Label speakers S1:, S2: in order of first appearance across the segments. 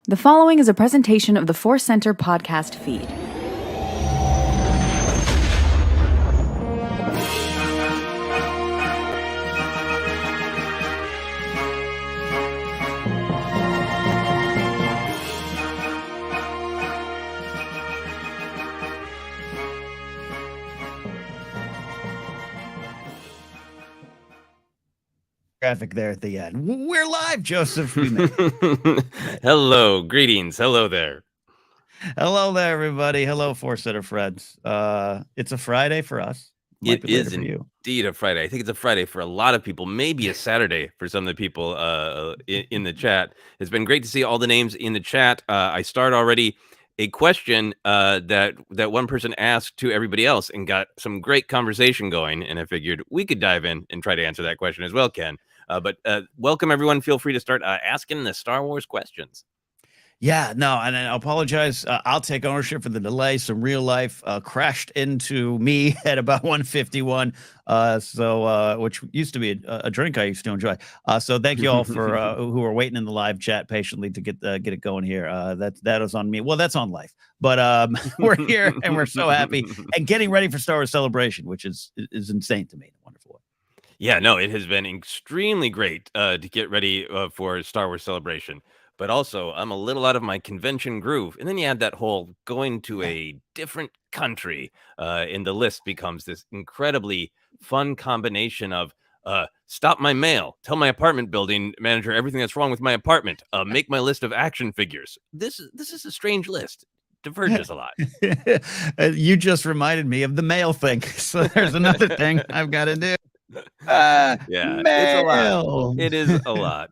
S1: The following is a presentation of the ForceCenter podcast feed.
S2: Graphic there at the end. We're live, Joseph. We made it.
S3: Hello, greetings. Hello there.
S2: Hello there, everybody. Hello, ForceCenter friends. It's a Friday for us.
S3: It is indeed a Friday. I think it's a Friday for a lot of people, maybe a Saturday for some of the people in the chat. It's been great to see all the names in the chat. I start already a question that one person asked to everybody else and got some great conversation going. And I figured we could dive in and try to answer that question as well, Ken. But welcome, everyone. Feel free to start asking the Star Wars questions.
S2: Yeah, no, and I apologize. I'll take ownership for the delay. Some real life crashed into me at about 1:51. Which used to be a drink I used to enjoy. So thank you all for who are waiting in the live chat patiently to get it going here. That is on me. Well, that's on life. But we're here and we're so happy and getting ready for Star Wars Celebration, which is insane to me. Wonderful.
S3: Yeah, no, it has been extremely great to get ready for Star Wars Celebration. But also, I'm a little out of my convention groove. And then you add that whole going to a different country, and the list becomes this incredibly fun combination of stop my mail, tell my apartment building manager everything that's wrong with my apartment, make my list of action figures. This is a strange list. Diverges a lot.
S2: You just reminded me of the mail thing. So there's another thing I've got to do.
S3: Yeah, it's a lot. It is a lot.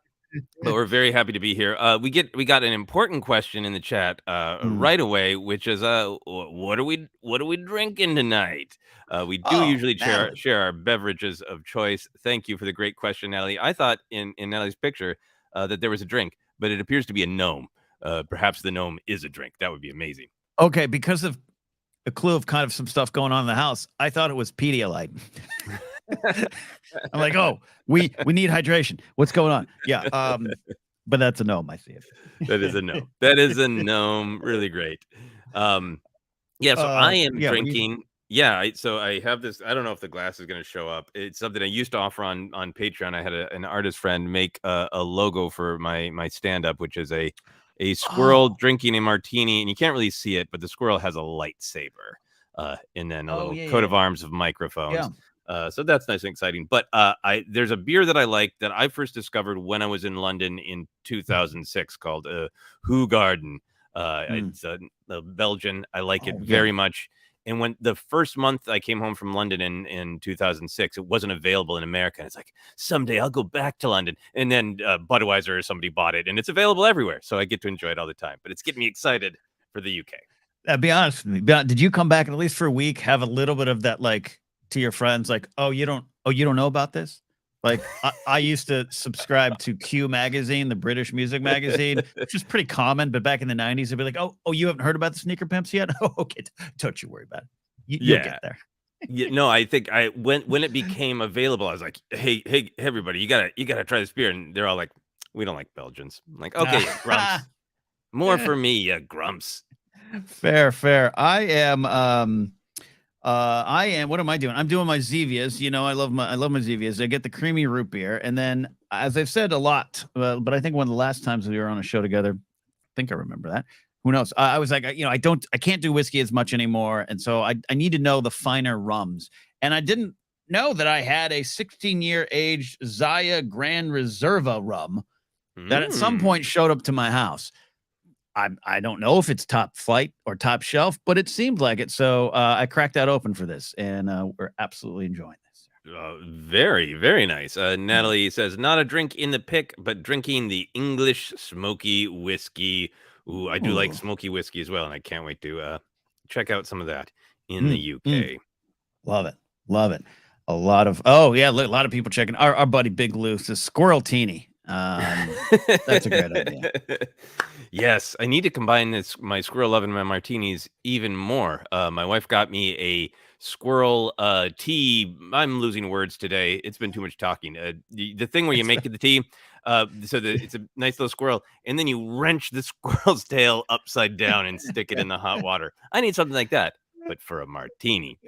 S3: But we're very happy to be here. We got an important question in the chat right away, which is what are we drinking tonight? We do usually share our beverages of choice. Thank you for the great question, Natalie. I thought in Natalie's picture that there was a drink, but it appears to be a gnome. Perhaps the gnome is a drink. That would be amazing.
S2: Okay, because of a clue of kind of some stuff going on in the house, I thought it was Pedialyte. I'm like, oh, we need hydration. What's going on? Yeah, but that's a gnome. I see it.
S3: That is a gnome. That is a gnome. Really great. Yeah. So I am drinking. So I have this. I don't know if the glass is going to show up. It's something I used to offer on Patreon. I had an artist friend make a logo for my stand up, which is a squirrel drinking a martini, and you can't really see it, but the squirrel has a lightsaber, and then a little coat of arms of microphones. Yeah. So that's nice and exciting. But there's a beer that I like that I first discovered when I was in London in 2006 called Hoegaarden. It's Belgian. I like it very much. And when the first month I came home from London in 2006, it wasn't available in America. And it's like, someday I'll go back to London. And then Budweiser or somebody bought it, and it's available everywhere. So I get to enjoy it all the time. But it's getting me excited for the UK.
S2: Be honest with me. Did you come back at least for a week, have a little bit of that, like, to your friends, like, you don't know about this? Like, I used to subscribe to Q magazine, the British music magazine, which is pretty common. But back in the 90s, it'd be like, oh, you haven't heard about the Sneaker Pimps yet? Oh, okay, don't you worry about it. You'll get there.
S3: Yeah, no, I think when it became available, I was like, hey, everybody, you gotta try this beer, and they're all like, we don't like Belgians. I'm like, okay, grumps, more for me, grumps.
S2: Fair. I am. What am I doing? I'm doing my Zevias. You know, I love my Zevias. I get the creamy root beer, and then, as I've said a lot, but I think one of the last times we were on a show together, I think I remember that. Who knows? I was like, I can't do whiskey as much anymore, and so I need to know the finer rums. And I didn't know that I had a 16-year aged Zaya Grand Reserva rum that at some point showed up to my house. I don't know if it's top flight or top shelf, but it seemed like it. So I cracked that open for this, and we're absolutely enjoying this.
S3: Very, very nice. Natalie says, not a drink in the pick, but drinking the English smoky whiskey. Ooh, I do like smoky whiskey as well, and I can't wait to check out some of that in the UK.
S2: Love it. A lot of people checking. Our buddy Big Lou says Squirrel Tea. That's a great idea.
S3: Yes, I need to combine my Squirrel Love and my martinis even more. My wife got me a Squirrel Tea. I'm losing words today. It's been too much talking. The thing where you make the tea, It's a nice little squirrel, and then you wrench the squirrel's tail upside down and stick it in the hot water. I need something like that, but for a martini.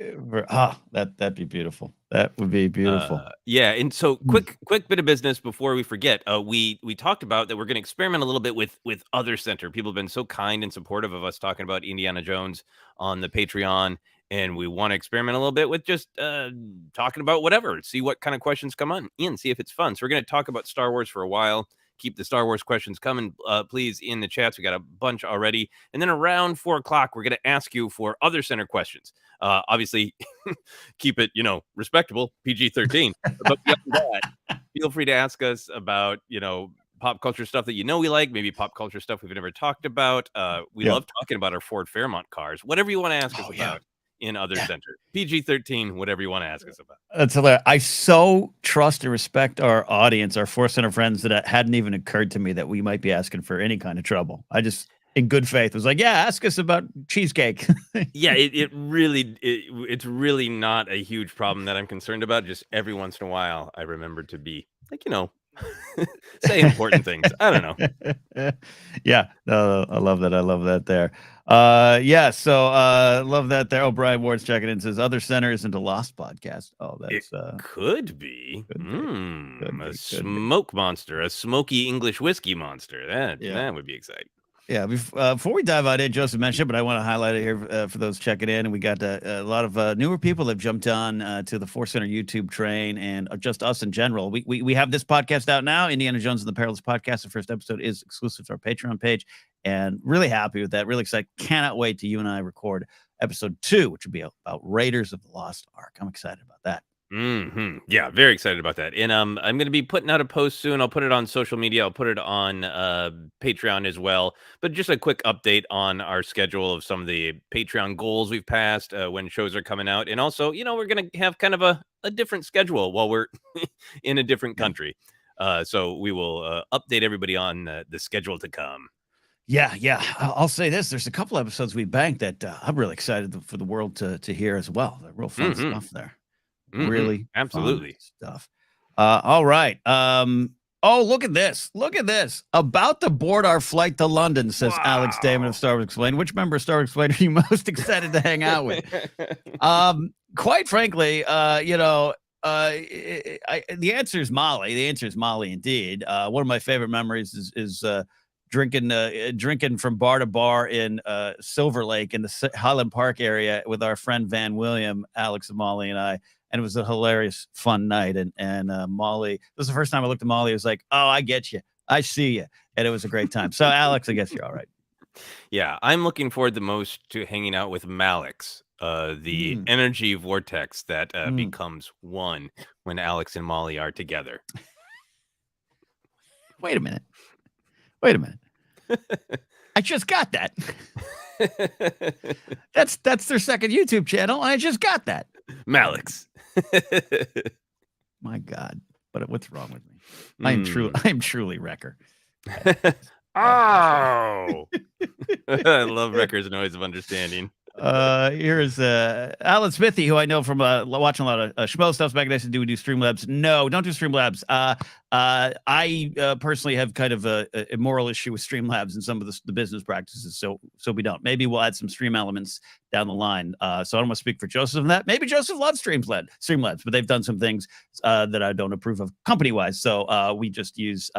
S2: That'd be beautiful. That would be beautiful.
S3: Yeah, and so quick bit of business before we forget. We talked about that we're going to experiment a little bit with Other Center. People have been so kind and supportive of us talking about Indiana Jones on the Patreon, and we want to experiment a little bit with just talking about whatever. See what kind of questions come on in. See if it's fun. So we're going to talk about Star Wars for a while. Keep the Star Wars questions coming, please, in the chats. We got a bunch already. And then around 4 o'clock, we're going to ask you for Other Center questions. Obviously, keep it, respectable, PG-13. But beyond that, feel free to ask us about, pop culture stuff that we like, maybe pop culture stuff we've never talked about. We love talking about our Ford Fairmont cars. Whatever you want to ask us about. In Other Center, PG-13, whatever you want to ask us about.
S2: That's hilarious. I so trust and respect our audience, our ForceCenter friends, that it hadn't even occurred to me that we might be asking for any kind of trouble. I just, in good faith, was like, yeah, ask us about cheesecake.
S3: Yeah, it's really not a huge problem that I'm concerned about. Just every once in a while, I remember to be like, say important things. I don't know.
S2: Yeah, no, I love that. I love that there. So love that there. Oh, Brian Ward's checking in, says Other Center isn't a Lost podcast. Oh, that's
S3: could be. A smoke monster, a smoky English whiskey monster. That would be exciting.
S2: Yeah, before we dive on in, Joseph mentioned, but I want to highlight it here for those checking in. And we got a lot of newer people that have jumped on to the ForceCenter YouTube train, and just us in general. We have this podcast out now, Indiana Jones and the Perilous Podcast. The first episode is exclusive to our Patreon page, and really happy with that. Really excited. Cannot wait to you and I record episode 2, which will be about Raiders of the Lost Ark. I'm excited about that.
S3: Yeah, very excited about that. And I'm going to be putting out a post soon. I'll put it on social media. I'll put it on Patreon as well. But just a quick update on our schedule of some of the Patreon goals we've passed, when shows are coming out. And also, we're going to have kind of a different schedule while we're in a different country. So we will update everybody on the schedule to come.
S2: Yeah. I'll say this. There's a couple episodes we banked that I'm really excited for the world to hear as well. Real fun stuff there. Really
S3: absolutely
S2: stuff. All right. Oh, look at this. About to board our flight to London, says Alex Damon of Star Wars Explained. Which member of Star Wars Explained are you most excited to hang out with? Quite frankly, the answer is Molly. The answer is Molly indeed. One of my favorite memories is drinking from bar to bar in Silver Lake in the Highland Park area with our friend Van William, Alex and Molly and I. And it was a hilarious, fun night. And Molly, this was the first time I looked at Molly. It was like, oh, I get you. I see you. And it was a great time. So, Alex, I guess you're all right.
S3: Yeah, I'm looking forward the most to hanging out with Malix, the energy vortex that becomes one when Alex and Molly are together.
S2: Wait a minute. I just got that. That's their second YouTube channel. I just got that.
S3: Malix.
S2: My God. But what's wrong with me? I am truly Wrecker.
S3: Oh. I love Wrecker's noise of understanding.
S2: Here's Alan Smithy, who I know from watching a lot of Schmo stuff back in the day. Do we do Streamlabs? No, don't do Streamlabs. I personally have kind of a moral issue with Streamlabs and some of the business practices, so we don't. Maybe we'll add some stream elements down the line. So I don't want to speak for Joseph on that. Maybe Joseph loves Streamlabs, but they've done some things that I don't approve of company-wise. So we just use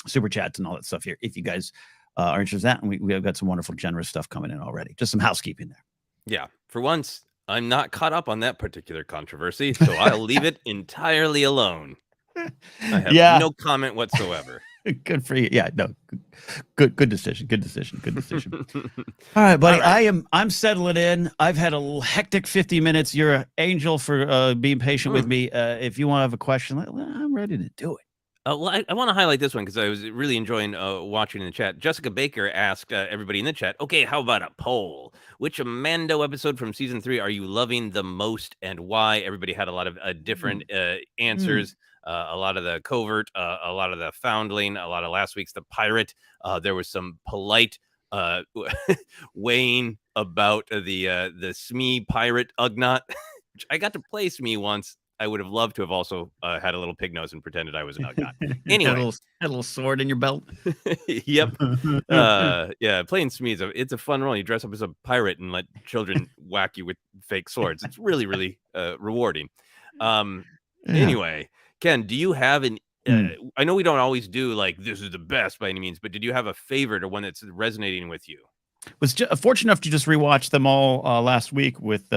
S2: super chats and all that stuff here. If you guys are interested in that, and we have got some wonderful, generous stuff coming in already. Just some housekeeping there.
S3: Yeah, for once, I'm not caught up on that particular controversy, so I'll leave it entirely alone. I have no comment whatsoever.
S2: Good for you. Yeah, no, good decision. All right, buddy. All right. I'm settling in. I've had a hectic 50 minutes. You're an angel for being patient with me. If you want to have a question, I'm ready to do it.
S3: Well, I want to highlight this one because I was really enjoying watching in the chat. Jessica Baker asked everybody in the chat, okay, how about a poll? Which Mando episode from season 3 are you loving the most and why? Everybody had a lot of different answers. A lot of the covert, a lot of the foundling, a lot of last week's the pirate. There was some polite weighing about the Smee pirate Ugnaught. I got to play Smee once. I would have loved to have also had a little pig nose and pretended I was an Uggot.
S2: Had
S3: Anyway,
S2: a little sword in your belt.
S3: yep. Yeah, playing Smee it's a fun role. You dress up as a pirate and let children whack you with fake swords. It's really, really rewarding. Anyway, Ken, do you have an I know we don't always do like this is the best by any means, but did you have a favorite or one that's resonating with you?
S2: Was fortunate enough to just rewatch them all last week with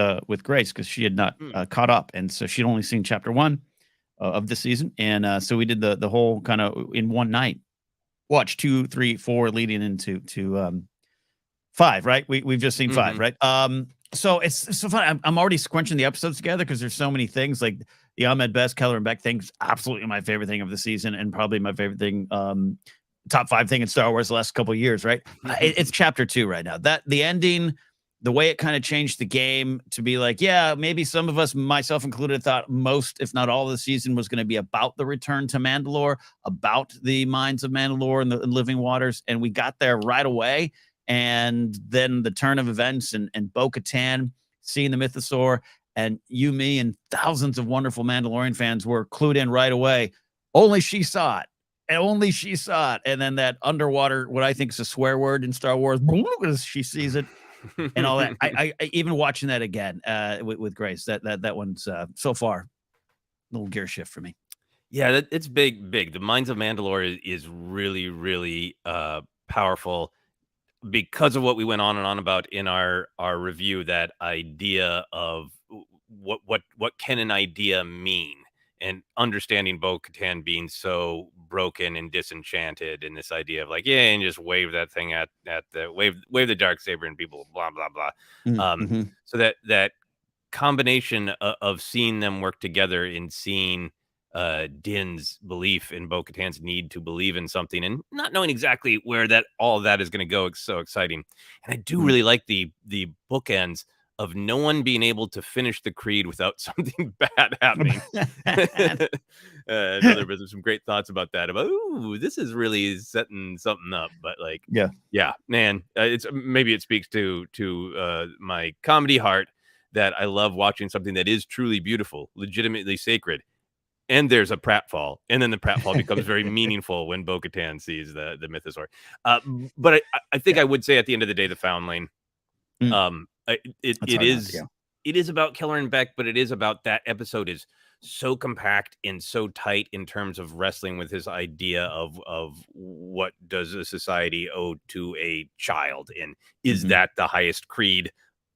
S2: Grace, because she had not caught up, and so she'd only seen chapter 1 of the season, and so we did the whole kind of in one night. Watch 2, 3, 4, leading into 5. Right, we've just seen 5. Right, so it's so fun. I'm already scrunching the episodes together because there's so many things. Like the Ahmed Best, Keller and Beck thing's absolutely my favorite thing of the season, and probably my favorite thing. Top 5 thing in Star Wars the last couple of years, right? It's chapter 2 right now. That the ending, the way it kind of changed the game to be like, yeah, maybe some of us, myself included, thought most, if not all, of the season was going to be about the return to Mandalore, about the mines of Mandalore and the living waters, and we got there right away. And then the turn of events and Bo-Katan seeing the Mythosaur, and you, me, and thousands of wonderful Mandalorian fans were clued in right away. Only she saw it. And only she saw it. And then that underwater, what I think is a swear word in Star Wars, as she sees it and all that. I even watching that again with Grace, that one's so far a little gear shift for me.
S3: Yeah, it's big. The Mines of Mandalore is really, really powerful because of what we went on and on about in our review. That idea of what can an idea mean, and understanding Bo-Katan being so broken and disenchanted, and this idea of like, yeah, and just wave that thing at the wave the Darksaber and people blah blah blah. So that combination of seeing them work together and seeing Din's belief in Bo-Katan's need to believe in something and not knowing exactly where all of that is going to go. It's so exciting. And I do really like the bookends of no one being able to finish the creed without something bad happening. There's some great thoughts about that. About, ooh, this is really setting something up. But like, yeah, man, maybe it speaks to my comedy heart that I love watching something that is truly beautiful, legitimately sacred. And there's a pratfall, and then the pratfall becomes very meaningful when Bo-Katan sees the Mythosaur. But I think I would say at the end of the day, the Foundling. It is about Keller and Beck, but it is about that episode is so compact and so tight in terms of wrestling with his idea of what does a society owe to a child, and is that the highest creed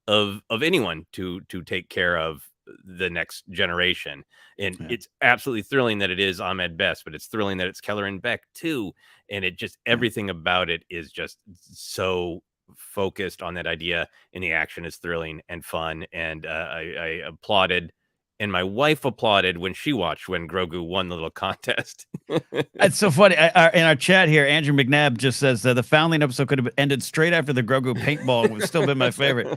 S3: of anyone to take care of the next generation. And it's absolutely thrilling that it is Ahmed Best, but it's thrilling that it's Keller and Beck too. And it just everything about it is just so focused on that idea, and the action is thrilling and fun. And I applauded, and my wife applauded when she watched when Grogu won the little contest.
S2: It's so funny. In our chat here, Andrew McNabb just says the Foundling episode could have ended straight after the Grogu paintball. It would still been my favorite.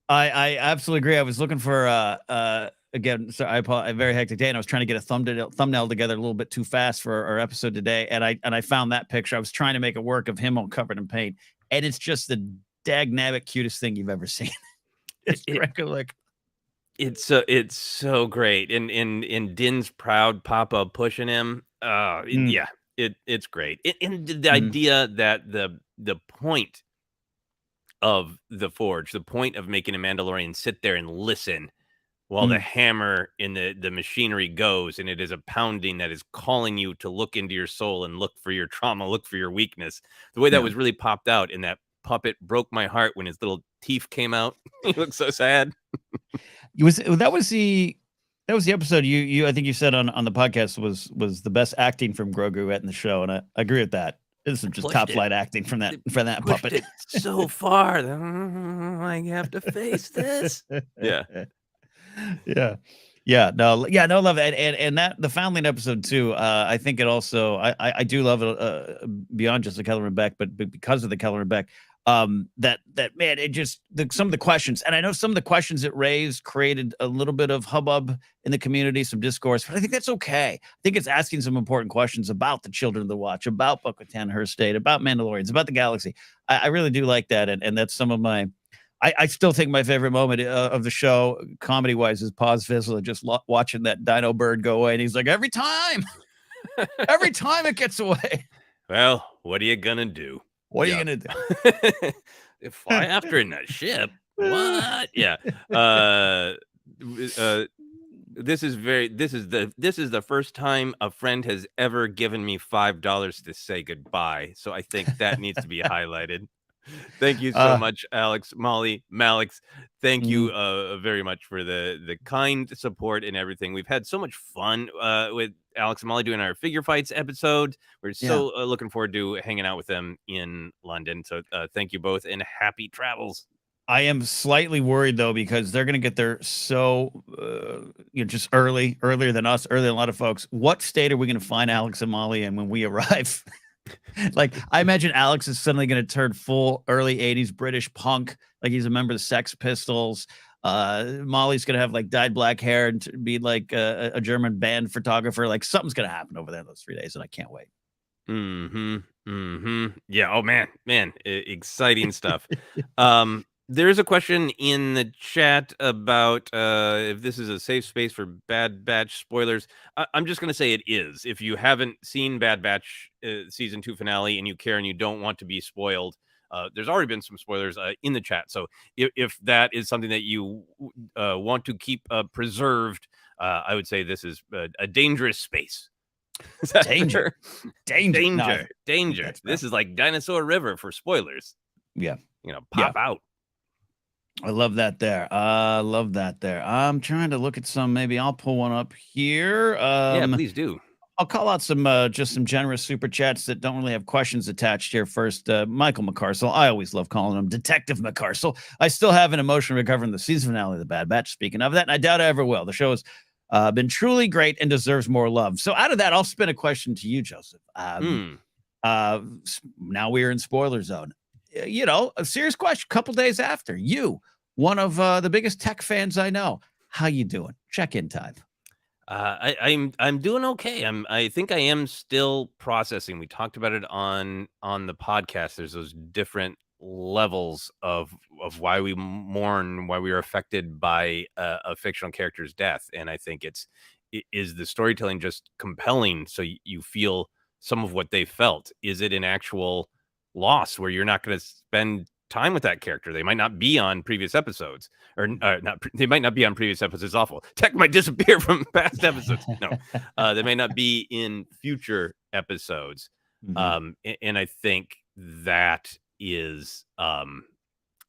S2: I absolutely agree. I was looking for again, so a very hectic day, and I was trying to get a thumbnail together a little bit too fast for our episode today, and I found that picture. I was trying to make it work of him all covered in paint, and it's just the dag-nabbit cutest thing you've ever seen. It's
S3: so great, and Din's proud papa pushing him. Yeah, it's great. And the idea that the point of the Forge, the point of making a Mandalorian sit there and listen while the hammer in the machinery goes, and it is a pounding that is calling you to look into your soul and look for your trauma, look for your weakness. The way that was really popped out, and that puppet broke my heart when his little teeth came out. He looked so sad.
S2: That was the episode you I think you said on the podcast was the best acting from Grogu in the show, and I agree with that. This is just top flight acting from that puppet.
S3: It so far, I have to face this.
S2: No, love it. And that the Foundling episode too. I think it also I do love it beyond just the Keller and Beck, but because of the Keller and Beck. That man, it just some of the questions, and I know some of the questions it raised created a little bit of hubbub in the community, some discourse, but I think that's okay. I think it's asking some important questions about the Children of the Watch, about Bo-Katan, her state, about Mandalorians, about the galaxy. I really do like that, and that's some of my I still think my favorite moment of the show, comedy wise, is Paz Vizsla just watching that dino bird go away, and he's like, every time it gets away.
S3: Well, what are you gonna do?
S2: What are you gonna do?
S3: Fly after it in a ship? What? Yeah. This is the first time a friend has ever given me $5 to say goodbye. So I think that needs to be highlighted. Thank you so much, Alex, Molly, Malix. Thank you very much for the kind support and everything. We've had so much fun with Alex and Molly doing our figure fights episode. We're so looking forward to hanging out with them in London. So thank you both and happy travels.
S2: I am slightly worried though, because they're going to get there so just earlier than us, earlier than a lot of folks. What state are we going to find Alex and Molly in when we arrive? Like, I imagine Alex is suddenly going to turn full early 80s British punk, like he's a member of the Sex Pistols. Molly's going to have like dyed black hair and be like a German band photographer. Like, something's going to happen over there in those 3 days, and I can't wait.
S3: Yeah. Oh man, exciting stuff. There's a question in the chat about if this is a safe space for Bad Batch spoilers. I'm just going to say it is. If you haven't seen Bad Batch season 2 finale and you care and you don't want to be spoiled, there's already been some spoilers in the chat. So if that is something that you want to keep preserved, I would say this is a dangerous space.
S2: Danger. No,
S3: This is like Dinosaur River for spoilers.
S2: Yeah.
S3: Pop out.
S2: I love that there. I'm trying to look at some. Maybe I'll pull one up here.
S3: Yeah, please do.
S2: I'll call out some generous super chats that don't really have questions attached here. First, Michael McCarcel. I always love calling him Detective McCarcel. I still have an emotion recovering the season finale of The Bad Batch. Speaking of that, and I doubt I ever will. The show has been truly great and deserves more love. So out of that, I'll spin a question to you, Joseph. Now we're in spoiler zone. A serious question. Couple days after, you, one of the biggest tech fans I know, how you doing? Check-in time.
S3: I'm doing okay. I think I am still processing. We talked about it on the podcast. There's those different levels of why we mourn, why we are affected by a fictional character's death, and I think is the storytelling just compelling, so you feel some of what they felt. Is it an actual loss where you're not going to spend time with that character? They might not be on previous episodes, or not. They might not be on previous episodes. Awful. Tech might disappear from past episodes. No, they may not be in future episodes. And I think that is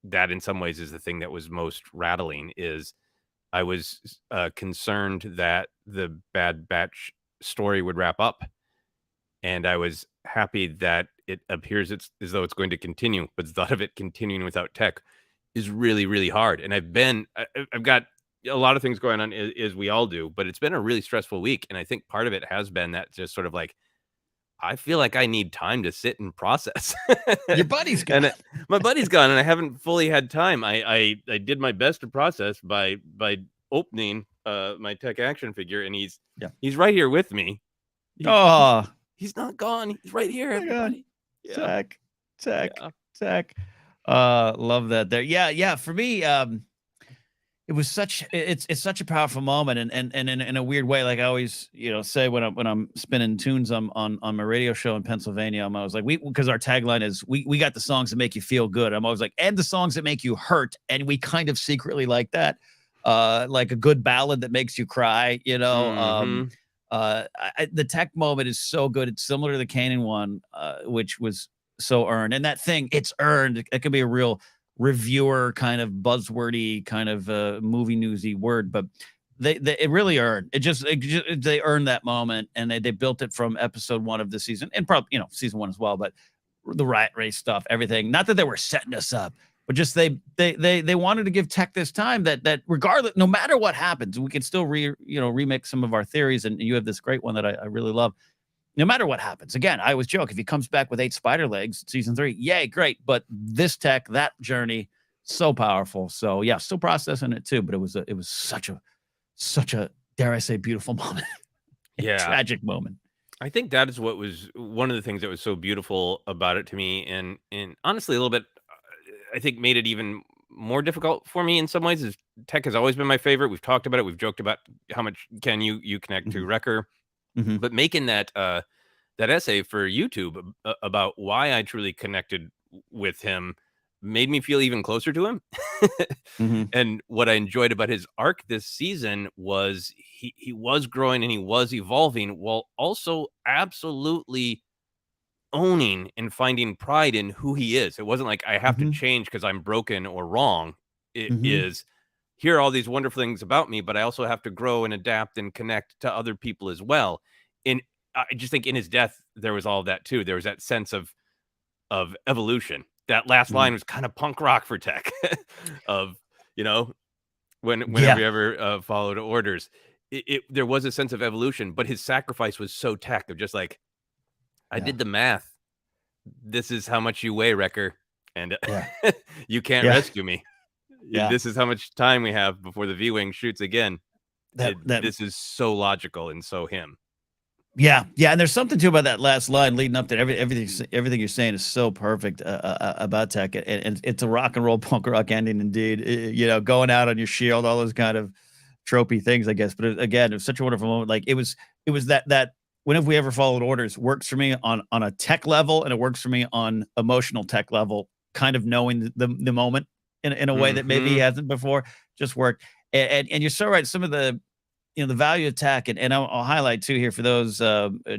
S3: that in some ways is the thing that was most rattling. Is I was concerned that the Bad Batch story would wrap up, and I was happy that it appears as though it's going to continue, but the thought of it continuing without Tech is really, really hard. And I've got a lot of things going on, as we all do, but it's been a really stressful week. And I think part of it has been that just sort of like, I feel like I need time to sit and process.
S2: Your buddy's gone.
S3: My buddy's gone, and I haven't fully had time. I did my best to process by opening my Tech action figure, and he's right here with me. He's not gone. He's right here. Everybody.
S2: Tech. Love that there. Yeah. For me, it was it's such a powerful moment, and in a weird way, like I always say when I'm spinning tunes on my radio show in Pennsylvania, I'm always like, because our tagline is we got the songs that make you feel good. I'm always like, and the songs that make you hurt, and we kind of secretly like that, like a good ballad that makes you cry. The Tech moment is so good. It's similar to the Kanan one, which was so earned. And that thing, it's earned. It could be a real reviewer kind of buzzwordy kind of movie newsy word, but it really earned. They earned that moment, and they built it from episode 1 of the season, and probably season 1 as well. But the riot race stuff, everything. Not that they were setting us up, but just they wanted to give Tech this time that regardless, no matter what happens, we can still remix some of our theories. And you have this great one that I really love. No matter what happens, again, I always joke, if he comes back with 8 spider legs, season 3, yay, great. But this Tech, that journey, so powerful. So yeah, still processing it too. But it was such a dare I say beautiful moment. Tragic moment.
S3: I think that is what was one of the things that was so beautiful about it to me, and honestly a little bit, I think made it even more difficult for me in some ways is tech has always been my favorite. We've talked about it. We've joked about how much Ken you connect to Wrecker, but making that that essay for YouTube about why I truly connected with him made me feel even closer to him. And what I enjoyed about his arc this season was he was growing and he was evolving while also absolutely owning and finding pride in who he is. It wasn't like I have to change because I'm broken or wrong. It is, here are all these wonderful things about me, but I also have to grow and adapt and connect to other people as well. And I just think in his death, there was all of that too. There was that sense of evolution. That last line was kind of punk rock for Tech of, you know, whenever he ever followed orders, there was a sense of evolution, but his sacrifice was so Tech of just like, I did the math. This is how much you weigh, Wrecker, and you can't rescue me. This is how much time we have before the V-Wing shoots again. This is so logical and so him.
S2: Yeah, and there's something too about that last line leading up to everything you're saying is so perfect about Tech, and it's a rock and roll punk rock ending indeed. You know, going out on your shield, all those kind of tropey things, I guess. But again, it was such a wonderful moment. Like it was that whenever we ever followed orders works for me on a tech level, and it works for me on emotional tech level. Kind of knowing the moment in a way that maybe he hasn't before, just worked. And you're so right. Some of the the value of tech, and I'll highlight too here for those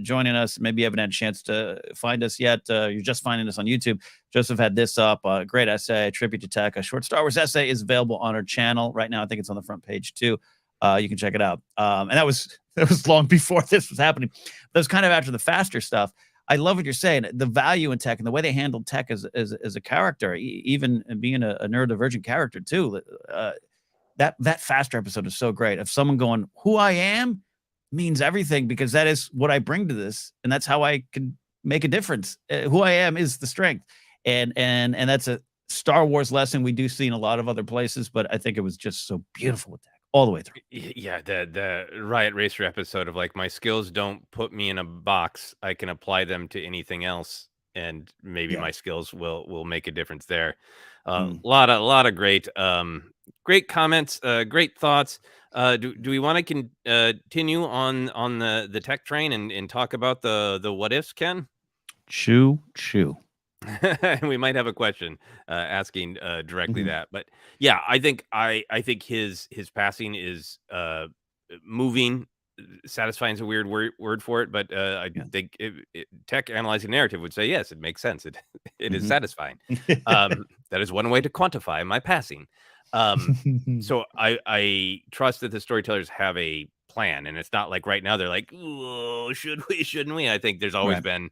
S2: joining us. Maybe you haven't had a chance to find us yet. You're just finding us on YouTube. Joseph had this up. Great essay, tribute to tech. A short Star Wars essay is available on our channel right now. I think it's on the front page too. You can check it out. And that was long before this was happening. That was kind of after the faster stuff. I love what you're saying. The value in tech and the way they handled tech as a character, even being a neurodivergent character too. That faster episode is so great. Of someone going, who I am means everything, because that is what I bring to this, and that's how I can make a difference. Who I am is the strength, and that's a Star Wars lesson we do see in a lot of other places, but I think it was just so beautiful with Tech all the way through.
S3: Yeah, the Riot Racer episode of like, my skills don't put me in a box. I can apply them to anything else, and maybe my skills will make a difference there. A lot of great comments, great thoughts. Do we want to continue on the tech train and talk about the what ifs, Ken?
S2: Choo.
S3: We might have a question asking directly that, but yeah, I think his passing is moving. Satisfying is a weird word for it, but I think tech analyzing narrative would say yes, it makes sense. It is satisfying. That is one way to quantify my passing. So I trust that the storytellers have a plan, and it's not like right now they're like, oh, should we, shouldn't we? I think there's always been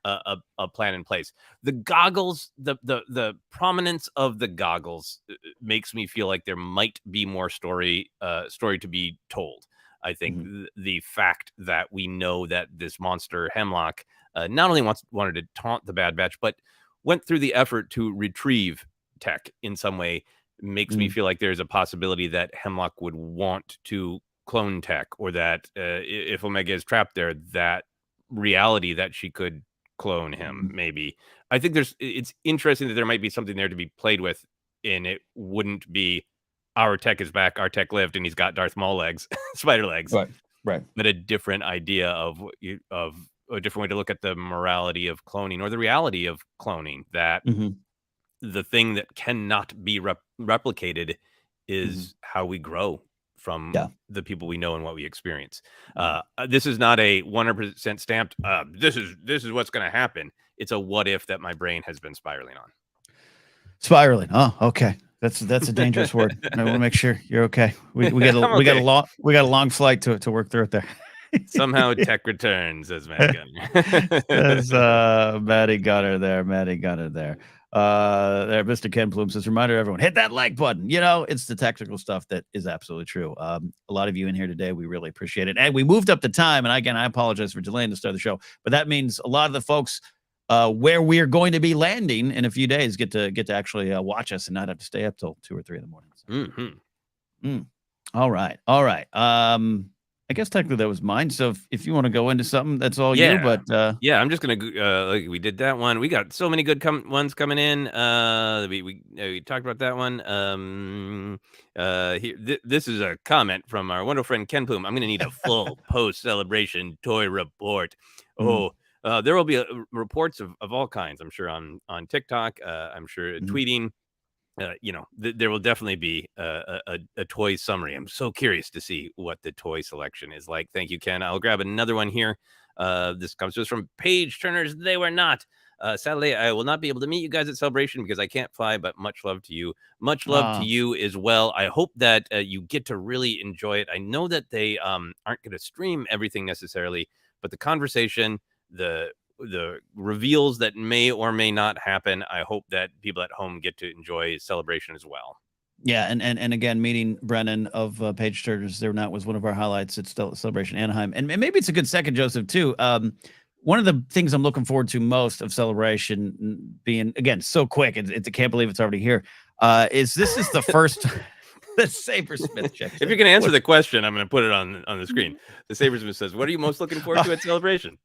S3: a plan in place. The goggles, the prominence of the goggles makes me feel like there might be more story to be told. I think the fact that we know that this monster Hemlock not only wanted to taunt the Bad Batch, but went through the effort to retrieve Tech in some way, makes me feel like there's a possibility that Hemlock would want to clone Tech, or that if Omega is trapped there, that reality that she could clone him. Maybe I think it's interesting that there might be something there to be played with, and it wouldn't be our Tech is back, our Tech lived, and he's got Darth Maul legs, spider legs,
S2: right.
S3: But a different idea of a different way to look at the morality of cloning, or the reality of cloning. That the thing that cannot be replicated is how we grow from the people we know and what we experience. This is not a 100% stamped. This is what's going to happen. It's a what if that my brain has been spiraling on.
S2: Spiraling. Oh, okay. That's a dangerous word. I want to make sure you're okay. We got a long flight to work through it there.
S3: Somehow Tech returns, as Matt Gunner.
S2: As Maddie Gunner there. There, Mr. Ken Plume says, reminder everyone, hit that like button. You know, it's the technical stuff that is absolutely true. A lot of you in here today, we really appreciate it. And we moved up the time, and again, I apologize for delaying the start of the show, but that means a lot of the folks where we are going to be landing in a few days get to actually watch us and not have to stay up till 2 or 3 in the morning. So. All right. I guess technically that was mine. So if you want to go into something, that's all
S3: Yeah.
S2: you. But
S3: yeah, I'm just gonna like we did that one. We got so many good ones coming in. We talked about that one. This is a comment from our wonderful friend Ken Plume. I'm gonna need a full post celebration toy report. Oh, there will be reports of all kinds. I'm sure on TikTok. I'm sure tweeting. There will definitely be a toy summary. I'm so curious to see what the toy selection is like. Thank you, Ken. I'll grab another one here. This comes to us from Page Turners. They were not. Sadly, I will not be able to meet you guys at Celebration because I can't fly, but much love to you. Much love to you as well. I hope that you get to really enjoy it. I know that they aren't going to stream everything necessarily, but the conversation, the reveals that may or may not happen, I hope that people at home get to enjoy Celebration as well.
S2: Yeah, and again, meeting Brennan of Page Turners there was one of our highlights at Celebration Anaheim, and maybe it's a good second, Joseph, too. One of the things I'm looking forward to most of Celebration being, again, so quick, I can't believe it's already here, is this is the first the Sabersmith check.
S3: If you're going to answer the question, I'm going to put it on the screen. The Sabersmith says, what are you most looking forward to at Celebration?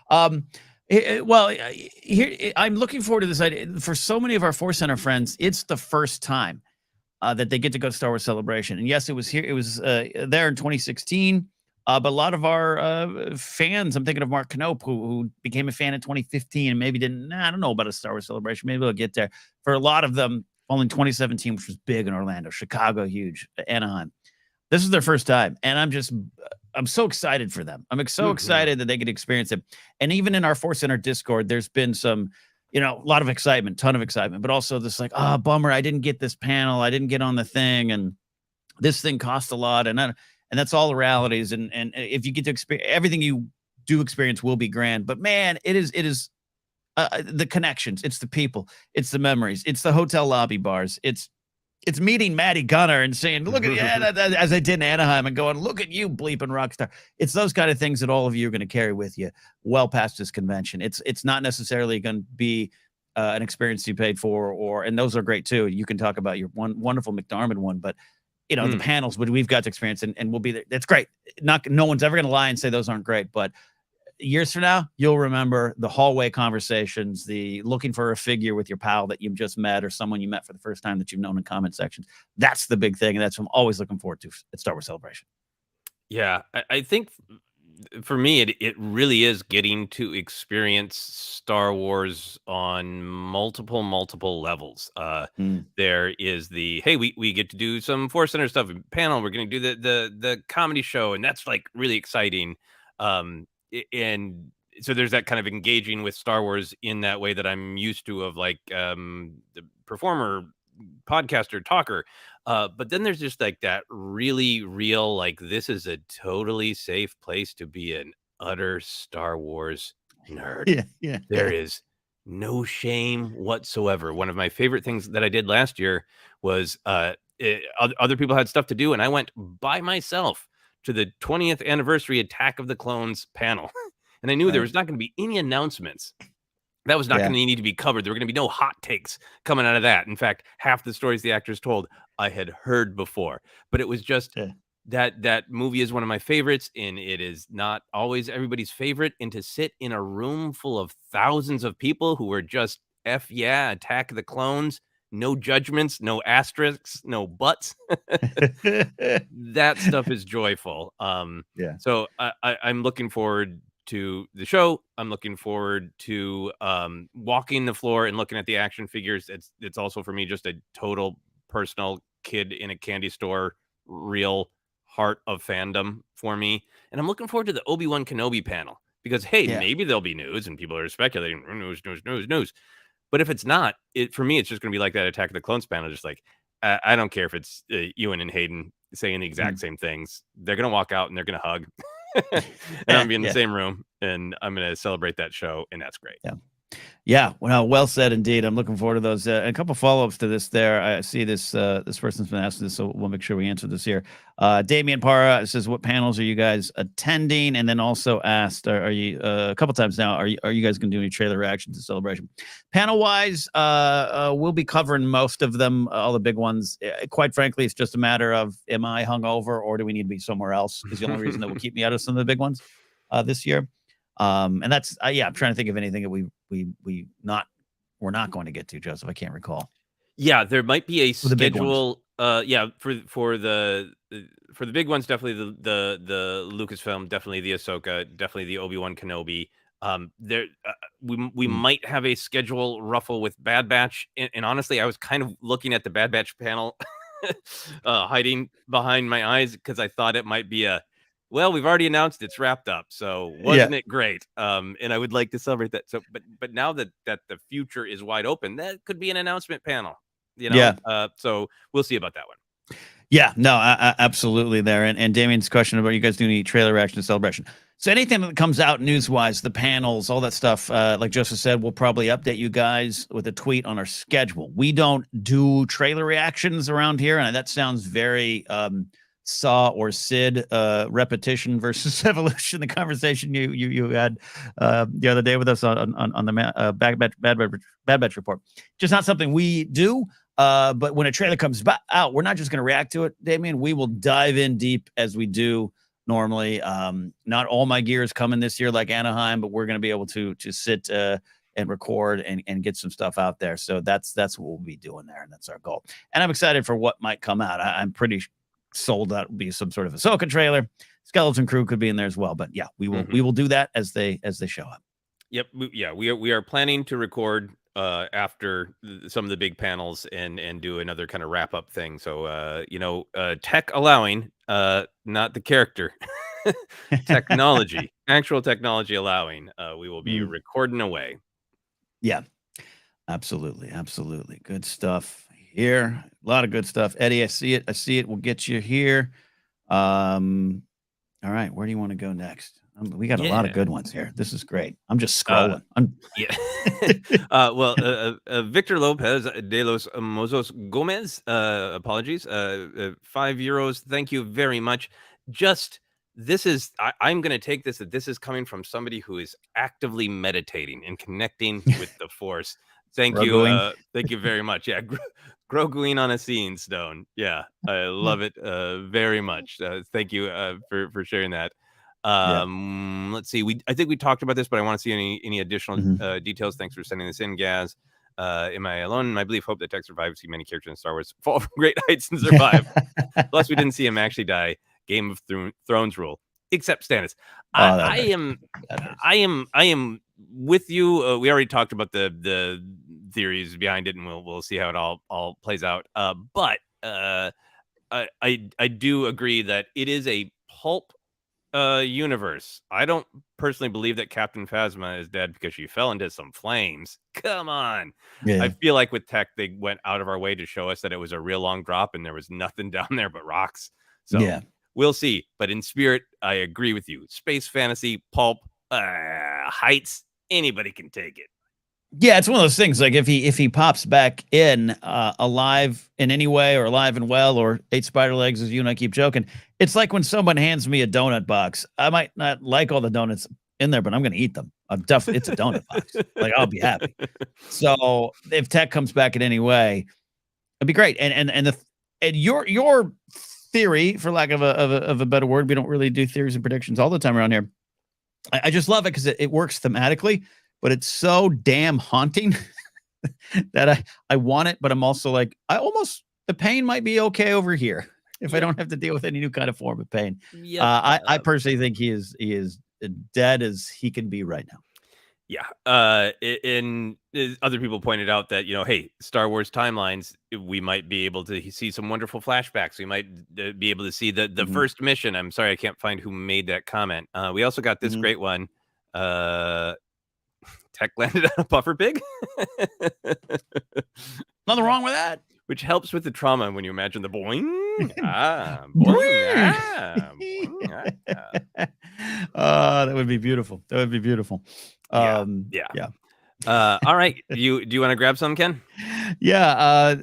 S2: Well, here I'm looking forward to this idea. For so many of our ForceCenter friends, it's the first time that they get to go to Star Wars Celebration. And yes, it was here. It was there in 2016. But a lot of our fans, I'm thinking of Mark Knope, who became a fan in 2015 and maybe didn't. I don't know about a Star Wars Celebration. Maybe they'll get there. For a lot of them, only 2017, which was big in Orlando, Chicago, huge, Anaheim. This is their first time, and I'm so excited for them. I'm so excited that they get to experience it. And even in our ForceCenter Discord, there's been some, a lot of excitement, ton of excitement, but also this like, bummer, I didn't get this panel, I didn't get on the thing, and this thing cost a lot, and that's all the realities. And if you get to experience everything you do experience, will be grand. But man, it is the connections, it's the people, it's the memories, it's the hotel lobby bars, it's meeting Maddie Gunner and saying, look at as I did in Anaheim, and going, look at you bleeping rock star. It's those kind of things that all of you are going to carry with you well past this convention. It's not necessarily going to be an experience you paid for, and those are great too. You can talk about your wonderful McDarmid one, but the panels, but we've got to experience, and we'll be there. That's great. No one's ever going to lie and say those aren't great, but years from now, you'll remember the hallway conversations, the looking for a figure with your pal that you've just met, or someone you met for the first time that you've known in comment sections. That's the big thing, and that's what I'm always looking forward to at Star Wars Celebration.
S3: Yeah, I think for me, it really is getting to experience Star Wars on multiple levels. There is the, hey, we get to do some ForceCenter stuff, panel. We're going to do the comedy show, and that's like really exciting. And so there's that kind of engaging with Star Wars in that way that I'm used to, of like the performer, podcaster, talker. But then there's just like that really real, like, this is a totally safe place to be an utter Star Wars nerd.
S2: Yeah.
S3: There is no shame whatsoever. One of my favorite things that I did last year was other people had stuff to do, and I went by myself to the 20th anniversary Attack of the Clones panel. And I knew there was not going to be any announcements. That was not going to need to be covered. There were going to be no hot takes coming out of that. In fact, half the stories the actors told, I had heard before. But it was just that movie is one of my favorites, and it is not always everybody's favorite. And to sit in a room full of thousands of people who were just Attack of the Clones, no judgments, no asterisks, no buts. That stuff is joyful. So I'm looking forward to the show. I'm looking forward to walking the floor and looking at the action figures. It's also for me just a total personal kid in a candy store, real heart of fandom for me. And I'm looking forward to the Obi-Wan Kenobi panel because, hey, maybe there'll be news, and people are speculating news. But if it's not, for me, it's just going to be like that Attack of the Clones panel. Just like, I don't care if it's Ewan and Hayden saying the exact same things. They're going to walk out and they're going to hug. And I'm going to be in the same room, and I'm going to celebrate that show. And that's great.
S2: Yeah, well said indeed. I'm looking forward to those. A couple follow-ups to this there. I see this this person's been asking this, so we'll make sure we answer this here. Damien Parra says, what panels are you guys attending? And then also asked, are you a couple times now, are you guys going to do any trailer reactions to Celebration? Panel-wise, we'll be covering most of them, all the big ones. Quite frankly, it's just a matter of, am I hungover or do we need to be somewhere else? Is the only reason that will keep me out of some of the big ones this year. And that's yeah, I'm trying to think of anything that we're not going to get to, Joseph. I can't recall.
S3: Yeah, there might be a schedule. Yeah, for the big ones, definitely the Lucasfilm, definitely the Ahsoka, definitely the Obi-Wan Kenobi. There we might have a schedule ruffle with Bad Batch, and honestly, I was kind of looking at the Bad Batch panel, hiding behind my eyes because I thought it might be well, we've already announced it's wrapped up, so wasn't it great? And I would like to celebrate that. So, but now that the future is wide open, that could be an announcement panel, you know?
S2: Yeah.
S3: So we'll see about that one.
S2: Yeah, no, absolutely there. And Damien's question about you guys doing any trailer reaction to Celebration. So anything that comes out news-wise, the panels, all that stuff, like Joseph said, we'll probably update you guys with a tweet on our schedule. We don't do trailer reactions around here, and that sounds very Saw or Sid repetition versus evolution, the conversation you had the other day with us on the Bad Batch report. Just not something we do. But when a trailer comes out, we're not just going to react to it, Damien. We will dive in deep as we do normally. Not all my gear is coming this year like Anaheim, but we're going to be able to sit and record and get some stuff out there. So that's what we'll be doing there, and that's our goal. And I'm excited for what might come out. I'm pretty sold that will be some sort of Ahsoka trailer. Skeleton Crew could be in there as well. But yeah, we will do that as they show up.
S3: Yep. Yeah, we are planning to record after some of the big panels and do another kind of wrap up thing. So tech allowing, not the character, technology, actual technology allowing, we will be recording away.
S2: Yeah, absolutely. Good stuff here. A lot of good stuff. Eddie, I see it. We'll get you here. All right. Where do you want to go next? We got a lot of good ones here. This is great. I'm just scrolling.
S3: Victor Lopez de los Mozos Gomez, apologies. €5. Thank you very much. I'm going to take this that this is coming from somebody who is actively meditating and connecting with the Force. Thank you. Thank you very much. Yeah. Groguine on a seeing stone. Yeah. I love it very much. Thank you for sharing that. Let's see. I think we talked about this, but I want to see any additional details. Thanks for sending this in, Gaz. Am I alone in my belief? Hope that Tech survives. See many characters in Star Wars fall from great heights and survive. Plus, we didn't see him actually die. Game of Thrones rule, except Stannis. I am with you. We already talked about the theories behind it, and we'll see how it all plays out. But I do agree that it is a pulp universe. I don't personally believe that Captain Phasma is dead because she fell into some flames. Come on. I feel like with Tech, they went out of our way to show us that it was a real long drop and there was nothing down there but rocks. So we'll see. But in spirit, I agree with you. Space fantasy, pulp, heights, anybody can take it.
S2: Yeah, it's one of those things. Like if he pops back in alive in any way, or alive and well, or 8 spider legs, as you and I keep joking, it's like when someone hands me a donut box. I might not like all the donuts in there, but I'm going to eat them. It's a donut box. Like, I'll be happy. So if Tech comes back in any way, it'd be great. And your theory, for lack of a better word, we don't really do theories and predictions all the time around here. I just love it because it works thematically. But it's so damn haunting that I want it, but I'm also like, the pain might be okay over here if I don't have to deal with any new kind of form of pain. I personally think he is dead as he can be right now.
S3: Yeah. And other people pointed out that, hey, Star Wars timelines, we might be able to see some wonderful flashbacks. We might be able to see the first mission. I'm sorry, I can't find who made that comment. We also got this great one. Tech landed on a puffer pig.
S2: Nothing wrong with that.
S3: Which helps with the trauma when you imagine the boing.
S2: That would be beautiful.
S3: Yeah. All right. Do you want to grab some, Ken?
S2: Yeah.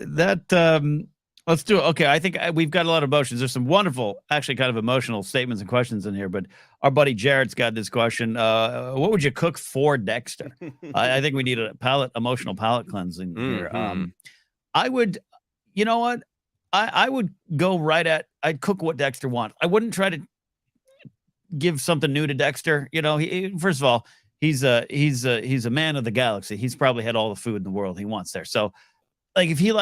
S2: Let's do it. Okay. I think we've got a lot of emotions. There's some wonderful, actually kind of emotional statements and questions in here, but our buddy Jared's got this question. What would you cook for Dexter? I think we need a emotional palate cleansing here. I would, you know what? I would go I'd cook what Dexter wants. I wouldn't try to give something new to Dexter. You know, first of all, he's a man of the galaxy. He's probably had all the food in the world he wants there. So like if he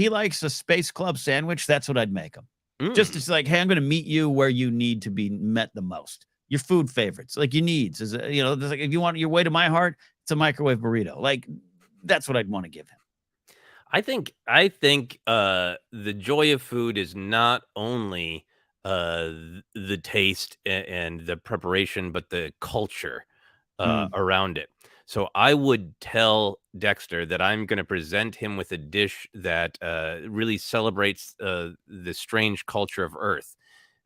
S2: likes a Space Club sandwich, that's what I'd make him. Just to like, hey, I'm going to meet you where you need to be met the most. Your food favorites, like your needs, like if you want your way to my heart, it's a microwave burrito. Like that's what I'd want to give him.
S3: I think the joy of food is not only the taste and the preparation, but the culture around it. So I would tell Dexter that I'm going to present him with a dish that really celebrates the strange culture of Earth.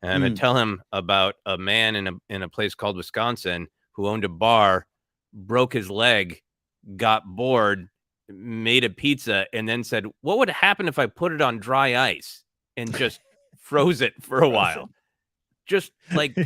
S3: And I'm going to tell him about a man in a place called Wisconsin who owned a bar, broke his leg, got bored, made a pizza, and then said, what would happen if I put it on dry ice and just froze it for a while? Just like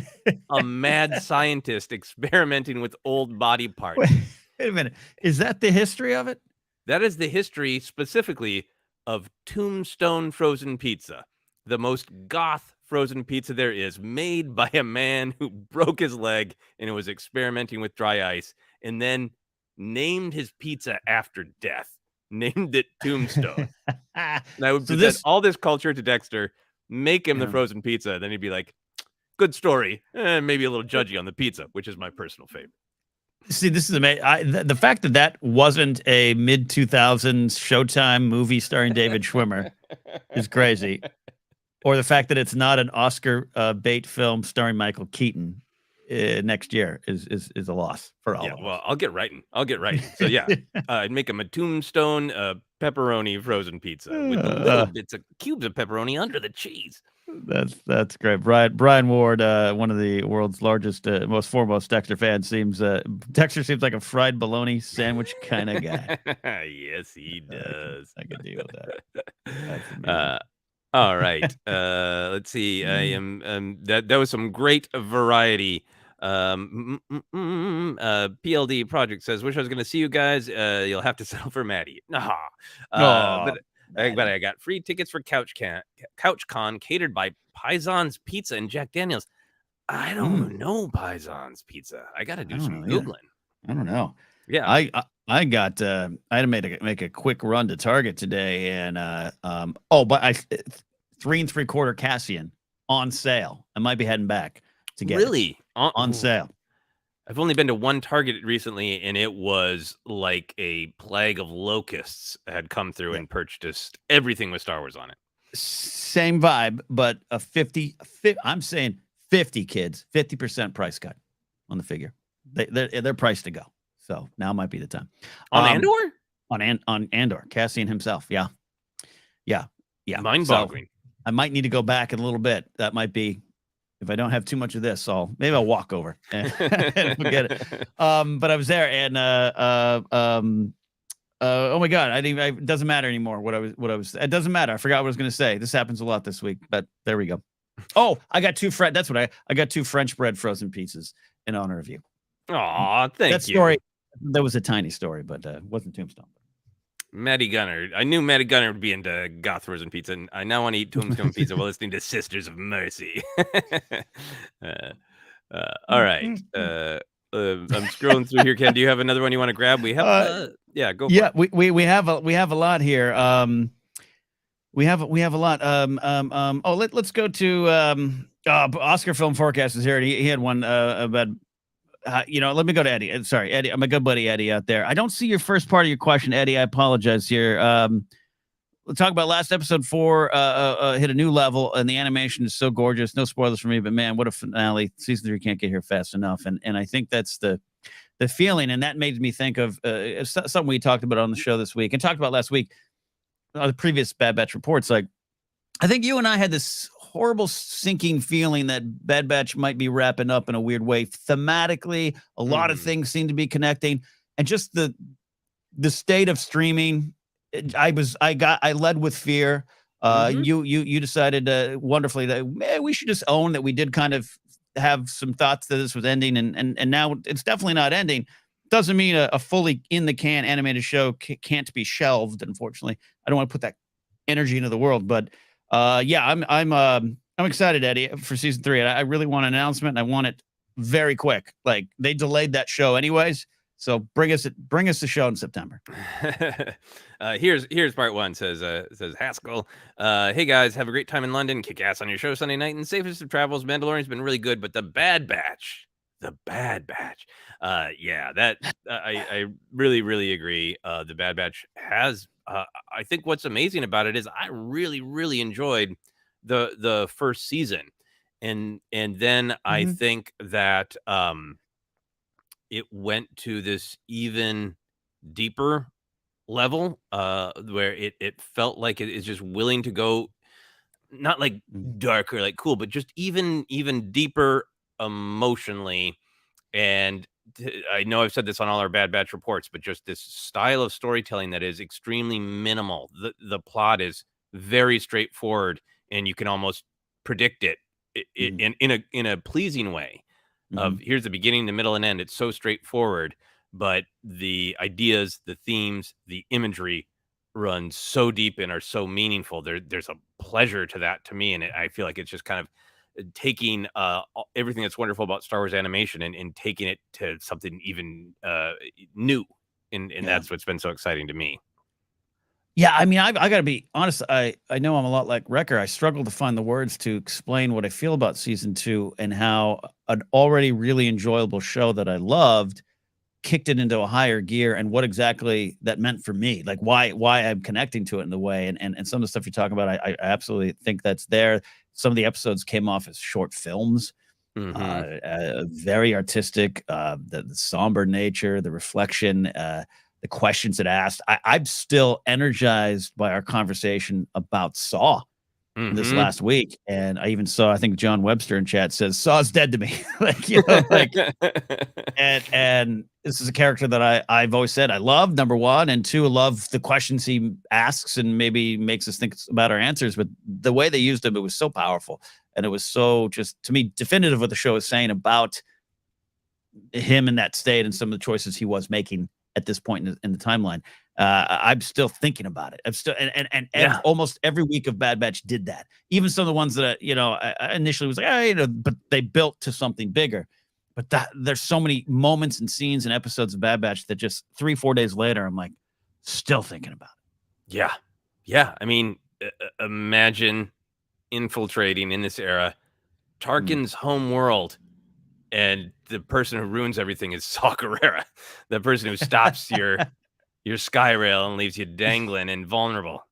S3: a mad scientist experimenting with old body parts.
S2: Wait a minute. Is that the history of it?
S3: That is the history specifically of Tombstone frozen pizza, the most goth frozen pizza there is, made by a man who broke his leg and was experimenting with dry ice, and then named his pizza after death, named it Tombstone. And I would present all this culture to Dexter, make him the frozen pizza, then he'd be like, good story, maybe a little judgy on the pizza, which is my personal favorite.
S2: See, this is amazing. The fact that wasn't a mid-2000s Showtime movie starring David Schwimmer is crazy. Or the fact that it's not an Oscar bait film starring Michael Keaton next year is a loss for all of us.
S3: Well, I'll get writing. So yeah, I'd make him a Tombstone pepperoni frozen pizza with the little bits of cubes of pepperoni under the cheese.
S2: That's great. Brian Ward, one of the world's largest, most foremost Dexter fans, Dexter seems like a fried bologna sandwich kind of guy.
S3: Yes, he does.
S2: I can deal with that.
S3: All right. Let's see. I am that was some great variety. PLD Project says, wish I was going to see you guys. You'll have to settle for Maddie. But I got free tickets for CouchCon catered by Paisan's Pizza and Jack Daniels. I don't know Paisan's Pizbut I got to do some Googling.
S2: I don't know.
S3: Yeah.
S2: I had to make a quick run to Target today, and but 3 3/4 Cassian on sale. I might be heading back to get
S3: it
S2: on sale.
S3: I've only been to one Target recently, and it was like a plague of locusts had come through and purchased everything with Star Wars on it.
S2: Same vibe, but I'm saying 50 kids, 50% price cut on the figure. They're priced to go. So now might be the time.
S3: On Andor?
S2: On Andor, Cassian himself. Yeah.
S3: Mind-boggling.
S2: So I might need to go back in a little bit. That might be, if I don't have too much of this, maybe I'll walk over and forget it. But I was there, and oh my God, it doesn't matter anymore it doesn't matter. I forgot what I was going to say. This happens a lot this week, but there we go. Oh, I got I got 2 French bread frozen pizzas in honor of you.
S3: Aw, thank you.
S2: That story, that was a tiny story, but it wasn't Tombstone.
S3: Maddie Gunner. I knew Maddie Gunner would be into goth frozen pizza, and I now want to eat Tombstone pizza while listening to Sisters of Mercy. All right. I'm scrolling through here. Ken, do you have another one you want to grab? We have go for it.
S2: We have a lot here. We have a lot. Let's go to Oscar Film Forecast is here. He had one about let me go to Eddie. Sorry, Eddie, my good buddy Eddie out there. I don't see your first part of your question, Eddie. I apologize here. Let's talk about last episode 4 hit a new level, and the animation is so gorgeous. No spoilers for me, but man, what a finale. Season 3 can't get here fast enough. And I think that's the feeling, and that made me think of something we talked about on the show this week and talked about last week on the previous Bad Batch reports. Like, I think you and I had this horrible sinking feeling that Bad Batch might be wrapping up in a weird way. Thematically, a lot of things seem to be connecting, and just the the state of streaming, I led with fear. You decided wonderfully that we should just own that we did kind of have some thoughts that this was ending, and now it's definitely not ending. Doesn't mean a fully in the can animated show can't be shelved. Unfortunately, I don't want to put that energy into the world, but yeah, I'm excited, Eddie, for season 3. I really want an announcement, and I want it very quick. Like, they delayed that show anyways, so bring us the show in September.
S3: Here's part 1. Says Haskell. Hey guys, have a great time in London. Kick ass on your show Sunday night, and safest of travels. Mandalorian's been really good, but the Bad Batch. Yeah, that I really agree. The Bad Batch has. I think what's amazing about it is I really enjoyed the first season, and then I think that it went to this even deeper level where it felt like it is just willing to go not like darker, like cool, but just even deeper emotionally. And I know I've said this on all our Bad Batch reports, but just this style of storytelling that is extremely minimal. The plot is very straightforward, and you can almost predict it in a pleasing way. Of here's the beginning, the middle, and end. It's so straightforward, but the ideas, the themes, the imagery run so deep and are so meaningful. There's a pleasure to that to me, and I feel like it's just kind of taking everything that's wonderful about Star Wars animation and taking it to something even new, and that's what's been so exciting to me.
S2: Yeah, I mean, I got to be honest. I know I'm a lot like Wrecker. I struggle to find the words to explain what I feel about season 2 and how an already really enjoyable show that I loved kicked it into a higher gear, and what exactly that meant for me. Like why I'm connecting to it in the way, and some of the stuff you talk about, I absolutely think that's there. Some of the episodes came off as short films, very artistic, the somber nature, the reflection, the questions it asked. I'm still energized by our conversation about Saw this last week. And I even saw, I think John Webster in chat says, Saw's dead to me. Like, you know, like, and this is a character that I've always said I love, number one, and two, I love the questions he asks and maybe makes us think about our answers. But the way they used him, it was so powerful. And it was so just, to me, definitive of what the show is saying about him in that state and some of the choices he was making at this point in the timeline. I'm still thinking about it. I'm still, and almost every week of Bad Batch did that. Even some of the ones that, I initially was like, but they built to something bigger. But there's so many moments and scenes and episodes of Bad Batch that just 3-4 days later, I'm like, still thinking about it.
S3: Yeah. Yeah. I mean, imagine infiltrating in this era Tarkin's home world, and the person who ruins everything is Saw Gerrera, the person who stops your sky rail and leaves you dangling and vulnerable.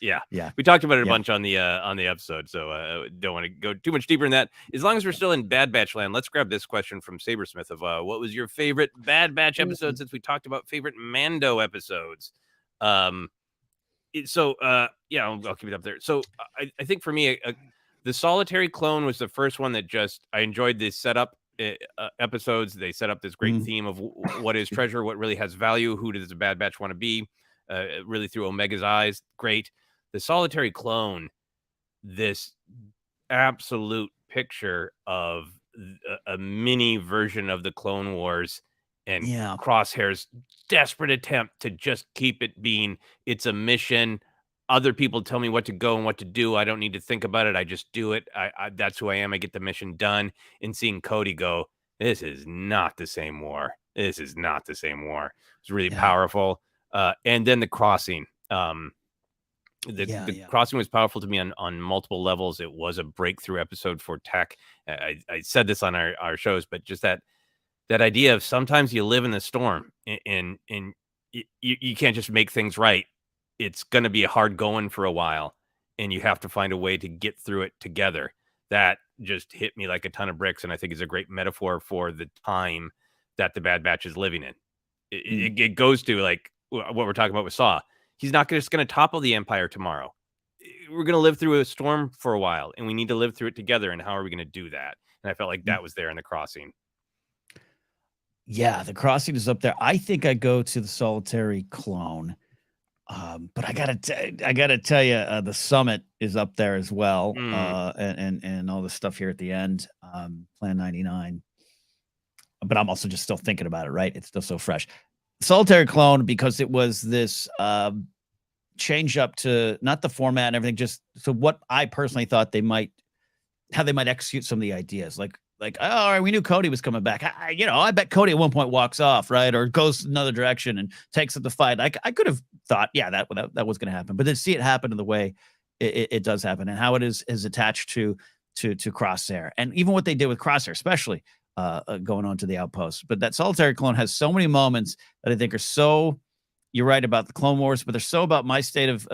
S3: Yeah. We talked about it a bunch on the episode, so don't want to go too much deeper in that. As long as we're still in Bad Batch land, let's grab this question from Sabersmith of what was your favorite Bad Batch episode, since we talked about favorite Mando episodes. I'll keep it up there. So I think for me, the Solitary Clone was the first one that just I enjoyed the setup episodes. They set up this great theme of what is treasure, what really has value, who does the Bad Batch want to be, really through Omega's eyes. Great. The Solitary Clone, this absolute picture of a mini version of the Clone Wars, and Crosshair's desperate attempt to just keep it being, it's a mission. Other people tell me what to go and what to do. I don't need to think about it. I just do it. That's who I am. I get the mission done. And seeing Cody go, this is not the same war. This is not the same war. It's really powerful. And then the crossing. The crossing was powerful to me on multiple levels. It was a breakthrough episode for tech. I said this on our shows, but just that idea of sometimes you live in the storm and you can't just make things right. It's going to be hard going for a while, and you have to find a way to get through it together. That just hit me like a ton of bricks, and I think is a great metaphor for the time that the Bad Batch is living in. It goes to like what we're talking about with Saw. He's not just going to topple the Empire tomorrow. We're going to live through a storm for a while, and we need to live through it together, and how are we going to do that? And I felt like that was there in the crossing.
S2: Yeah, the crossing is up there. I think I go to the solitary clone. But I gotta tell you, the summit is up there as well, and all the stuff here at the end, Plan 99. But I'm also just still thinking about it, right? It's still so fresh. Solitary clone, because it was this change up to not the format and everything, just so what I personally thought how they might execute some of the ideas, like oh, all right, we knew Cody was coming back. I bet Cody at one point walks off, right, or goes another direction and takes up the fight. I could have thought, yeah, that was going to happen, but then see it happen in the way it does happen, and how it is attached to Crosshair, and even what they did with Crosshair, especially going on to the outpost. But that solitary clone has so many moments that I think are so. You're right about the Clone Wars, but they're so about my state of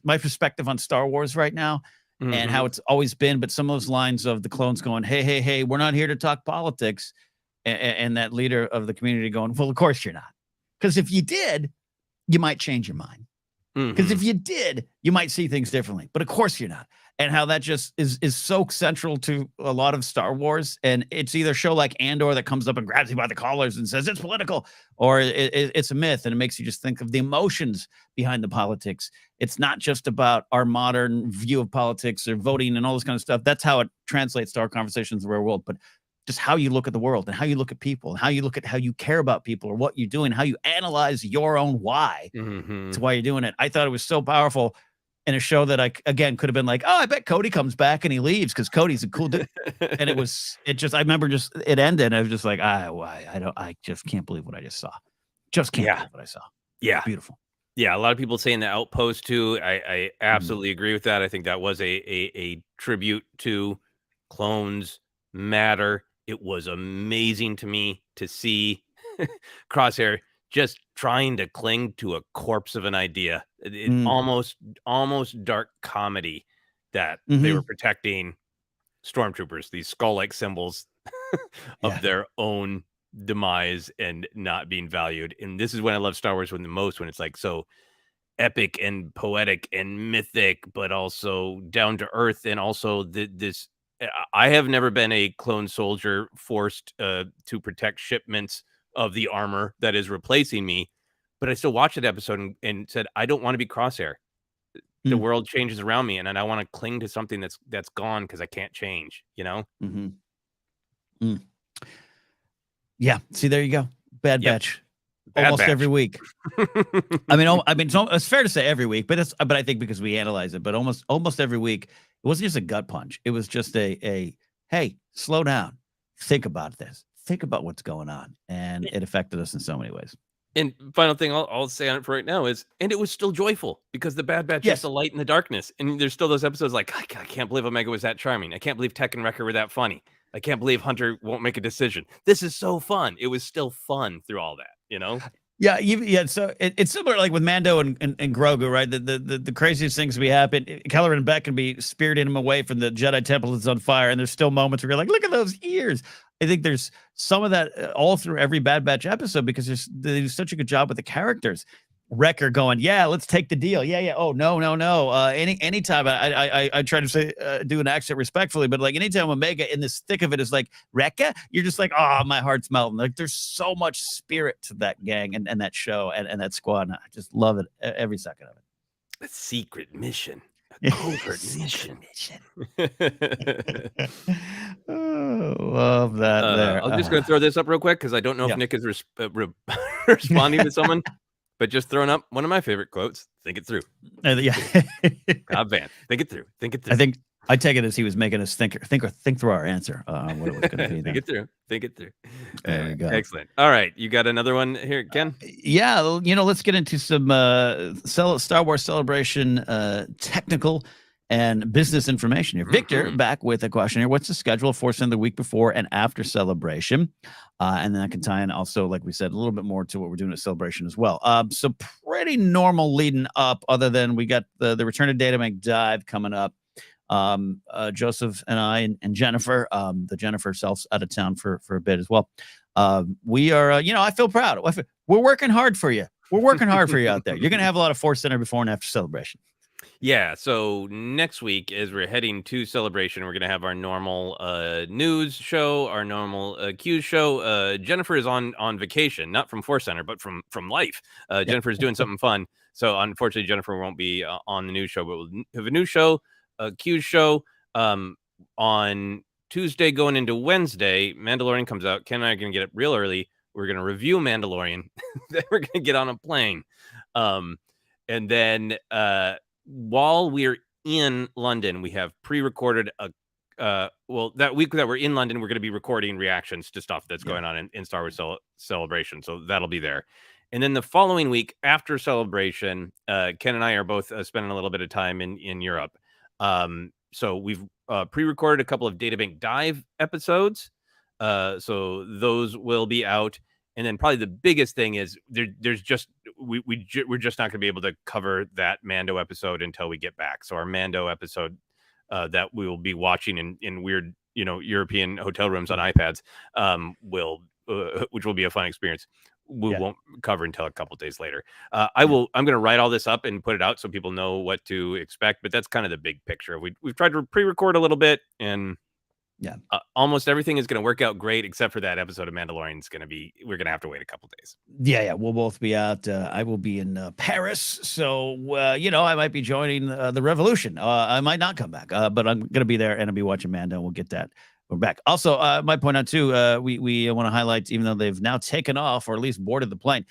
S2: my perspective on Star Wars right now. And how it's always been, but some of those lines of the clones going, hey, we're not here to talk politics, and that leader of the community going, well, of course you're not, because if you did, you might change your mind, because if you did, you might see things differently, but of course you're not. And how that just is so central to a lot of Star Wars, and it's either a show like Andor that comes up and grabs you by the collars and says it's political, or it's a myth, and it makes you just think of the emotions behind the politics. It's not just about our modern view of politics or voting and all this kind of stuff. That's how it translates to our conversations in the real world, but just how you look at the world and how you look at people and how you look at how you care about people or what you're doing, how you analyze your own why. It's why you're doing it. I thought it was so powerful. In a show that I, again, could have been like, oh, I bet Cody comes back and he leaves because Cody's a cool dude. And I remember it ended. And I was just like, I just can't believe what I just saw. Just can't believe what I saw.
S3: Yeah.
S2: Beautiful.
S3: Yeah. A lot of people saying the Outpost too. I absolutely agree with that. I think that was a tribute to Clones Matter. It was amazing to me to see Crosshair just trying to cling to a corpse of an idea. Almost dark comedy that they were protecting stormtroopers, these skull-like symbols of their own demise and not being valued. And this is when I love Star Wars when it's like so epic and poetic and mythic, but also down to earth. And also this, I have never been a clone soldier forced to protect shipments of the armor that is replacing me, but I still watched that episode and said, I don't want to be Crosshair. The world changes around me, and I want to cling to something that's gone because I can't change,
S2: Yeah. See, there you go. Bad Batch. Almost
S3: Batch.
S2: Every week. I mean, it's fair to say every week, but I think because we analyze it, but almost every week, it wasn't just a gut punch. It was just a hey, slow down. Think about this. Think about what's going on. And it affected us in so many ways.
S3: And final thing I'll say on it for right now is, and it was still joyful because the Bad Batch is the light in the darkness. And there's still those episodes like, I can't believe Omega was that charming. I can't believe Tech and Wrecker were that funny. I can't believe Hunter won't make a decision. This is so fun. It was still fun through all that,
S2: Yeah. So it's similar like with Mando and Grogu, right? The craziest things we happen. Kelleran and Beck can be spiriting him away from the Jedi Temple that's on fire. And there's still moments where you're like, look at those ears. I think there's some of that all through every Bad Batch episode because they do such a good job with the characters. Wrecker going, yeah, let's take the deal. Yeah. Oh, no. Anytime I try to say, do an accent respectfully, but like anytime Omega in this thick of it is like, Wrecker, you're just like, oh, my heart's melting. Like there's so much spirit to that gang and that show and that squad. And I just love it, every second of it.
S3: A secret mission. A covert mission.
S2: Oh, love that there.
S3: I'm just going to throw this up real quick because I don't know if Nick is responding to someone. But just throwing up one of my favorite quotes. Think it through. God, Van. Think it through.
S2: I take it as he was making us think through our answer on what it was going to be.
S3: Think it through.
S2: There we go.
S3: Excellent. All right, you got another one here, Ken?
S2: Yeah, let's get into some Star Wars Celebration technical and business information here. Victor, back with a question here. What's the schedule for the week before and after Celebration? And then I can tie in also, like we said, a little bit more to what we're doing at Celebration as well. So pretty normal leading up, other than we got the Return of Data Make Dive coming up. Joseph and I and Jennifer, the Jennifer herself's out of town for a bit as well. We are, I feel proud. We're working hard for you. We're working hard for you out there. You're going to have a lot of ForceCenter before and after Celebration.
S3: Yeah, so next week, as we're heading to Celebration, we're going to have our normal news show, our normal Q's show. Jennifer is on vacation, not from ForceCenter, but from life. Jennifer's doing something fun. So unfortunately, Jennifer won't be on the news show, but we'll have a new show, a Q's show. On Tuesday going into Wednesday, Mandalorian comes out. Ken and I are going to get up real early. We're going to review Mandalorian. Then we're going to get on a plane. And then while we're in London, we have pre-recorded that week that we're in London, we're going to be recording reactions to stuff that's going on in Star Wars Celebration. So that'll be there. And then the following week after Celebration, Ken and I are both spending a little bit of time in Europe. So we've pre-recorded a couple of Databank Dive episodes. So those will be out. And then probably the biggest thing is we're just not going to be able to cover that Mando episode until we get back. So our Mando episode that we will be watching in weird, European hotel rooms on iPads which will be a fun experience. We won't cover until a couple days later. I'm going to write all this up and put it out so people know what to expect. But that's kind of the big picture. We've tried to pre-record a little bit, and almost everything is going to work out great except for that episode of Mandalorian. We're going to have to wait a couple days.
S2: We'll both be out. I will be in Paris, so I might be joining the revolution. I might not come back, but I'm going to be there and I'll be watching Mando. We'll get that. We're back. Also, I might point out too, we want to highlight, even though they've now taken off or at least boarded the plane,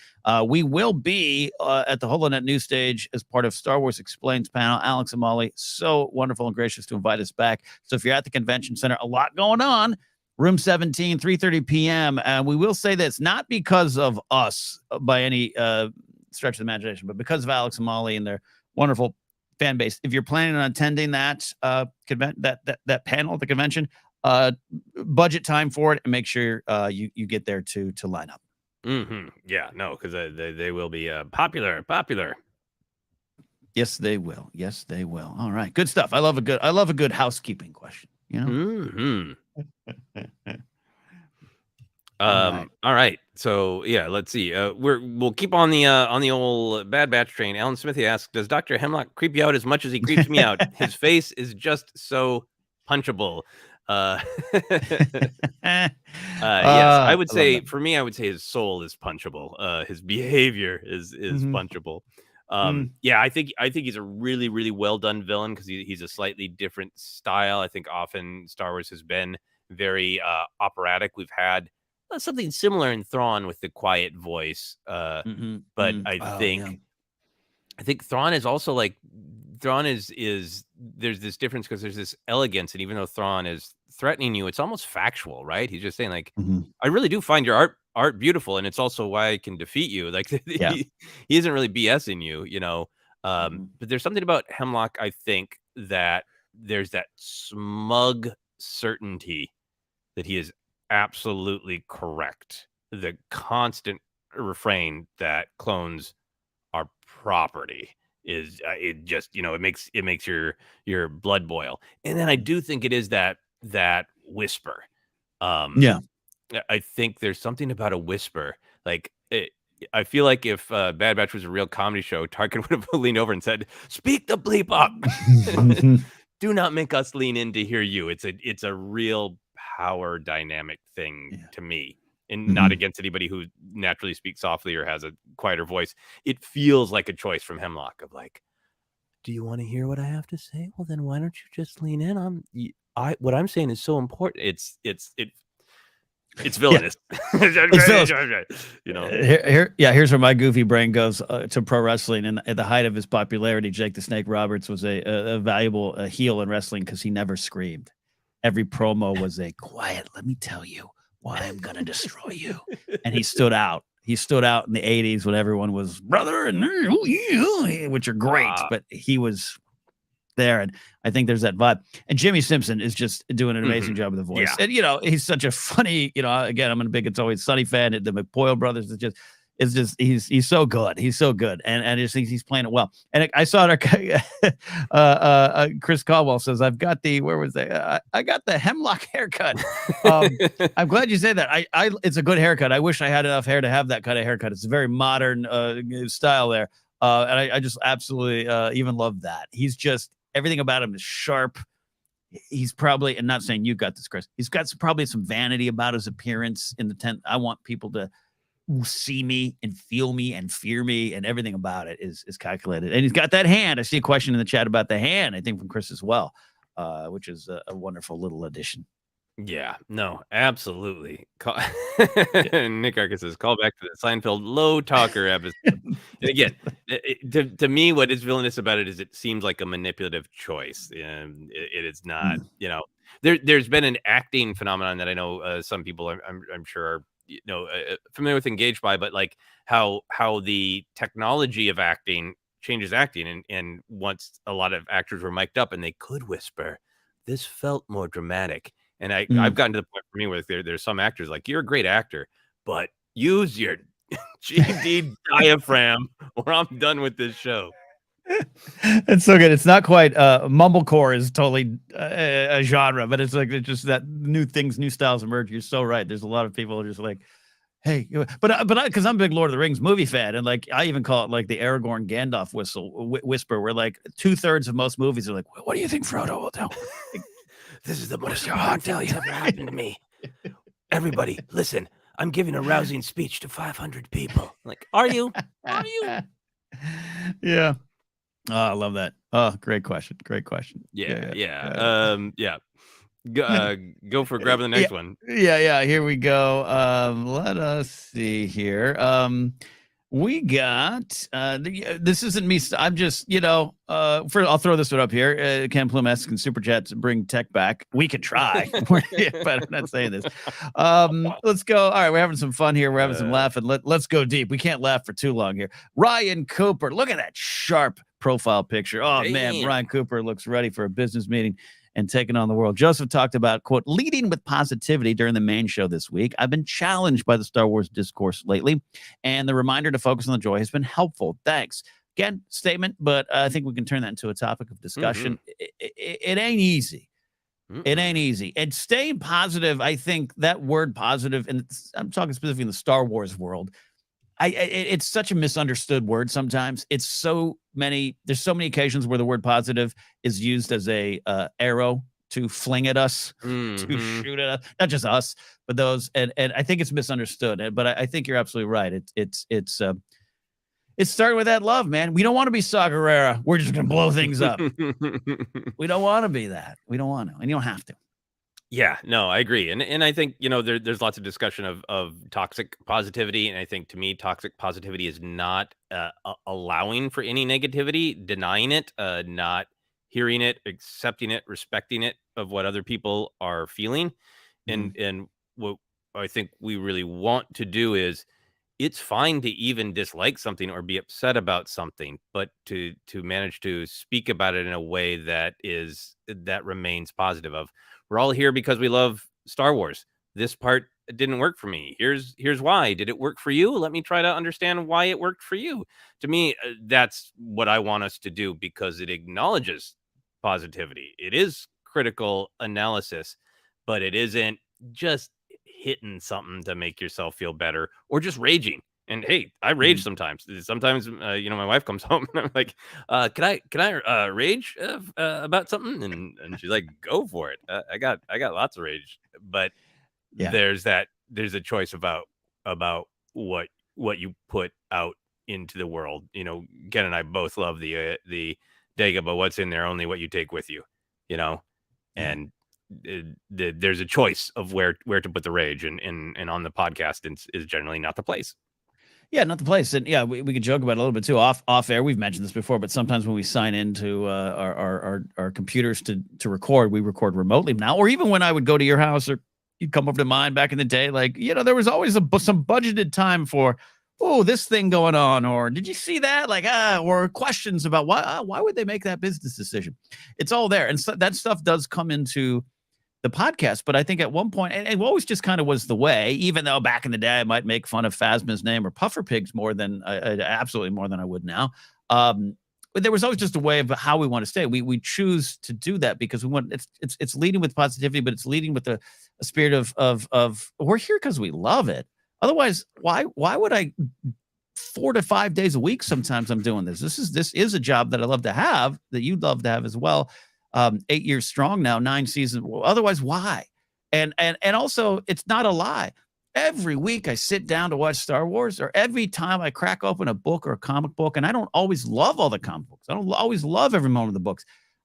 S2: we will be at the HoloNet news stage as part of Star Wars Explains panel. Alex and Molly, so wonderful and gracious to invite us back. So if you're at the convention center, a lot going on. Room 17, 3:30 p.m. And we will say this, not because of us by any stretch of the imagination, but because of Alex and Molly and their wonderful fan base. If you're planning on attending that that panel at the convention, budget time for it and make sure you get there to line up.
S3: Yeah, no, because they will be popular.
S2: Yes, they will. All right, good stuff. I love a good housekeeping question.
S3: All right. So let's see. We'll keep on the old Bad Batch train. Alan Smithy asks, "Does Dr. Hemlock creep you out as much as he creeps me out? His face is just so punchable." Yes, I would say for me, I would say his soul is punchable. His behavior is punchable. I think he's a really, really well done villain because he's a slightly different style. I think often Star Wars has been very operatic. We've had something similar in Thrawn with the quiet voice, but I think Thrawn is also like there's this difference because there's this elegance, and even though Thrawn is threatening you, it's almost factual, right? He's just saying like, I really do find your art beautiful, and it's also why I can defeat you. Like he isn't really BSing you, but there's something about Hemlock, I think, that there's that smug certainty that he is absolutely correct. The constant refrain that clones are property is it just it makes your blood boil. And then I do think it is that whisper. I think there's something about a whisper. Like I feel like if Bad Batch was a real comedy show, Tarkin would have leaned over and said, "Speak the bleep up." Do not make us lean in to hear you. It's a real power dynamic thing to me. And not against anybody who naturally speaks softly or has a quieter voice. It feels like a choice from Hemlock of like, do you want to hear what I have to say? Well, then why don't you just lean in? What I'm saying is so important. It's villainous.
S2: Here's where my goofy brain goes to pro wrestling. And at the height of his popularity, Jake the Snake Roberts was a valuable heel in wrestling because he never screamed. Every promo was a quiet, let me tell you why I'm going to destroy you. And he stood out. He stood out in the 80s when everyone was brother and which are great, but he was there. And I think there's that vibe. And Jimmy Simpson is just doing an amazing job with the voice.
S3: Yeah.
S2: And, he's such a funny, again, I'm a big It's Always Sunny fan. The McPoyle brothers he's so good. He's so good. And I just think he's playing it well. And I saw Chris Caldwell says, I got the Hemlock haircut. I'm glad you say that. It's a good haircut. I wish I had enough hair to have that kind of haircut. It's a very modern style there. And I just absolutely even love that. He's just, everything about him is sharp. He's probably, and not saying you got this, Chris, he's got probably some vanity about his appearance in the tent. I want people to see me and feel me and fear me, and everything about it is calculated. And he's got that hand. I see a question in the chat about the hand, I think from Chris as well, which is a wonderful little addition.
S3: Yeah, no, absolutely. Nick Arcus says, call back to the Seinfeld low talker episode. And again, to me, what is villainous about it is it seems like a manipulative choice. And it is not, there's been an acting phenomenon that I know some people I'm sure are, familiar with, engaged by, but like how the technology of acting changes acting. And once a lot of actors were mic'd up and they could whisper, this felt more dramatic. And I've gotten to the point for me where there's some actors like, you're a great actor, but use your GD diaphragm or I'm done with this show.
S2: It's so good. It's not quite mumblecore is totally a genre, but it's just that new styles emerge. You're so right. There's a lot of people who are just like, hey, but because I'm a big Lord of the Rings movie fan, and like I even call it like the Aragorn Gandalf whisper, where like 2/3 of most movies are like, what do you think Frodo will do?
S3: This is the most important thing that's ever happened to me. Everybody, listen. I'm giving a rousing speech to 500 people. Like, are you? Are you?
S2: Yeah. Oh, I love that. Oh, great question.
S3: Yeah. Go for grabbing the next one.
S2: Yeah. Here we go. Let us see here. We got this isn't me. I'm just, I'll throw this one up here. Ken Plume asks, can super chats bring tech back? We could try, but I'm not saying this. Let's go. All right, we're having some fun here. We're having some laughing. Let's go deep. We can't laugh for too long here. Ryan Cooper, look at that sharp profile picture. Oh, man, Ryan Cooper looks ready for a business meeting and taking on the world. Joseph talked about, quote, leading with positivity during the main show this week. I've been challenged by the Star Wars discourse lately, and the reminder to focus on the joy has been helpful. Thanks. Again, statement, but I think we can turn that into a topic of discussion. It ain't easy. It ain't easy. And staying positive, I think that word positive, and I'm talking specifically in the Star Wars world, it's such a misunderstood word sometimes. There's so many occasions where the word positive is used as a arrow to fling at us, to shoot at us, not just us, but those. And I think it's misunderstood. But I think you're absolutely right. It's starting with that love, man. We don't want to be Saw Gerrera. We're just going to blow things up. We don't want to be that. We don't want to, and you don't have to.
S3: Yeah, no, I agree. And I think, there's lots of discussion of toxic positivity. And I think to me, toxic positivity is not allowing for any negativity, denying it, not hearing it, accepting it, respecting it of what other people are feeling. And what I think we really want to do is, it's fine to even dislike something or be upset about something, but to manage to speak about it in a way that remains positive. We're all here because we love Star Wars. This part didn't work for me. Here's why. Did it work for you? Let me try to understand why it worked for you. To me, that's what I want us to do, because it acknowledges positivity. It is critical analysis, but it isn't just hitting something to make yourself feel better or just raging. And hey, I rage sometimes. Sometimes, my wife comes home and I'm like, can I rage about something? And she's like, go for it. I got lots of rage, but there's a choice about what you put out into the world. Ken and I both love the Dega, but what's in there, only what you take with you, and there's a choice of where to put the rage, and on the podcast is generally not the place.
S2: Yeah, not the place. And yeah, we could joke about it a little bit too off air. We've mentioned this before, but sometimes when we sign into our computers to record, we record remotely now. Or even when I would go to your house or you'd come over to mine back in the day, like, there was always some budgeted time for, this thing going on, or did you see that? Like, or questions about why would they make that business decision? It's all there. And so that stuff does come into the podcast, but I think at one point, and it always just kind of was the way, even though back in the day I might make fun of Phasma's name or Puffer Pigs more than absolutely more than I would now. But there was always just a way of how we want to stay. We choose to do that because we want it's leading with positivity, but it's leading with a spirit of we're here because we love it. Otherwise, why would I 4 to 5 days a week. Sometimes I'm doing this. This is a job that I love to have, that you'd love to have as well. 8 years strong now, 9 seasons. Well, otherwise, why? And also, it's not a lie. Every week I sit down to watch Star Wars, or every time I crack open a book or a comic book, and I don't always love all the comic books. I don't always love every moment of the books.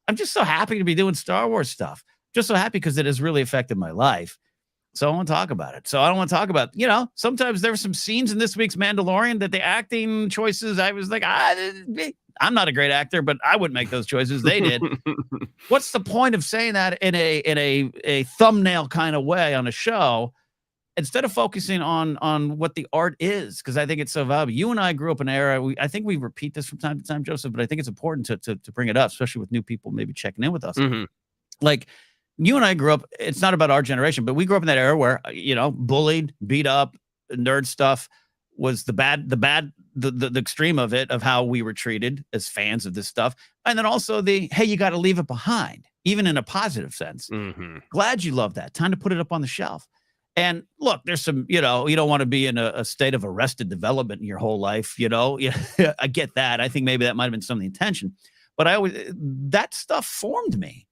S2: I'm just so happy to be doing Star Wars stuff. Just so happy because it has really affected my life. So I want to talk about it. So I don't want to talk about, sometimes there were some scenes in this week's Mandalorian that the acting choices, I was like, I'm not a great actor, but I wouldn't make those choices. They did. What's the point of saying that in a thumbnail kind of way on a show, instead of focusing on what the art is? Because I think it's so valuable. You and I grew up in an era. I think we repeat this from time to time, Joseph, but I think it's important to bring it up, especially with new people maybe checking in with us.
S3: Mm-hmm.
S2: Like, you and I grew up, it's not about our generation, but we grew up in that era where, bullied, beat up, nerd stuff was the extreme of it, of how we were treated as fans of this stuff. And then also hey, you got to leave it behind, even in a positive sense.
S3: Mm-hmm.
S2: Glad you love that. Time to put it up on the shelf. And look, there's some, you don't want to be in a state of arrested development in your whole life. I get that. I think maybe that might've been some of the intention, but that stuff formed me.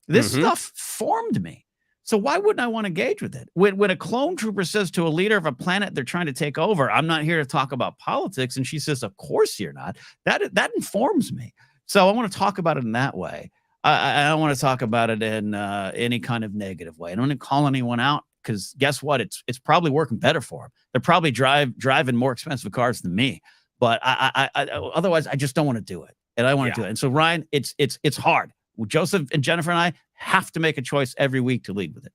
S2: This stuff formed me. So why wouldn't I want to engage with it? When a clone trooper says to a leader of a planet they're trying to take over, I'm not here to talk about politics, and she says, of course you're not, that informs me. So I want to talk about it in that way. I don't want to talk about it in any kind of negative way. I don't want to call anyone out, because guess what? It's probably working better for them. They're probably driving more expensive cars than me. But I otherwise, I just don't want to do it. And I want to do it. And so, Ryan, it's hard. Joseph and Jennifer and I have to make a choice every week to lead with it.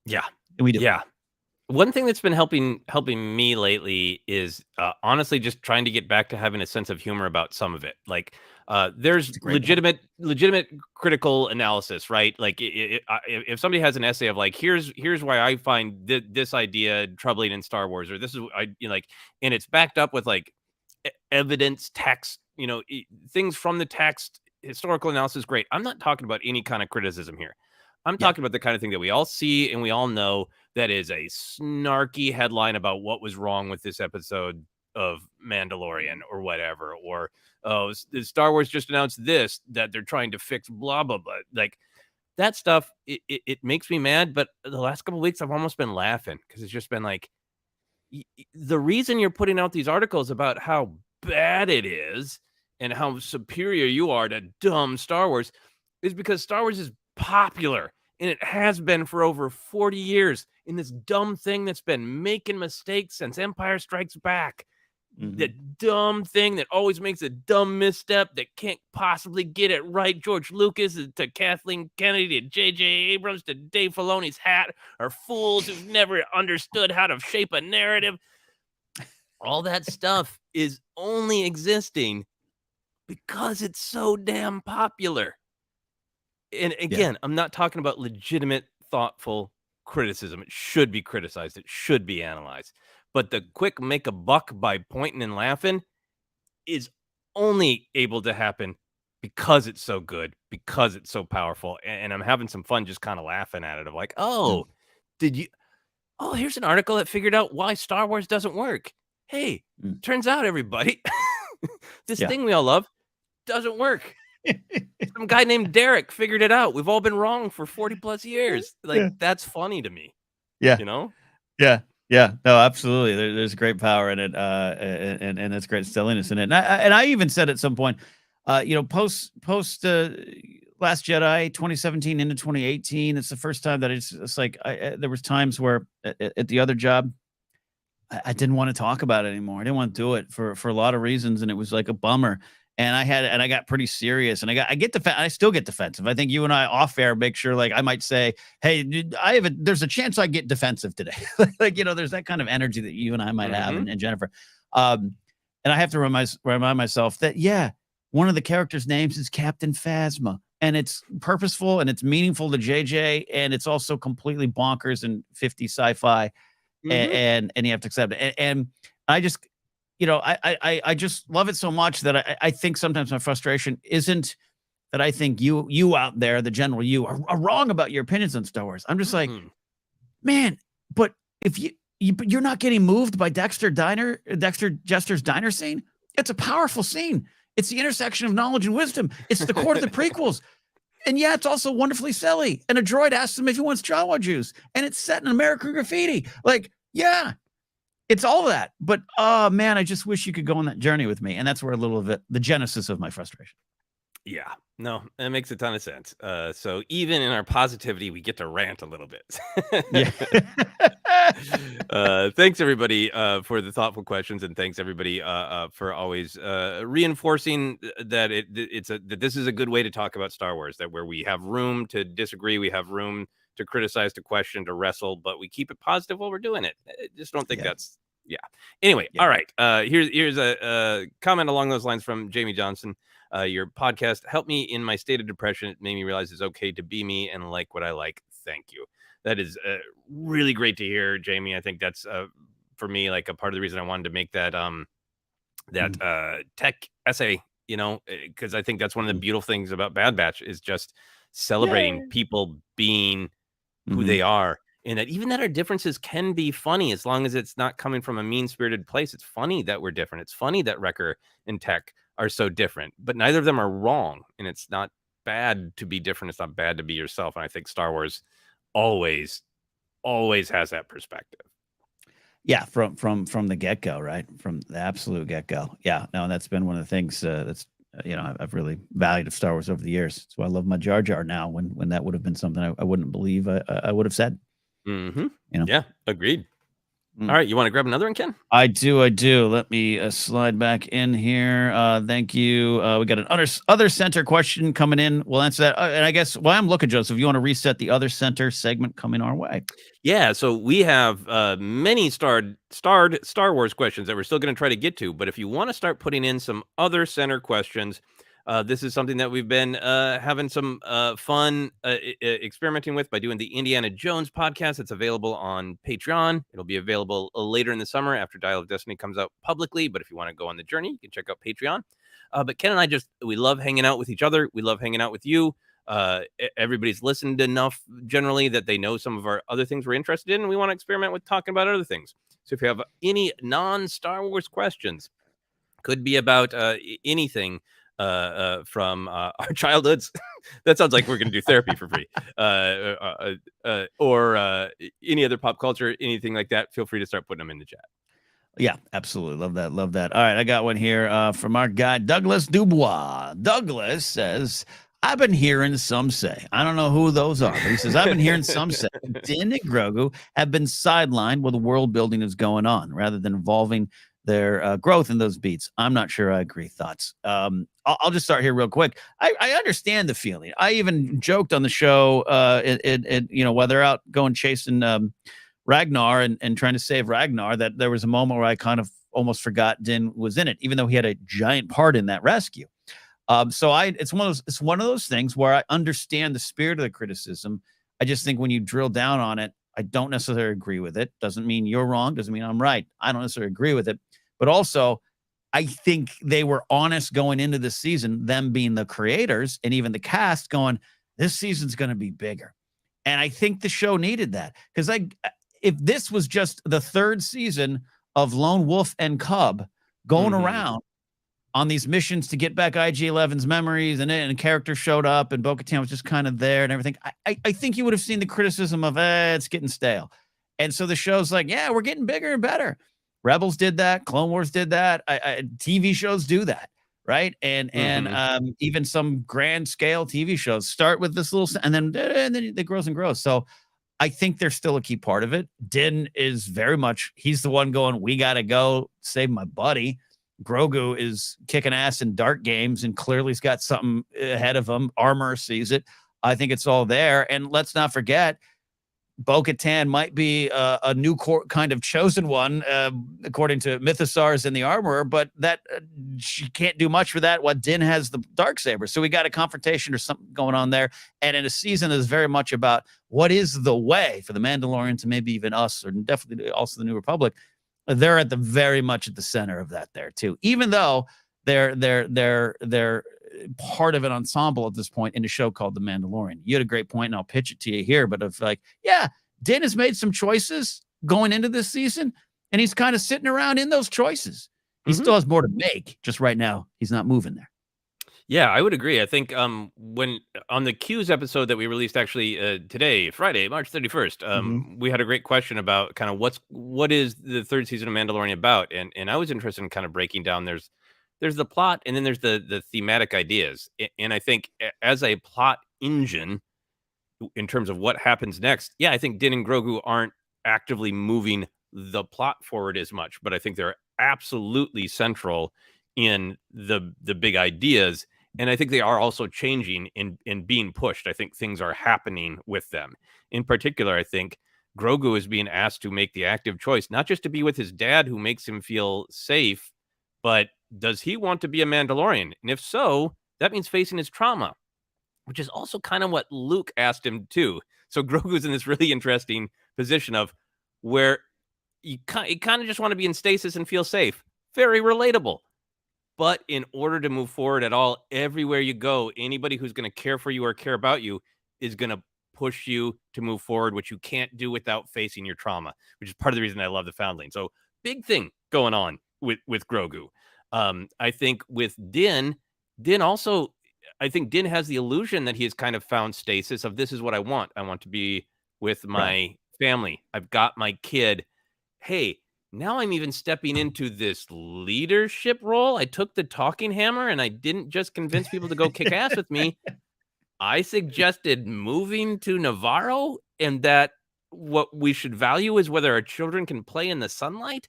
S3: Yeah.
S2: And we do.
S3: Yeah. One thing that's been helping me lately is honestly just trying to get back to having a sense of humor about some of it. Like there's legitimate critical analysis, right? Like if somebody has an essay of like, here's why I find this idea troubling in Star Wars, or this is and it's backed up with like evidence, text, things from the text, historical analysis, great. I'm not talking about any kind of criticism here. I'm talking about the kind of thing that we all see and we all know, that is a snarky headline about what was wrong with this episode of Mandalorian or whatever, or Star Wars just announced this, that they're trying to fix blah blah blah. Like that stuff, it makes me mad. But the last couple of weeks I've almost been laughing, because it's just been like, the reason you're putting out these articles about how bad it is and how superior you are to dumb Star Wars is because Star Wars is popular, and it has been for over 40 years in this dumb thing that's been making mistakes since Empire Strikes Back. Mm-hmm. The dumb thing that always makes a dumb misstep that can't possibly get it right. George Lucas to Kathleen Kennedy to J.J. Abrams to Dave Filoni's hat are fools who've never understood how to shape a narrative. All that stuff is only existing because it's so damn popular. And again, I'm not talking about legitimate, thoughtful criticism. It should be criticized. It should be analyzed. But the quick make a buck by pointing and laughing is only able to happen because it's so good, because it's so powerful. And I'm having some fun just kind of laughing at it, of like, here's an article that figured out why Star Wars doesn't work. Hey, turns out, everybody, this thing we all love doesn't work. Some guy named Derek figured it out. We've all been wrong for 40 plus years. Like, that's funny to me.
S2: Yeah.
S3: Yeah.
S2: No, absolutely. There's great power in it. And that's great silliness in it. And I even said at some point, post Last Jedi, 2017 into 2018, it's the first time that it's like, there was times where at the other job, I didn't want to talk about it anymore. I didn't want to do it for a lot of reasons. And it was like a bummer. And I got pretty serious, and I still get defensive. I think you and I off air make sure, like, I might say, hey, there's a chance I get defensive today. There's that kind of energy that you and I might have, and Jennifer. And I have to remind myself that, one of the characters' names is Captain Phasma, and it's purposeful and it's meaningful to JJ, and it's also completely bonkers and 50 sci-fi, and you have to accept it. And I just, I just love it so much that I think sometimes my frustration isn't that I think you out there, the general you, are wrong about your opinions on Star Wars. I'm just like, man, but if but you're not getting moved by Dexter Jester's diner scene. It's a powerful scene. It's the intersection of knowledge and wisdom. It's the core of the prequels. And yeah, it's also wonderfully silly. And a droid asks him if he wants Jawa juice. And it's set in American graffiti. Like, yeah, it's all that. But, oh, man, I just wish you could go on that journey with me. And that's where a little of it, the genesis of my frustration.
S3: Yeah, no, it makes a ton of sense. So even in our positivity, we get to rant a little bit.
S2: Yeah.
S3: Thanks everybody for the thoughtful questions, and thanks everybody for always reinforcing that that this is a good way to talk about Star Wars. That where we have room to disagree, we have room to criticize, to question, to wrestle, but we keep it positive while we're doing it. I just don't think that's Anyway, all right. Here's a comment along those lines from Jamie Johnson. Your podcast helped me in my state of depression. It made me realize it's okay to be me and like what I like. Thank you. That is really great to hear, Jamie. I think that's for me like a part of the reason I wanted to make that tech essay. Because I think that's one of the beautiful things about Bad Batch is just celebrating people being who they are. And that even that our differences can be funny as long as it's not coming from a mean-spirited place. It's funny that we're different. It's funny that Wrecker and Tech are so different, but neither of them are wrong. And it's not bad to be different. It's not bad to be yourself. And I think Star Wars always has that perspective.
S2: Yeah, from the get-go, right? From the absolute get-go. Yeah, no, that's been one of the things that's I've really valued of Star Wars over the years. That's why I love my Jar Jar now. When that would have been something I wouldn't believe I would have said.
S3: Mm-hmm. Yeah, agreed. All right, you want to grab another one, Ken?
S2: I do. Let me slide back in here. Thank you. We got an other center question coming in. We'll answer that. And I guess while I'm looking, Joseph, you want to reset the other center segment coming our way?
S3: Yeah, so we have many starred Star Wars questions that we're still going to try to get to. But if you want to start putting in some other center questions, this is something that we've been having some fun experimenting with by doing the Indiana Jones podcast. It's available on Patreon. It'll be available later in the summer after Dial of Destiny comes out publicly. But if you want to go on the journey, you can check out Patreon. But Ken and I we love hanging out with each other. We love hanging out with you. Everybody's listened enough generally that they know some of our other things we're interested in. And we want to experiment with talking about other things. So if you have any non-Star Wars questions, could be about anything, from our childhoods. That sounds like we're going to do therapy for free. Or any other pop culture, anything like that. Feel free to start putting them in the chat.
S2: Yeah, absolutely. Love that. All right, I got one here from our guy, Douglas Dubois. Douglas says, I've been hearing some say, I don't know who those are, but he says, I've been hearing some say Din and Grogu have been sidelined while the world building is going on, rather than involving their growth in those beats. I'm not sure I agree. Thoughts? I'll just start here real quick. I understand the feeling. I even joked on the show, while they're out going chasing Ragnar and trying to save Ragnar, that there was a moment where I kind of almost forgot Din was in it, even though he had a giant part in that rescue. It's one of those things where I understand the spirit of the criticism. I just think when you drill down on it, I don't necessarily agree with it. Doesn't mean you're wrong. Doesn't mean I'm right. I don't necessarily agree with it. But also, I think they were honest going into this season, them being the creators and even the cast going, this season's going to be bigger. And I think the show needed that. Because if this was just the third season of Lone Wolf and Cub going around on these missions to get back IG-11's memories, and a character showed up and Bo-Katan was just kind of there and everything, I think you would have seen the criticism of, it's getting stale. And so the show's like, yeah, we're getting bigger and better. Rebels did that. Clone Wars did that. TV shows do that, right? And even some grand scale TV shows start with this little, and then it grows and grows. So I think they're still a key part of it. Din is very much, he's the one going, we got to go save my buddy. Grogu is kicking ass in dark games and clearly he's got something ahead of him. Armor sees it. I think it's all there. And let's not forget, Bo-Katan might be a new kind of chosen one, according to Mythosaurs and the Armorer, but that she can't do much for that. What Din has the Darksaber. So we got a confrontation or something going on there. And in a season that is very much about what is the way for the Mandalorians and maybe even us, or definitely also the New Republic. They're at the very much at the center of that there too, even though they're part of an ensemble at this point in a show called The Mandalorian. You had a great point, and I'll pitch it to you here. But of like, yeah, Din has made some choices going into this season, and he's kind of sitting around in those choices. He still has more to make. Just right now, he's not moving there.
S3: Yeah, I would agree. I think when on the Q's episode that we released actually today, Friday, March 31st, we had a great question about kind of what is the third season of Mandalorian about, and I was interested in kind of breaking down. There's the plot, and then there's the thematic ideas, and I think as a plot engine, in terms of what happens next, yeah, I think Din and Grogu aren't actively moving the plot forward as much, but I think they're absolutely central in the big ideas. And I think they are also changing in being pushed. I think things are happening with them. In particular, I think Grogu is being asked to make the active choice, not just to be with his dad, who makes him feel safe, but does he want to be a Mandalorian? And if so, that means facing his trauma, which is also kind of what Luke asked him too. So Grogu's in this really interesting position of where you kind of just want to be in stasis and feel safe. Very relatable. But in order to move forward at all, everywhere you go, anybody who's going to care for you or care about you is going to push you to move forward, which you can't do without facing your trauma, which is part of the reason I love the Foundling. So big thing going on with Grogu. I think with Din also, I think Din has the illusion that he has kind of found stasis of this is what I want. I want to be with my family. I've got my kid. Hey, now I'm even stepping into this leadership role. I took the talking hammer and I didn't just convince people to go kick ass with me. I suggested moving to Navarro, and that what we should value is whether our children can play in the sunlight.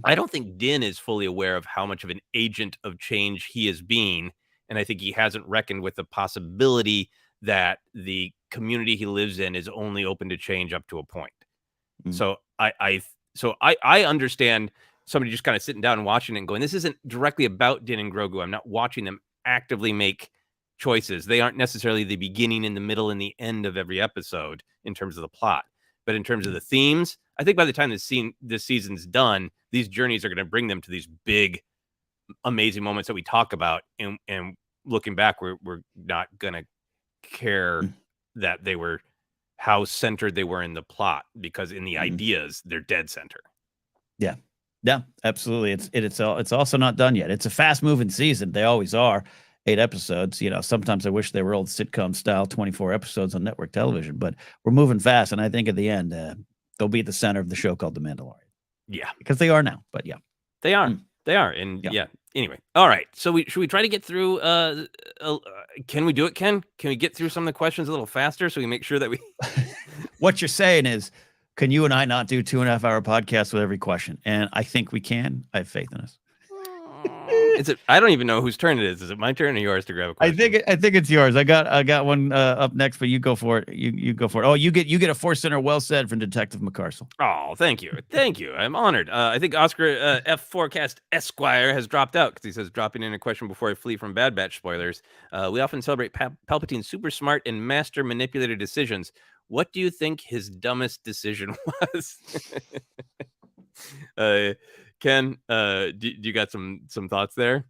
S3: I don't think Din is fully aware of how much of an agent of change he is being. And I think he hasn't reckoned with the possibility that the community he lives in is only open to change up to a point. So I understand somebody just kind of sitting down and watching it and going, this isn't directly about Din and Grogu. I'm not watching them actively make choices. They aren't necessarily the beginning and the middle and the end of every episode in terms of the plot. But in terms of the themes, I think by the time this season's done, these journeys are going to bring them to these big, amazing moments that we talk about. And looking back, we're not going to care that they were how centered they were in the plot, because in the ideas, they're dead center.
S2: Yeah. Yeah, absolutely. It's also not done yet. It's a fast moving season. They always are. 8 episodes. Sometimes I wish they were old sitcom style 24 episodes on network television, but we're moving fast. And I think at the end, they'll be at the center of the show called The Mandalorian.
S3: Yeah.
S2: Because they are now, but yeah.
S3: They are. They are. And yeah. Anyway. All right. So should we try to get through, can we do it, Ken? Can we get through some of the questions a little faster so we make sure that we...
S2: What you're saying is, can you and I not do 2.5 hour podcasts with every question? And I think we can. I have faith in us.
S3: I don't even know whose turn it is. Is it my turn or yours to grab a question?
S2: I think it's yours. I got one up next, but you go for it. You go for it. Oh, you get a ForceCenter well said from Detective McCarcel.
S3: Oh, thank you. I'm honored. I think Oscar F. Forecast Esquire has dropped out because he says, dropping in a question before I flee from Bad Batch spoilers. We often celebrate Palpatine's super smart and master manipulator decisions. What do you think his dumbest decision was? Ken, do you got some thoughts there?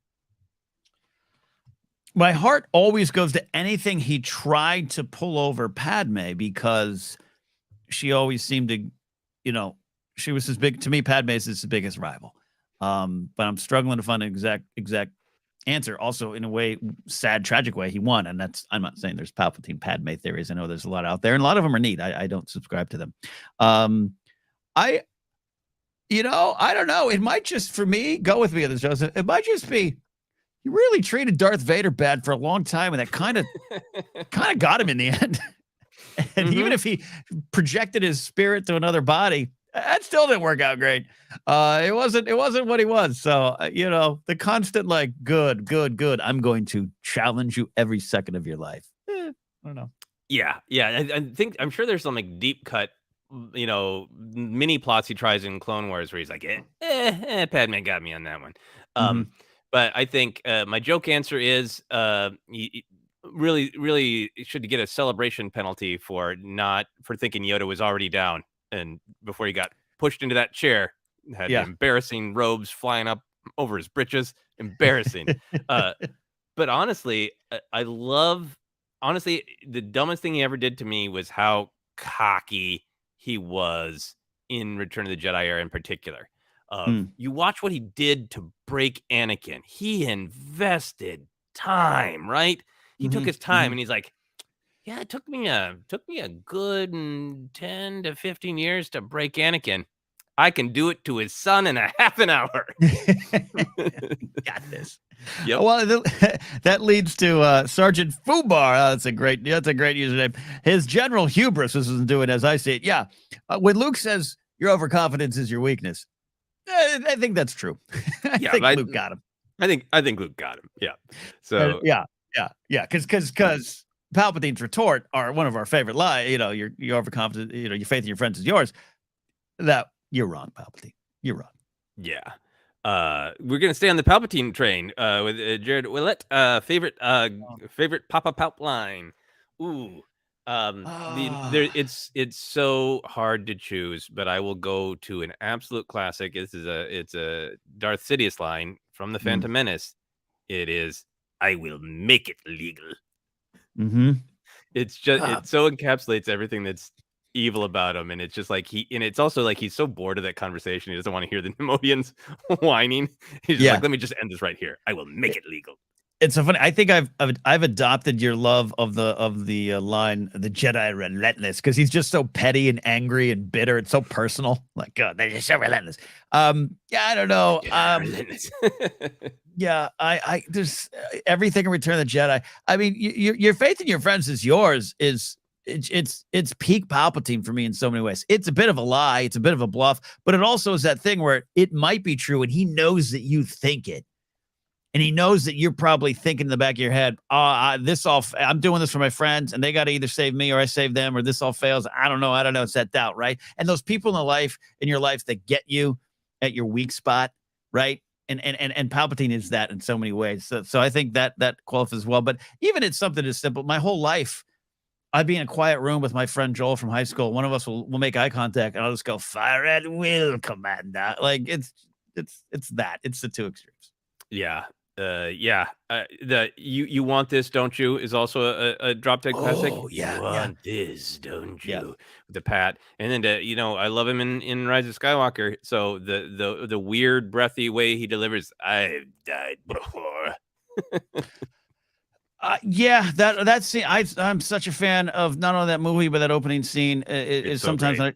S2: My heart always goes to anything he tried to pull over Padme, because she always seemed to, she was to me, Padme is his biggest rival. But I'm struggling to find an exact answer. Also, in a way, sad, tragic way, he won. And I'm not saying there's Palpatine Padme theories. I know there's a lot out there, and a lot of them are neat. I don't subscribe to them. I don't know. It might just, for me, go with me on this, Joseph. It might just be, he really treated Darth Vader bad for a long time, and that kind of got him in the end. And even if he projected his spirit to another body, that still didn't work out great. It wasn't what he was. So, the constant good. I'm going to challenge you every second of your life. I don't know.
S3: Yeah. I'm sure there's some deep cut, mini plots he tries in Clone Wars where he's like, Padme got me on that one. But I think my joke answer is he really, really should get a celebration penalty for thinking Yoda was already down, and before he got pushed into that chair, had embarrassing robes flying up over his britches. Embarrassing. But honestly, the dumbest thing he ever did to me was how cocky he was in Return of the Jedi era in particular. You watch what he did to break Anakin. He invested time, right? He took his time, and he's like, yeah, it took me a good 10 to 15 years to break Anakin. I can do it to his son in a half an hour.
S2: Got this.
S3: Yep.
S2: Well, that leads to Sergeant Fubar. That's a great username. His general hubris isn't doing as I see it. Yeah. When Luke says your overconfidence is your weakness, I think that's true. I think Luke got him.
S3: I think Luke got him. Yeah. So
S2: yeah. Because Palpatine's retort are one of our favorite lines. You're overconfident. Your faith in your friends is yours. That you're wrong, Palpatine. You're wrong.
S3: Yeah. We're gonna stay on the Palpatine train with Jared Willett. Favorite Papa Palp line. Ooh. It's so hard to choose, but I will go to an absolute classic. It's a Darth Sidious line from the Phantom Menace. It is, I will make it legal. It's just it so encapsulates everything that's evil about him, and it's just like it's also like he's so bored of that conversation. He doesn't want to hear the Neimoidians whining. He's just like, let me just end this right here. I will make it legal.
S2: It's so funny. I think I've adopted your love of the line, the Jedi relentless, because he's just so petty and angry and bitter. It's so personal. Like, God, they're just so relentless. I don't know. Yeah, I there's everything in Return of the Jedi. I mean, your faith in your friends is yours. It's peak Palpatine for me in so many ways. It's a bit of a lie. It's a bit of a bluff, but it also is that thing where it might be true, and he knows that you think it. And he knows that you're probably thinking in the back of your head, I'm doing this for my friends, and they got to either save me or I save them, or this all fails. I don't know. It's that doubt, right? And those people in your life that get you at your weak spot, right? And Palpatine is that in so many ways. So I think that qualifies as well. But even it's something as simple. My whole life, I'd be in a quiet room with my friend Joel from high school. One of us will make eye contact, and I'll just go, fire at will, Commander. Like it's that. It's the two extremes.
S3: Yeah. You want this, don't you? Is also a drop dead classic.
S2: Yeah,
S3: you want this, don't you? Yeah. With the Pat, and then I love him in Rise of Skywalker. So the weird breathy way he delivers, I've died before.
S2: That scene. I'm such a fan of not only that movie but that opening scene. Is so sometimes great.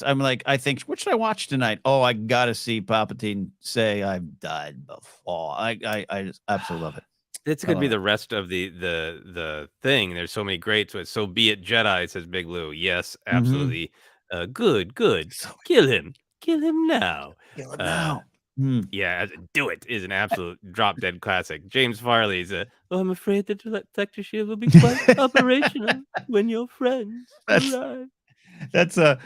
S2: I'm like, I think, what should I watch tonight? Oh, I gotta see Palpatine say I've died before. I just absolutely love it.
S3: It's gonna be the rest of the thing. There's so many greats. So be it Jedi, says Big Lou. Yes, absolutely. Good. So kill him now.
S2: Kill him now.
S3: Yeah, Do It is an absolute drop dead classic. James Farley's I'm afraid that the detectorship will be quite operational when your friends arrive.
S2: That's a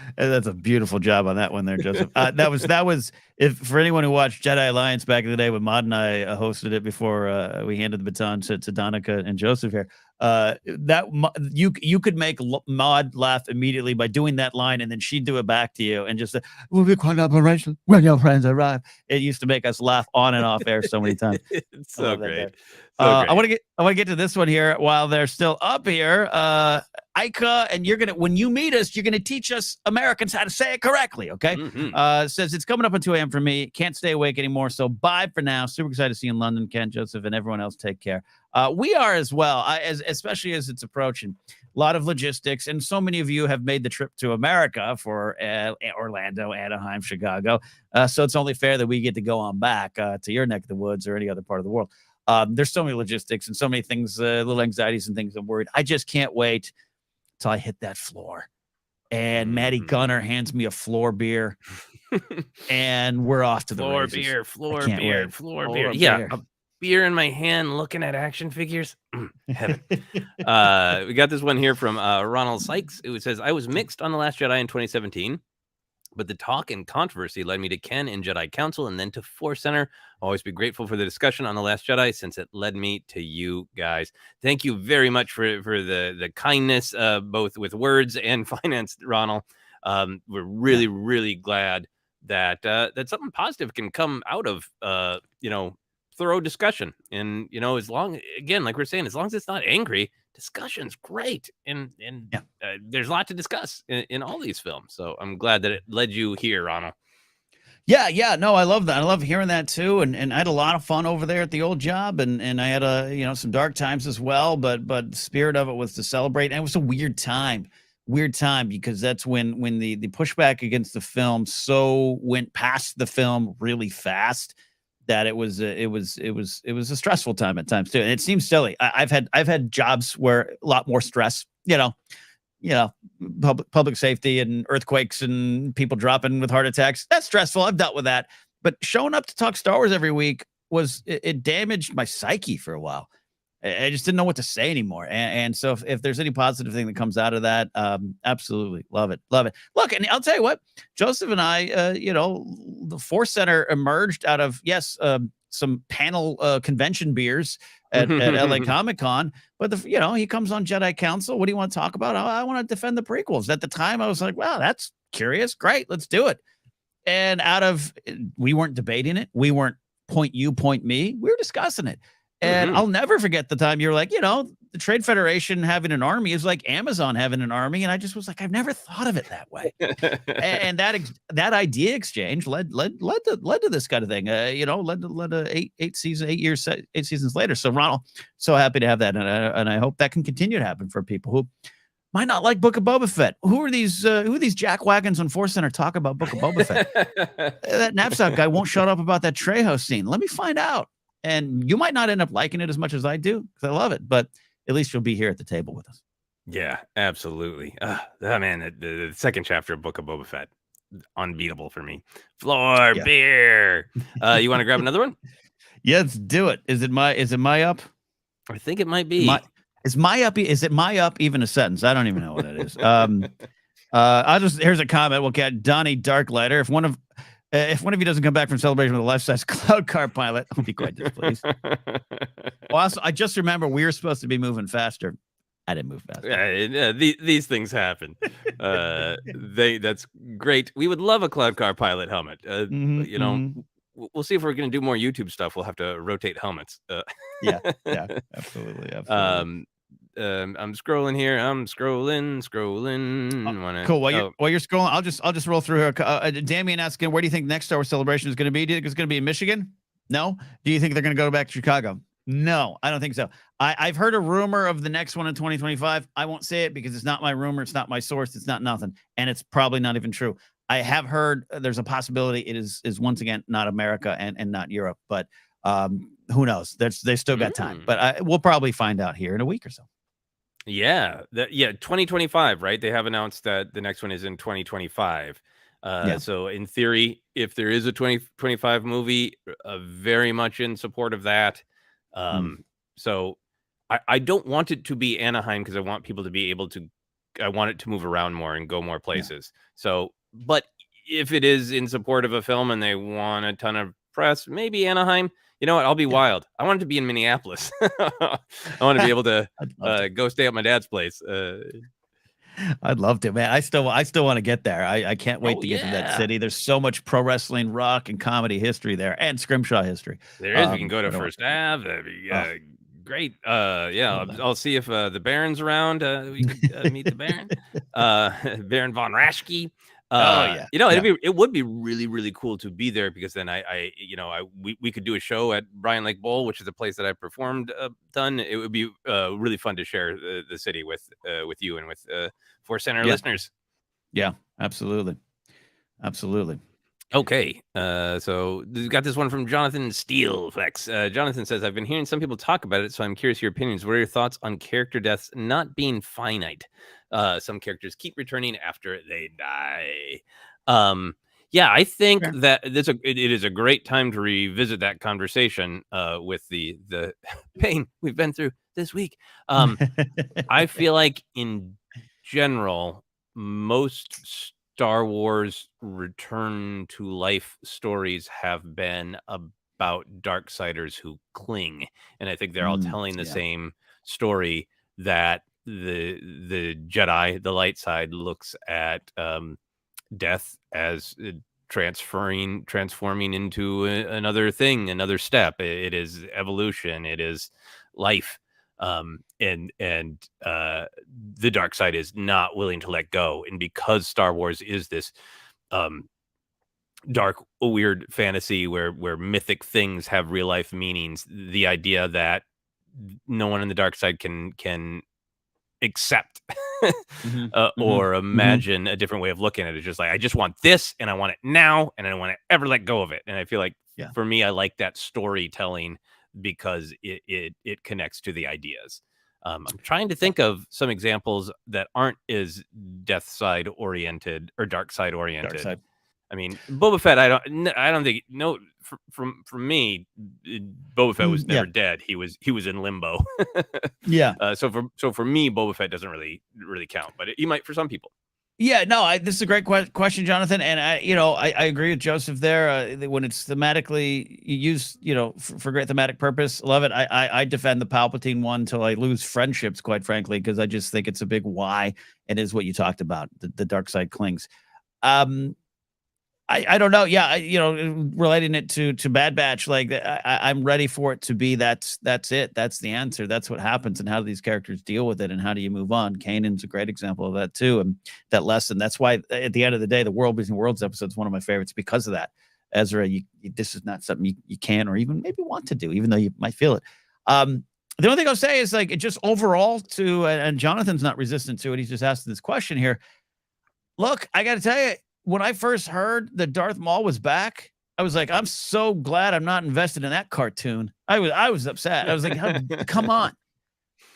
S2: beautiful job on that one there, Joseph. That was if for anyone who watched Jedi Alliance back in the day when Maud and I hosted it before we handed the baton to Donica and Joseph here. That you could make Maud laugh immediately by doing that line, and then she'd do it back to you and just we'll be quite operational when your friends arrive. It used to make us laugh on and off air so many times.
S3: It's so great.
S2: I want to get to this one here while they're still up here. Ika, and when you meet us, you're gonna teach us Americans how to say it correctly. Okay. Says it's coming up at 2 a.m. for me. Can't stay awake anymore. So bye for now. Super excited to see you in London, Ken, Joseph, and everyone else. Take care. We are as well, especially as it's approaching. A lot of logistics, and so many of you have made the trip to America for Orlando, Anaheim, Chicago. So it's only fair that we get to go on back to your neck of the woods or any other part of the world. There's so many logistics and so many things, little anxieties and things I'm worried. I just can't wait till I hit that floor. And Maddie Gunner hands me a floor beer. And we're off to the races.
S3: Floor beer. Yeah. A beer in my hand looking at action figures. Heaven. We got this one here from Ronald Sykes. It says, I was mixed on The Last Jedi in 2017. But the talk and controversy led me to Ken and Jedi Council and then to ForceCenter. Always be grateful for the discussion on The Last Jedi since it led me to you guys. Thank you very much for the kindness, both with words and finance, Ronald. We're really, really glad that that something positive can come out of thorough discussion. And as long, again, like we're saying, as long as it's not angry, discussion's great. And there's a lot to discuss in all these films. So I'm glad that it led you here, Ronald.
S2: Yeah. No, I love that. I love hearing that too. And I had a lot of fun over there at the old job, and I had some dark times as well. But the spirit of it was to celebrate. And it was a weird time because that's when the pushback against the film went past the film really fast that it was a stressful time at times too. And it seems silly. I've had jobs where a lot more stress. Public safety and earthquakes and people dropping with heart attacks. That's stressful. I've dealt with that. But showing up to talk Star Wars every week it damaged my psyche for a while. I just didn't know what to say anymore. And so if there's any positive thing that comes out of that, absolutely love it. Look, and I'll tell you what, Joseph and I, the ForceCenter emerged out of, some panel convention beers at LA Comic Con, but he comes on Jedi Council. What do you want to talk about? I want to defend the prequels. At the time, I was like, wow, that's curious. Great, let's do it. And we weren't debating it. We weren't point you, point me. We were discussing it. And I'll never forget the time you were like, the Trade Federation having an army is like Amazon having an army. And I just was like, I've never thought of it that way. And that idea exchange led to this kind of thing, led to 8 seasons later. So Ronald, so happy to have that. And I hope that can continue to happen for people who might not like Book of Boba Fett. Who are these jackwagons on ForceCenter talk about Book of Boba Fett? That Napzok guy won't shut up about that Trejo scene. Let me find out. And you might not end up liking it as much as I do, because I love it, but at least you'll be here at the table with us.
S3: Yeah, absolutely. Man, the second chapter of Book of Boba Fett, unbeatable for me. Beer. You want to grab another one?
S2: Yeah, let's do it. Is it my up?
S3: I think it might be.
S2: Is it my up even a sentence? I don't even know what it is. Here's a comment. We'll get Donnie Darklighter. If one of you doesn't come back from celebration with a life-size cloud car pilot, I'll be quite displeased. Also, I just remember we were supposed to be moving faster. I didn't move fast.
S3: Yeah, these things happen. That's great. We would love a cloud car pilot helmet. We'll see if we're going to do more YouTube stuff. We'll have to rotate helmets.
S2: Yeah, absolutely.
S3: I'm scrolling here.
S2: Cool. While you're scrolling, I'll just roll through here. Damien asking, where do you think next Star Wars Celebration is going to be? Do you think it's going to be in Michigan? No. Do you think they're going to go back to Chicago? No, I don't think so. I've heard a rumor of the next one in 2025. I won't say it because it's not my rumor. It's not my source. It's not nothing. And it's probably not even true. I have heard there's a possibility it is once again not America and not Europe, but who knows? They still got time. But we'll probably find out here in a week or so.
S3: Yeah, 2025, right? They have announced that the next one is in 2025. So in theory, if there is a 2025 movie, very much in support of that. So I don't want it to be Anaheim because I want people to be able to. I want it to move around more and go more places. Yeah. So, but if it is in support of a film and they want a ton of press, maybe Anaheim. You know what? I'll be wild. I want it to be in Minneapolis. I want to be able to go stay at my dad's place.
S2: I'd love to, man. I still want to get there. I can't wait to get to that city. There's so much pro wrestling, rock, and comedy history there, and Scrimshaw history.
S3: There is. We can go to First Ave. That'd be great. I'll see if the Baron's around. We could meet the Baron. Baron von Raschke. It would be really, really cool to be there because then we could do a show at Bryan Lake Bowl, which is a place that I performed done. It would be really fun to share the city with you and with ForceCenter listeners.
S2: Yeah, absolutely.
S3: Okay, so we've got this one from Jonathan Steelflex. Jonathan says, I've been hearing some people talk about it, so I'm curious your opinions. What are your thoughts on character deaths not being finite? Some characters keep returning after they die. I think that it is a great time to revisit that conversation with the pain we've been through this week. I feel like in general, most Star Wars return to life stories have been about Darksiders who cling, and I think they're all telling the same story, that the Jedi, the light side, looks at death as transforming into another thing, another step. It is evolution. It is life. And the dark side is not willing to let go. And because Star Wars is this dark, weird fantasy where mythic things have real life meanings, the idea that no one in the dark side can accept or imagine a different way of looking at it. It's just like, I just want this and I want it now and I don't want to ever let go of it. And I feel like for me, I like that storytelling because it connects to the ideas. I'm trying to think of some examples that aren't as death side oriented or dark side oriented.
S2: Dark side.
S3: I mean, Boba Fett, I don't think, no, from me, Boba Fett was never dead. He was in limbo. So for me, Boba Fett doesn't really count, but he might for some people.
S2: Yeah, no, this is a great question, Jonathan. And I agree with Joseph there. When it's thematically used, for great thematic purpose, love it. I defend the Palpatine one till I lose friendships, quite frankly, because I just think it's a big why. And is what you talked about. The dark side clings. I don't know. Yeah, relating it to Bad Batch, like I'm ready for it to be that's it. That's the answer. That's what happens, and how do these characters deal with it, and how do you move on? Kanan's a great example of that too, and that lesson. That's why at the end of the day, the World Between Worlds episode is one of my favorites because of that. Ezra, this is not something you can or even maybe want to do, even though you might feel it. The only thing I'll say is like it just overall to, and Jonathan's not resistant to it. He's just asking this question here. Look, I got to tell you. When I first heard that Darth Maul was back, I was like, I'm so glad I'm not invested in that cartoon. I was upset. I was like, come on.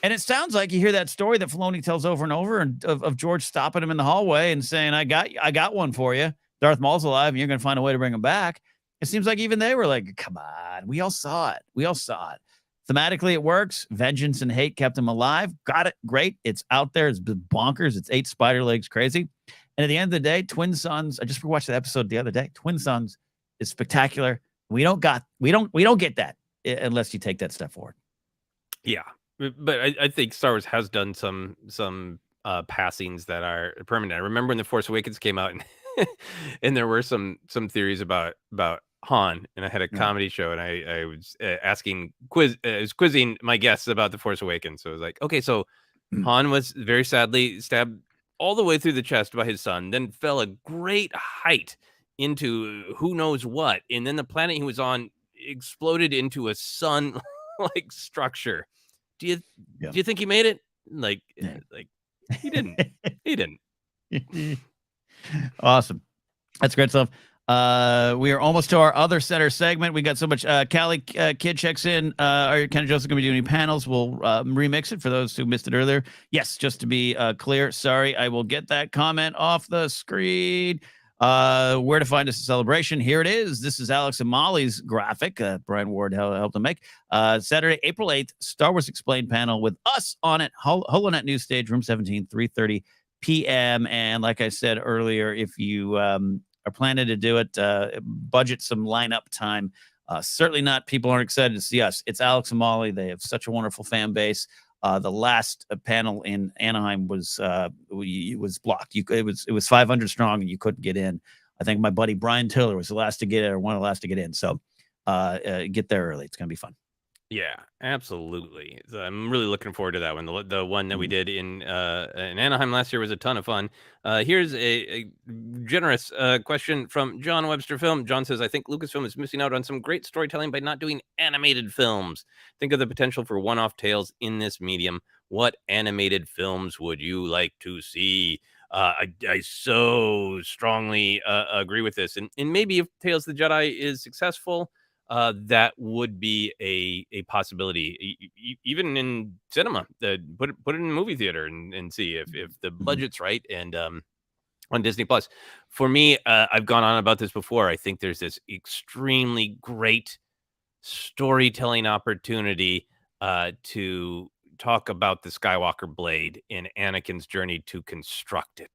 S2: And it sounds like you hear that story that Filoni tells over and over, and of George stopping him in the hallway and saying, I got one for you. Darth Maul's alive and you're going to find a way to bring him back. It seems like even they were like, come on. We all saw it. Thematically, it works. Vengeance and hate kept him alive. Got it. Great. It's out there. It's bonkers. It's 8 spider legs crazy. And at the end of the day, Twin Sons, I just watched the episode the other day. Twin Sons is spectacular. We don't get that unless you take that step forward.
S3: Yeah. But I think Star Wars has done some passings that are permanent. I remember when The Force Awakens came out and there were some theories about Han, and I had a comedy show, and I was quizzing my guests about The Force Awakens. So I was like, okay, so Han was very sadly stabbed all the way through the chest by his son, then fell a great height into who knows what, and then the planet he was on exploded into a sun-like structure. Do you think he made it? Like he didn't. He didn't.
S2: Awesome. That's great stuff. We are almost to our other center segment. We got so much. Callie Kid checks in. Are Ken and Joseph going to be doing any panels? We'll remix it for those who missed it earlier. Yes, just to be clear. Sorry, I will get that comment off the screen. Where to find us at Celebration? Here it is. This is Alex and Molly's graphic. Brian Ward helped them make. Saturday, April 8th, Star Wars Explained panel with us on it. HoloNet News Stage, Room 17, 3:30 p.m. And like I said earlier, if you are planning to do it, budget some lineup time. Certainly not. People aren't excited to see us. It's Alex and Molly. They have such a wonderful fan base. The last panel in Anaheim was blocked. It was 500 strong, and you couldn't get in. I think my buddy Brian Tiller was the last to get in, or one of the last to get in. So get there early. It's gonna be fun.
S3: Yeah, absolutely. So I'm really looking forward to that one. The one that we did in Anaheim last year was a ton of fun. Here's a generous question from John Webster Film. John says, I think Lucasfilm is missing out on some great storytelling by not doing animated films. Think of the potential for one-off tales in this medium. What animated films would you like to see? I so strongly agree with this. And maybe if Tales of the Jedi is successful, that would be a possibility, even in cinema. Put it in a movie theater and see if the budget's right. And on Disney Plus, for me, I've gone on about this before. I think there's this extremely great storytelling opportunity to talk about the Skywalker blade in Anakin's journey to construct it.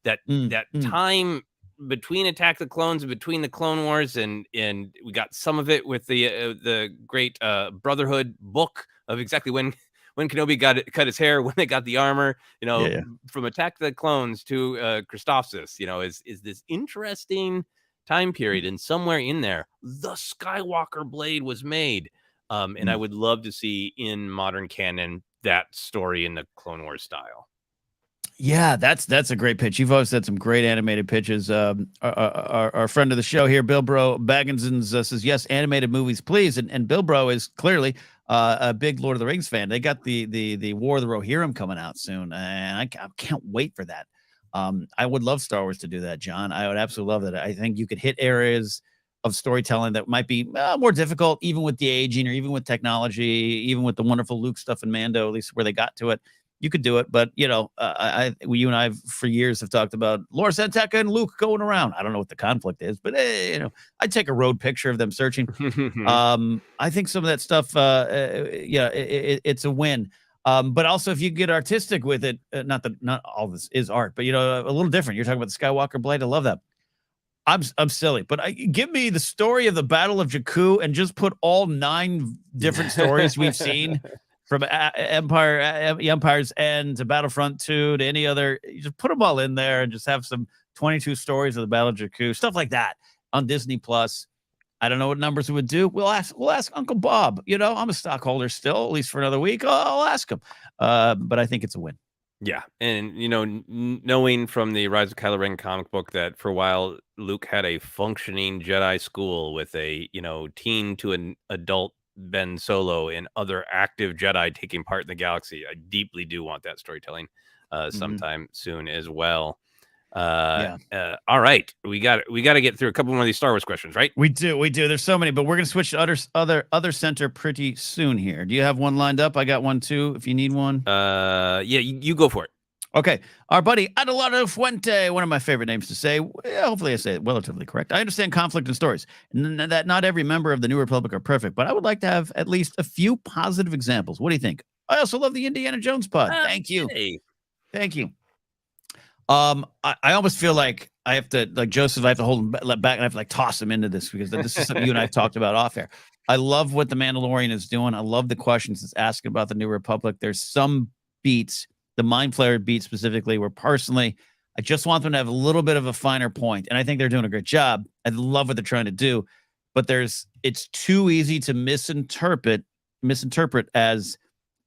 S3: That time between Attack the Clones and between the Clone Wars, and we got some of it with the great Brotherhood book of exactly when Kenobi cut his hair, when they got the armor, from Attack the Clones to Christophsis, is this interesting time period, and somewhere in there, the Skywalker blade was made. And I would love to see in modern canon that story in the Clone Wars style.
S2: Yeah, that's a great pitch. You've always had some great animated pitches. Our friend of the show here, Bill Bro Bagginsons, says yes, animated movies, please. And Bill Bro is clearly a big Lord of the Rings fan. They got the War of the Rohirrim coming out soon, and I can't wait for that. I would love Star Wars to do that, John. I would absolutely love that. I think you could hit areas of storytelling that might be more difficult, even with the aging, or even with technology, even with the wonderful Luke stuff in Mando, at least where they got to it. You could do it, but you know, you and I for years have talked about Lor San Tekka and Luke going around. I don't know what the conflict is, but you know, I'd take a road picture of them searching. I think some of that stuff, it's a win. But also, if you get artistic with it, not all this is art, but you know, a little different. You're talking about the Skywalker blade. I love that. I'm silly, but give me the story of the Battle of Jakku and just put all 9 different stories we've seen. From Empire's End to Battlefront 2 to any other, you just put them all in there and just have some 22 stories of the Battle of Jakku, stuff like that on Disney Plus. I don't know what numbers it would do. We'll ask Uncle Bob. You know, I'm a stockholder still, at least for another week. I'll ask him. But I think it's a win.
S3: Yeah, and you know, knowing from the Rise of Kylo Ren comic book that for a while Luke had a functioning Jedi school with a teen to an adult Ben Solo and other active Jedi taking part in the galaxy. I deeply do want that storytelling sometime soon as well. All right, we got to get through a couple more of these Star Wars questions, right?
S2: We do. There's so many, but we're gonna switch to other center pretty soon here. Do you have one lined up? I got one too. If you need one,
S3: yeah, you go for it.
S2: Okay, our buddy Adelardo Fuente, one of my favorite names to say. Hopefully I say it relatively correct. I understand conflict in stories, and that not every member of the New Republic are perfect, but I would like to have at least a few positive examples. What do you think? I also love the Indiana Jones pod. Thank you. Thank you. I almost feel like I have to, like Joseph, I have to hold him back and I have to like toss him into this because this is something you and I have talked about off air. I love what the Mandalorian is doing. I love the questions it's asking about the New Republic. There's some beats, the Mind Flayer beat specifically, where personally, I just want them to have a little bit of a finer point, and I think they're doing a great job. I love what they're trying to do, but it's too easy to misinterpret as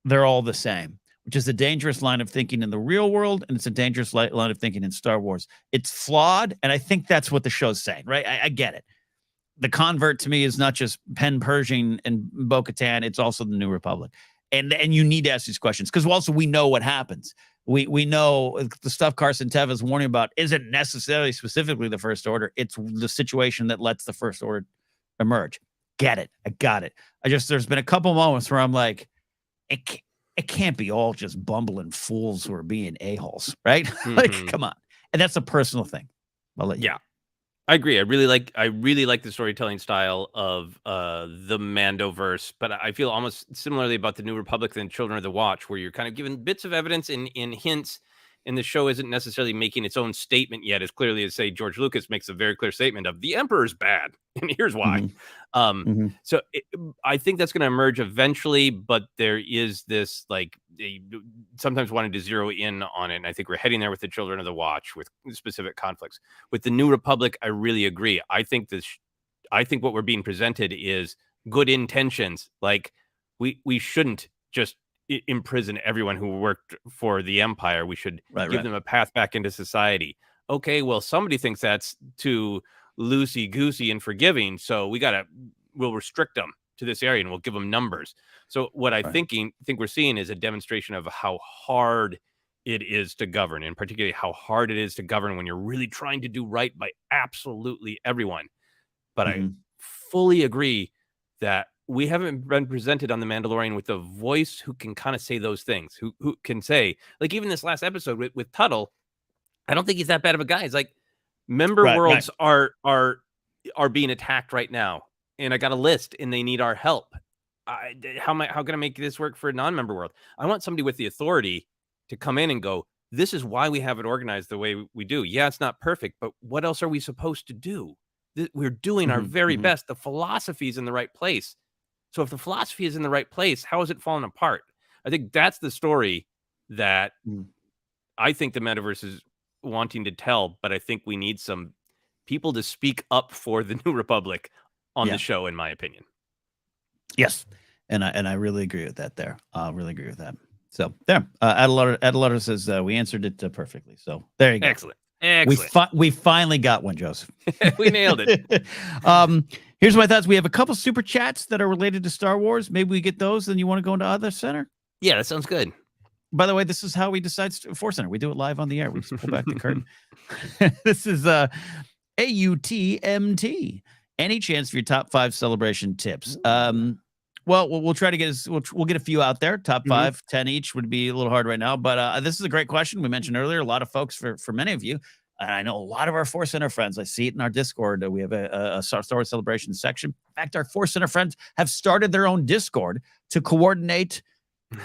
S2: they're all the same, which is a dangerous line of thinking in the real world, and it's a dangerous line of thinking in Star Wars. It's flawed, and I think that's what the show's saying, right? I get it. The convert to me is not just Pen Pershing and Bo-Katan, it's also the New Republic. And you need to ask these questions because also we know what happens. We know the stuff Carson Tev is warning about isn't necessarily specifically the First Order. It's the situation that lets the First Order emerge. Get it. I got it. There's been a couple moments where I'm like, it can't be all just bumbling fools who are being a-holes, right? Like, come on. And that's a personal thing. I'll let you.
S3: Yeah. I agree. I really like the storytelling style of the Mandoverse, but I feel almost similarly about the New Republic than Children of the Watch, where you're kind of given bits of evidence in hints, and the show isn't necessarily making its own statement yet, as clearly as, say, George Lucas makes a very clear statement of the Emperor's bad, and here's why. So I think that's going to emerge eventually, but there is this sometimes wanting to zero in on it, and I think we're heading there with the Children of the Watch with specific conflicts. With the New Republic, I really agree. I think what we're being presented is good intentions. Like we shouldn't just imprison everyone who worked for the Empire. We should give them a path back into society. Okay, well, somebody thinks that's too loosey-goosey and forgiving, so we'll restrict them to this area and we'll give them numbers. So what I think we're seeing is a demonstration of how hard it is to govern, and particularly how hard it is to govern when you're really trying to do right by absolutely everyone. But I fully agree that we haven't been presented on The Mandalorian with a voice who can kind of say those things, who can say, like, even this last episode with Tuttle, I don't think he's that bad of a guy. He's like, member worlds are being attacked right now, and I got a list, and they need our help. How can I make this work for a non-member world? I want somebody with the authority to come in and go, this is why we have it organized the way we do. Yeah, it's not perfect, but what else are we supposed to do? We're doing our very best. The philosophy is in the right place. So if the philosophy is in the right place, how is it falling apart? I think that's the story that I think the metaverse is wanting to tell, but I think we need some people to speak up for the New Republic on the show, in my opinion.
S2: Yes, and I really agree with that. There, really agree with that. So there, Adelotta says we answered it perfectly. So there you go.
S3: Excellent.
S2: We finally got one, Joseph.
S3: We nailed it.
S2: Here's my thoughts. We have a couple super chats that are related to Star Wars. Maybe we get those, and you want to go into other center?
S3: Yeah, that sounds good.
S2: By the way, this is how we decide ForceCenter. We do it live on the air. We just pull back the curtain. This is AUTMT. Any chance for your top 5 celebration tips? Well, we'll try to get we'll get a few out there. Top 5, 10 each would be a little hard right now. But this is a great question. We mentioned earlier, a lot of folks, for many of you, and I know a lot of our ForceCenter friends. I see it in our Discord. We have a Star Wars celebration section. In fact, our ForceCenter friends have started their own Discord to coordinate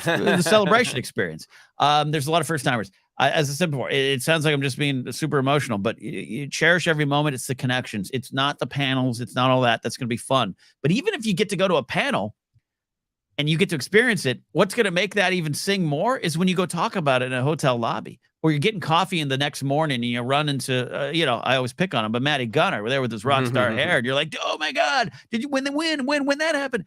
S2: the celebration experience. There's a lot of first timers. As I said before, it sounds like I'm just being super emotional, but you cherish every moment. It's the connections. It's not the panels. It's not all that. That's going to be fun. But even if you get to go to a panel and you get to experience it, what's going to make that even sing more is when you go talk about it in a hotel lobby, or you're getting coffee in the next morning and you run into, I always pick on him, but Matty Gunner, we're there with his rock star hair, and you're like, oh my God, did you win the win? When that happened?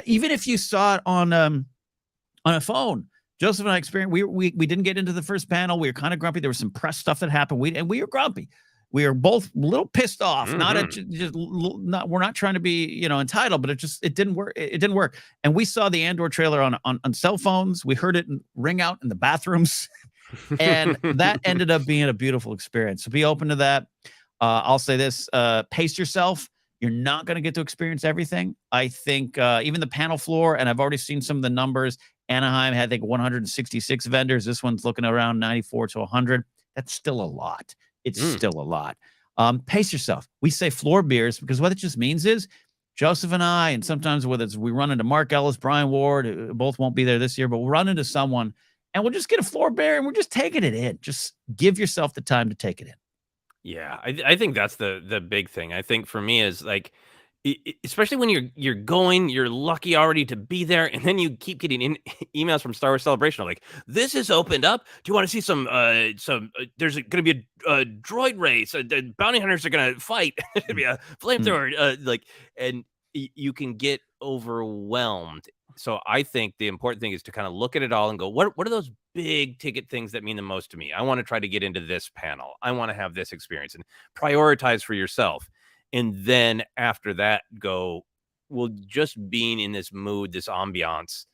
S2: Even if you saw it on a phone, Joseph and I experienced, we didn't get into the first panel. We were kind of grumpy. There was some press stuff that happened. We were grumpy. We were both a little pissed off. We're not trying to be, entitled, but it didn't work. It didn't work. And we saw the Andor trailer on cell phones. We heard it ring out in the bathrooms, and that ended up being a beautiful experience. So be open to that. I'll say this, pace yourself. You're not going to get to experience everything. I think even the panel floor, and I've already seen some of the numbers. Anaheim had, I think, 166 vendors. This one's looking around 94 to 100. That's still a lot. It's still a lot. Pace yourself. We say floor beers because what it just means is Joseph and I, and sometimes whether it's we run into Mark Ellis, Brian Ward, both won't be there this year, but we'll run into someone and we'll just get a floor beer and we're just taking it in. Just give yourself the time to take it in.
S3: Yeah, I think that's the big thing. I think for me is like, especially when you're lucky already to be there, and then you keep getting emails from Star Wars Celebration like, this is opened up. Do you want to see some? There's going to be a droid race. The bounty hunters are going to fight. There's going to be a flamethrower. And you can get overwhelmed. So I think the important thing is to kind of look at it all and go, what are those big ticket things that mean the most to me? I want to try to get into this panel. I want to have this experience, and prioritize for yourself. And then after that, just being in this mood, this ambiance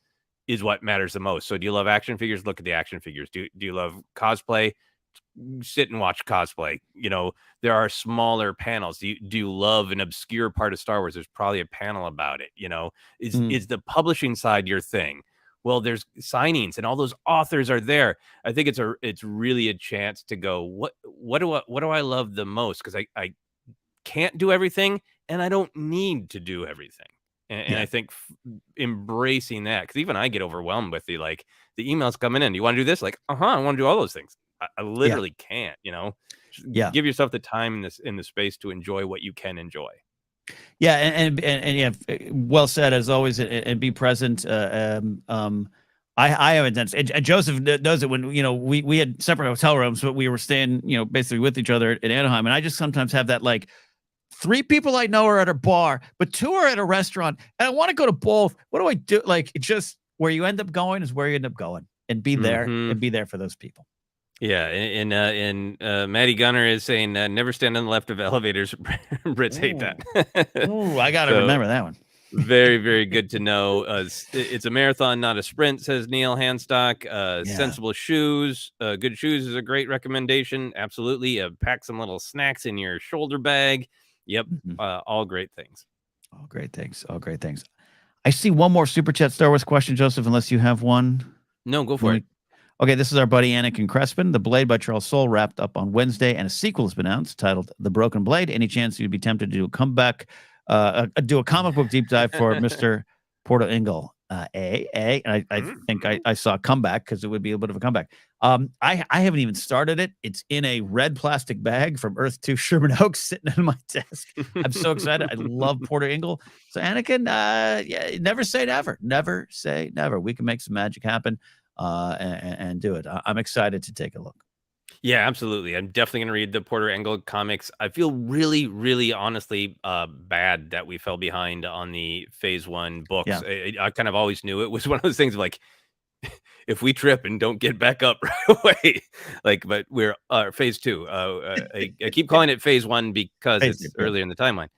S3: is what matters the most. So do you love action figures? Look at the action figures. Do you love cosplay? Sit and watch cosplay. There are smaller panels. Do you love an obscure part of Star Wars? There's probably a panel about it. Is the publishing side your thing? Well, there's signings and all those authors are there. I think it's really a chance to go, what do I love the most? Because I can't do everything, and I don't need to do everything. And I think embracing that, because even I get overwhelmed with the emails coming in. Do you want to do this? Like, I want to do all those things. I literally can't. Give yourself the time in the space to enjoy what you can enjoy.
S2: Yeah, and yeah, well said as always, and be present. I have intense. And Joseph knows it when we had separate hotel rooms, but we were staying basically with each other in Anaheim, and I just sometimes have that 3 people I know are at a bar, but 2 are at a restaurant, and I want to go to both. What do I do? It's just where you end up going is where you end up going, and be there and be there for those people.
S3: Yeah, and Matty Gunner is saying never stand on the left of elevators. Brits hate that.
S2: Ooh, I got to remember that one.
S3: Very, very good to know. It's a marathon, not a sprint, says Neil Handstock. Sensible shoes. Good shoes is a great recommendation. Absolutely. Pack some little snacks in your shoulder bag. Yep. All great things.
S2: All great things. All great things. I see one more Super Chat Star Wars question, Joseph, unless you have one.
S3: No, go for it.
S2: Okay, this is our buddy Anakin Crespin. The Blade by Charles Soule wrapped up on Wednesday, and a sequel has been announced titled The Broken Blade. Any chance you'd be tempted to do a comeback, do a comic book deep dive for Mr. Porto Engel? And I think I saw a comeback because it would be a bit of a comeback. I haven't even started it. It's in a red plastic bag from Earth 2 Sherman Oaks sitting on my desk. I'm so excited. I love Porter Engel. So Anakin, never say never. Never say never. We can make some magic happen and do it. I'm excited to take a look.
S3: Yeah, absolutely. I'm definitely going to read the Porter Engle comics. I feel really, really honestly bad that we fell behind on the phase 1 books. I kind of always knew it was one of those things of like, if we trip and don't get back up right away, like, but we're phase 2. I keep calling it phase 1 because it's earlier in the timeline.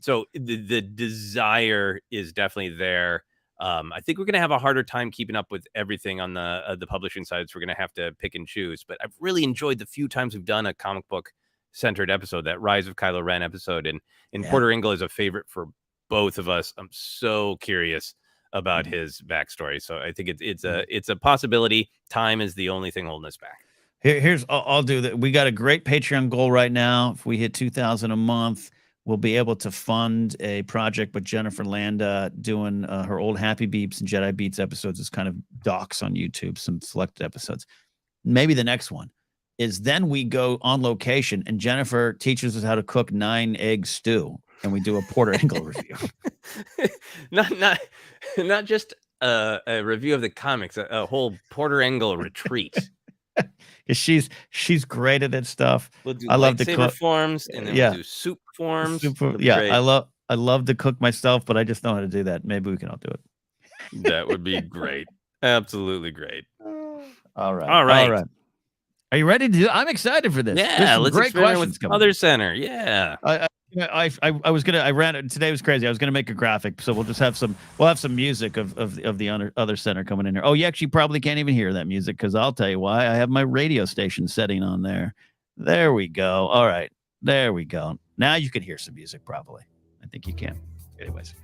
S3: So the desire is definitely there. I think we're going to have a harder time keeping up with everything on the publishing side. So we're going to have to pick and choose. But I've really enjoyed the few times we've done a comic book centered episode, that Rise of Kylo Ren episode, and Porter Engle is a favorite for both of us. I'm so curious about his backstory. So I think it's a possibility. Time is the only thing holding us back.
S2: Here's I'll do that. We got a great Patreon goal right now. If we hit 2,000 a month, we'll be able to fund a project with Jennifer Landa doing her old Happy Beeps and Jedi Beats episodes as kind of docs on YouTube, some selected episodes. Maybe the next one is then we go on location and Jennifer teaches us how to cook 9-egg stew, and we do a Porter Engle review.
S3: Not just a review of the comics, a whole Porter Engle retreat.
S2: Because she's great at that stuff.
S3: We'll do
S2: I love to cook
S3: forms, and then we'll do soup forms.
S2: I love to cook myself, but I just know how to do that. Maybe we can all do it.
S3: That would be great. Absolutely great.
S2: All right. Are you ready to do? I'm excited for this.
S3: Yeah, let's
S2: great questions
S3: with Other Center. Yeah.
S2: I was gonna. I ran it today. Was crazy. I was gonna make a graphic, so we'll just have some. We'll have some music of the other center coming in here. Oh, you actually probably can't even hear that music because I'll tell you why. I have my radio station setting on there. There we go. All right, there we go. Now you can hear some music. Probably. I think you can. Anyways,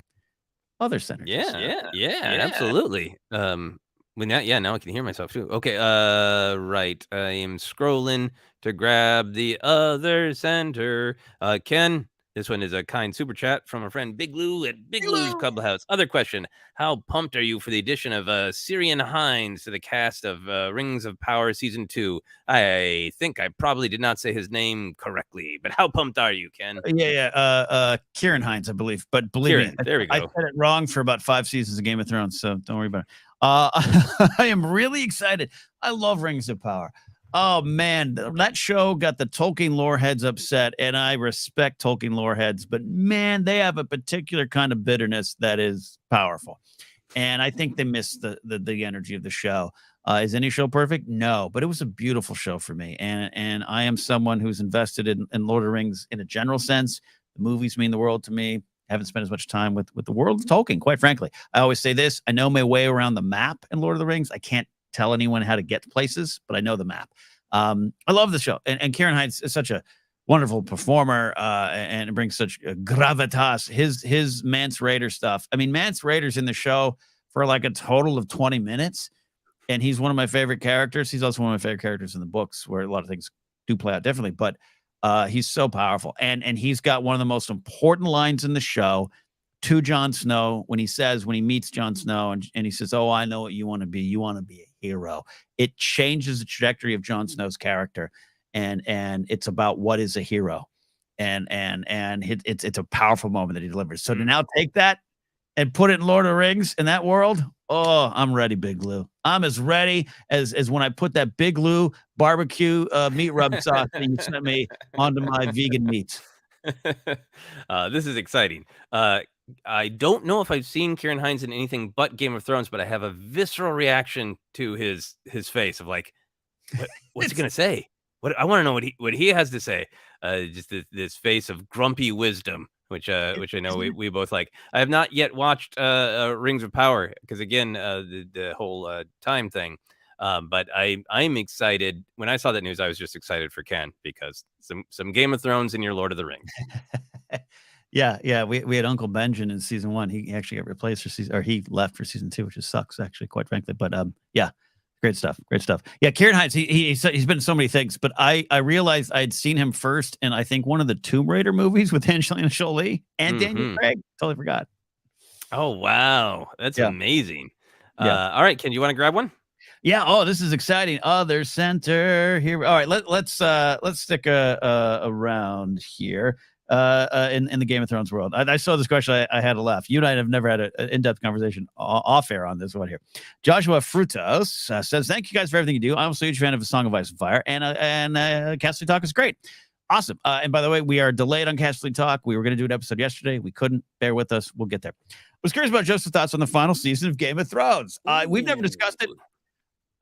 S2: Other Center.
S3: Yeah, absolutely. Now I can hear myself too. Okay, right. I am scrolling to grab the Other Center. Ken, this one is a kind super chat from a friend Big Lou at Big Lou's Clubhouse. Other question: how pumped are you for the addition of Syrian Hines to the cast of Rings of Power Season 2? I think I probably did not say his name correctly, but how pumped are you, Ken?
S2: Kieran Hines, I believe. But believe me,
S3: there we go.
S2: I said it wrong for about 5 seasons of Game of Thrones, so don't worry about it. I am really excited. I love Rings of Power. Oh man, that show got the Tolkien lore heads upset, and I respect Tolkien lore heads, but man, they have a particular kind of bitterness that is powerful, and I think they missed the energy of the show. Is any show perfect? No, but it was a beautiful show for me, and I am someone who's invested in Lord of the Rings in a general sense. The movies mean the world to me. I haven't spent as much time with the world of Tolkien, quite frankly. I always say this: I know my way around the map in Lord of the Rings. I can't tell anyone how to get to places, but I know the map. I love the show, and Kieran Hines is such a wonderful performer, and brings such gravitas. His Mance Rayder stuff. I mean, Mance Rayder's in the show for like a total of 20 minutes, and he's one of my favorite characters. He's also one of my favorite characters in the books, where a lot of things do play out differently, but he's so powerful, and he's got one of the most important lines in the show to Jon Snow when he meets Jon Snow, and he says, "Oh, I know what you want to be. You want to be a hero." It changes the trajectory of Jon Snow's character, and it's about what is a hero, and it's a powerful moment that he delivers. So to now take that and put it in Lord of the Rings in that world, oh, I'm ready, Big Lou. I'm as ready as when I put that Big Lou barbecue meat rub sauce that you sent me onto my vegan meats.
S3: This is exciting. I don't know if I've seen Kieran Hines in anything but Game of Thrones, but I have a visceral reaction to his face of like, what's he gonna say? I want to know what he has to say. Just this face of grumpy wisdom, which I know we both like. I have not yet watched Rings of Power because again, the whole time thing. But I'm excited. When I saw that news, I was just excited for Ken because some Game of Thrones in your Lord of the Rings.
S2: Yeah. We had Uncle Benjamin in season 1. He actually got replaced he left for season 2, which sucks actually, quite frankly. But yeah, great stuff. Yeah, Kieran Hines, he's been in so many things, but I realized I'd seen him first in I think one of the Tomb Raider movies with Angelina Jolie and Daniel Craig. Totally forgot.
S3: Oh wow, that's amazing.
S2: Yeah.
S3: All right, Ken, you want to grab one?
S2: Yeah. Oh, this is exciting. Other Center here. All right, let's stick around here. in the Game of Thrones world. I saw this question. I had a laugh. You and I have never had an in-depth conversation off air on this one here. Joshua Frutos says, "Thank you guys for everything you do. I'm also a huge fan of A Song of Ice and Fire, and Castle Talk is great." Awesome. And by the way, we are delayed on Castle Talk. We were going to do an episode yesterday. We couldn't. Bear with us. We'll get there. I was curious about Joseph's thoughts on the final season of Game of Thrones. We've never discussed it.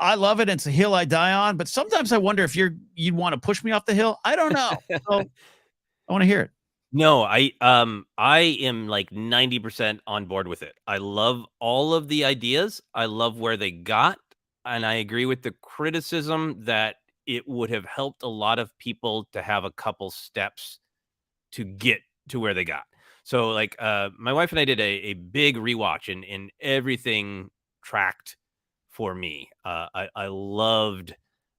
S2: I love it. It's a hill I die on, but sometimes I wonder if you'd want to push me off the hill. I don't know. So I want to hear it.
S3: No, I am like 90% on board with it. I love all of the ideas. I love where they got, and I agree with the criticism that it would have helped a lot of people to have a couple steps to get to where they got. So like my wife and I did a big rewatch and everything tracked for me. I loved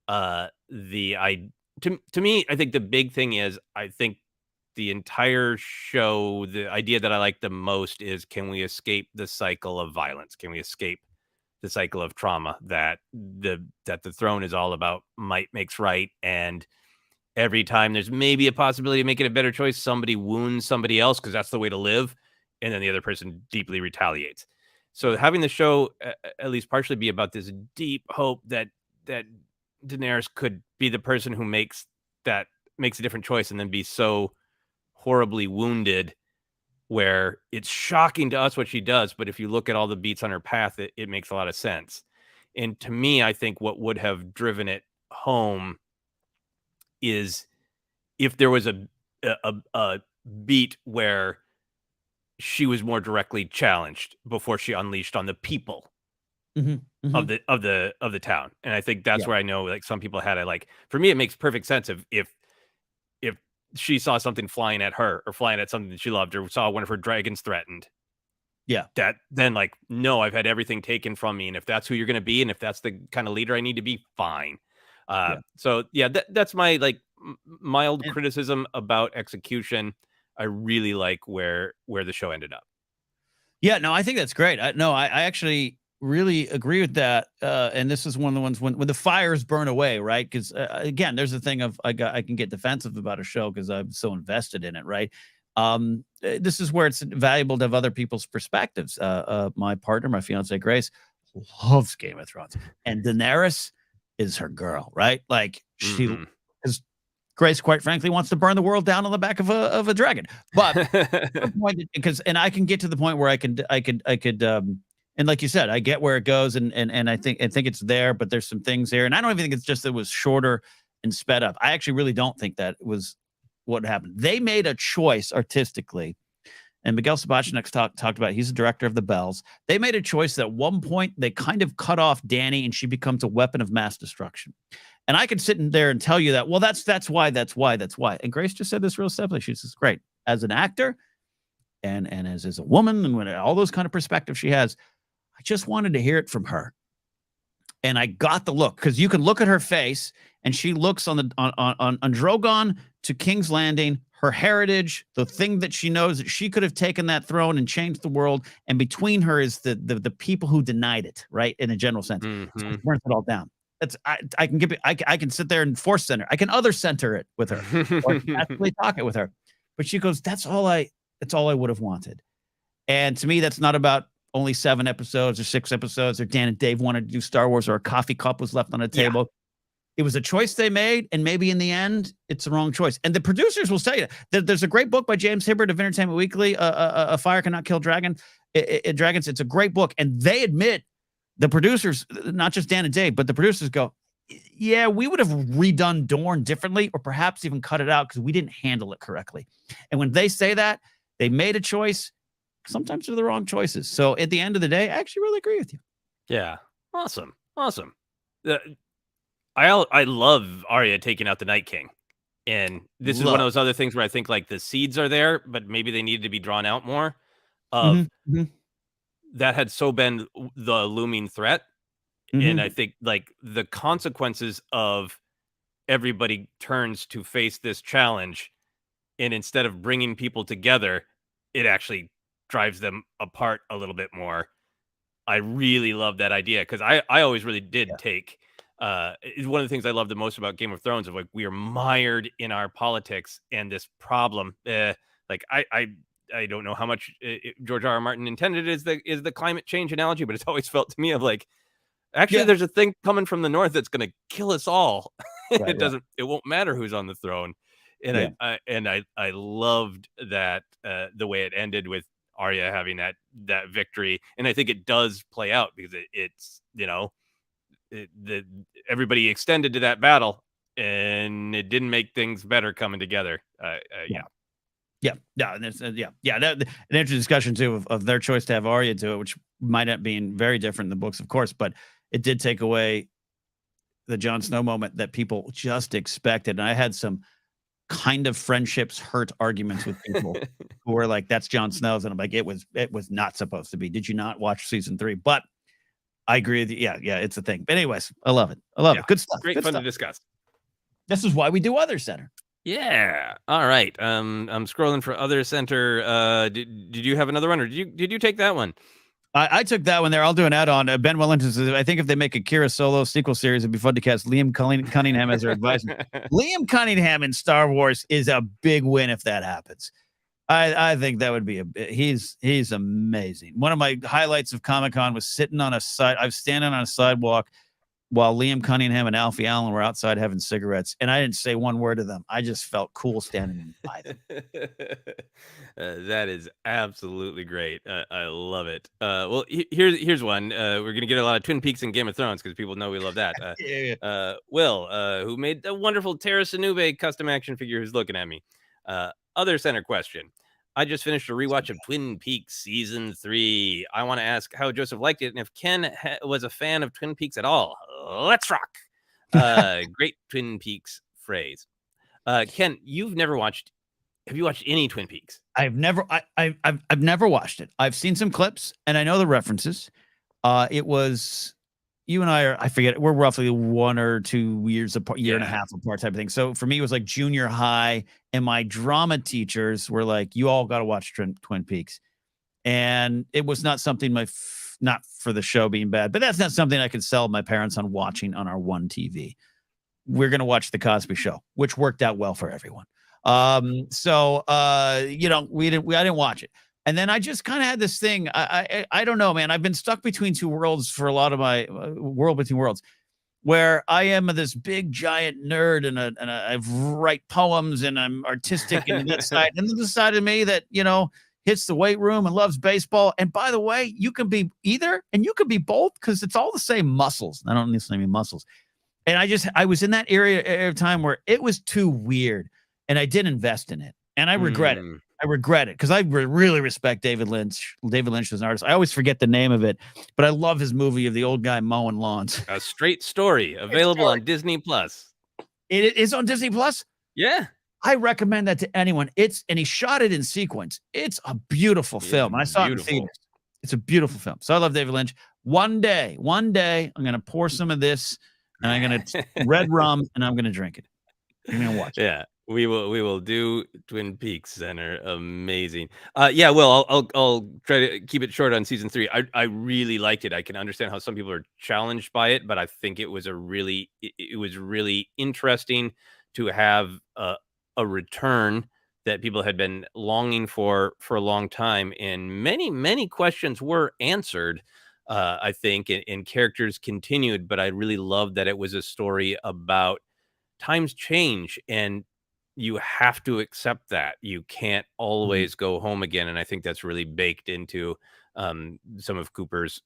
S3: to me, I think the big thing is I think the entire show, the idea that I like the most is, can we escape the cycle of violence? Can we escape the cycle of trauma that the throne is all about? Might makes right, and every time there's maybe a possibility of making a better choice, somebody wounds somebody else because that's the way to live, and then the other person deeply retaliates. So having the show at least partially be about this deep hope that Daenerys could be the person who makes a different choice and then be so horribly wounded where it's shocking to us what she does, but if you look at all the beats on her path, it makes a lot of sense. And to me, I think what would have driven it home is if there was a beat where she was more directly challenged before she unleashed on the people of the town. And I think that's where I know, like, some people had it. Like, for me, it makes perfect sense if she saw something flying at her or flying at something that she loved, or saw one of her dragons threatened.
S2: Yeah.
S3: That then, like, no, I've had everything taken from me. And if that's who you're going to be, and if that's the kind of leader I need to be, fine. So yeah, that's my like mild criticism about execution. I really like where the show ended up.
S2: Yeah, no, I think that's great. I actually really agree with that. And this is one of the ones when the fires burn away, right? Because again, there's a thing of I can get defensive about a show because I'm so invested in it, right? This is where it's valuable to have other people's perspectives. My partner, my fiance Grace, loves Game of Thrones, and Daenerys is her girl, right? Like because Grace, quite frankly, wants to burn the world down on the back of a dragon. But because I can get to the point where I could and like you said, I get where it goes, and I think it's there, but there's some things there, and I don't even think it's just that it was shorter and sped up. I actually really don't think that was what happened. They made a choice artistically, and Miguel Sapochnik talked about. He's the director of The Bells. They made a choice that at one point they kind of cut off Dany, and she becomes a weapon of mass destruction. And I could sit in there and tell you that, well, that's why. And Grace just said this real simply. She says, great. As an actor and as a woman, and when all those kind of perspectives she has, I just wanted to hear it from her. And I got the look, because you can look at her face, and she looks on Drogon to King's Landing, her heritage, the thing that she knows that she could have taken that throne and changed the world. And between her is the people who denied it, right? In a general sense. So it burns it all down. I can sit there and ForceCenter. I can other center it with her, or actually talk it with her. But she goes, that's all I would have wanted. And to me, that's not about only 7 episodes or 6 episodes, or Dan and Dave wanted to do Star Wars, or a coffee cup was left on a table. Yeah. It was a choice they made, and maybe in the end, it's the wrong choice. And the producers will tell you that there's a great book by James Hibbert of Entertainment Weekly, A Fire Cannot Kill Dragons. It's a great book, and they admit, the producers, not just Dan and Dave, but the producers go, yeah, we would have redone Dorne differently, or perhaps even cut it out because we didn't handle it correctly. And when they say that, they made a choice. Sometimes they're the wrong choices. So at the end of the day, I actually really agree with you.
S3: Yeah. Awesome. I love Arya taking out the Night King. And this is one of those other things where I think, like, the seeds are there, but maybe they needed to be drawn out more. That had so been the looming threat. And I think, like, the consequences of everybody turns to face this challenge, and instead of bringing people together, it actually drives them apart a little bit more. I really love that idea, because I always really did take is one of the things I love the most about Game of Thrones. Of like, we are mired in our politics and this problem. Like I don't know how much George R. R. Martin intended is the climate change analogy, but it's always felt to me of like, actually, there's a thing coming from the north that's going to kill us all.
S2: Right,
S3: it won't matter who's on the throne. And I loved that the way it ended with Arya having that victory, and I think it does play out because it's everybody extended to that battle, and it didn't make things better coming together.
S2: And there's, an interesting discussion too of their choice to have Arya do it, which might not be very different in the books, of course, but it did take away the Jon Snow moment that people just expected. And I had some kind of friendships hurt arguments with people who were like, "That's Jon Snow's," and I'm like, "It was not supposed to be. Did you not watch season 3?" But I agree with you. Yeah, it's a thing. But anyways, I love it. It. Good stuff.
S3: Great fun to discuss.
S2: This is why we do Other Center.
S3: Yeah. All right. I'm scrolling for Other Center. Did you have another one, or did you take that one?
S2: I took that one there. I'll do an add-on. Ben Wellington says, I think if they make a Kira Solo sequel series, it'd be fun to cast Liam Cunningham as their advisor. Liam Cunningham in Star Wars is a big win if that happens. I think that would be he's amazing. One of my highlights of Comic-Con was sitting on I was standing on a sidewalk while Liam Cunningham and Alfie Allen were outside having cigarettes, and I didn't say one word to them. I just felt cool standing by them.
S3: That is absolutely great. I love it. Well, here's one. We're gonna get a lot of Twin Peaks and Game of Thrones because people know we love that. Will, who made the wonderful Terra Sanube custom action figure, who's looking at me. Other Center question. I just finished a rewatch of Twin Peaks season 3. I want to ask how Joseph liked it and if Ken was a fan of Twin Peaks at all. Let's rock. Great Twin Peaks phrase. Ken, you've never watched. Have you watched any Twin Peaks?
S2: I've never watched it. I've seen some clips and I know the references. It was you and I forget, we're roughly 1 or 2 years apart, year and a half apart type of thing. So for me, it was like junior high, and my drama teachers were like, you all got to watch Twin Peaks. And it was not something not for the show being bad, but that's not something I could sell my parents on watching on our one TV. We're going to watch The Cosby Show, which worked out well for everyone. I didn't watch it. And then I just kind of had this thing. I don't know, man. I've been stuck between two worlds for a lot of my world between worlds, where I am this big giant nerd and I write poems and I'm artistic and that side, and then the side of me that hits the weight room and loves baseball. And by the way, you can be either and you can be both because it's all the same muscles. I don't necessarily mean muscles. And I was in that area of time where it was too weird, and I didn't invest in it, and I regret it. I regret it because I really respect David Lynch. David Lynch as an artist. I always forget the name of it, but I love his movie of the old guy mowing lawns.
S3: A Straight Story, available on Disney Plus.
S2: It is on Disney Plus?
S3: Yeah.
S2: I recommend that to anyone. And he shot it in sequence. It's a beautiful film. I saw it in theaters. It's a beautiful film. So I love David Lynch. One day, I'm going to pour some of this, and I'm going to red rum, and I'm going to drink it. I'm going to watch it.
S3: Yeah. We will do Twin Peaks Center. Amazing. Well, I'll try to keep it short on season 3. I really liked it. I can understand how some people are challenged by it, but I think it was really interesting to have a return that people had been longing for a long time, and many questions were answered. I think, and characters continued, but I really loved that it was a story about times change, and you have to accept that you can't always go home again. And I think that's really baked into some of Cooper's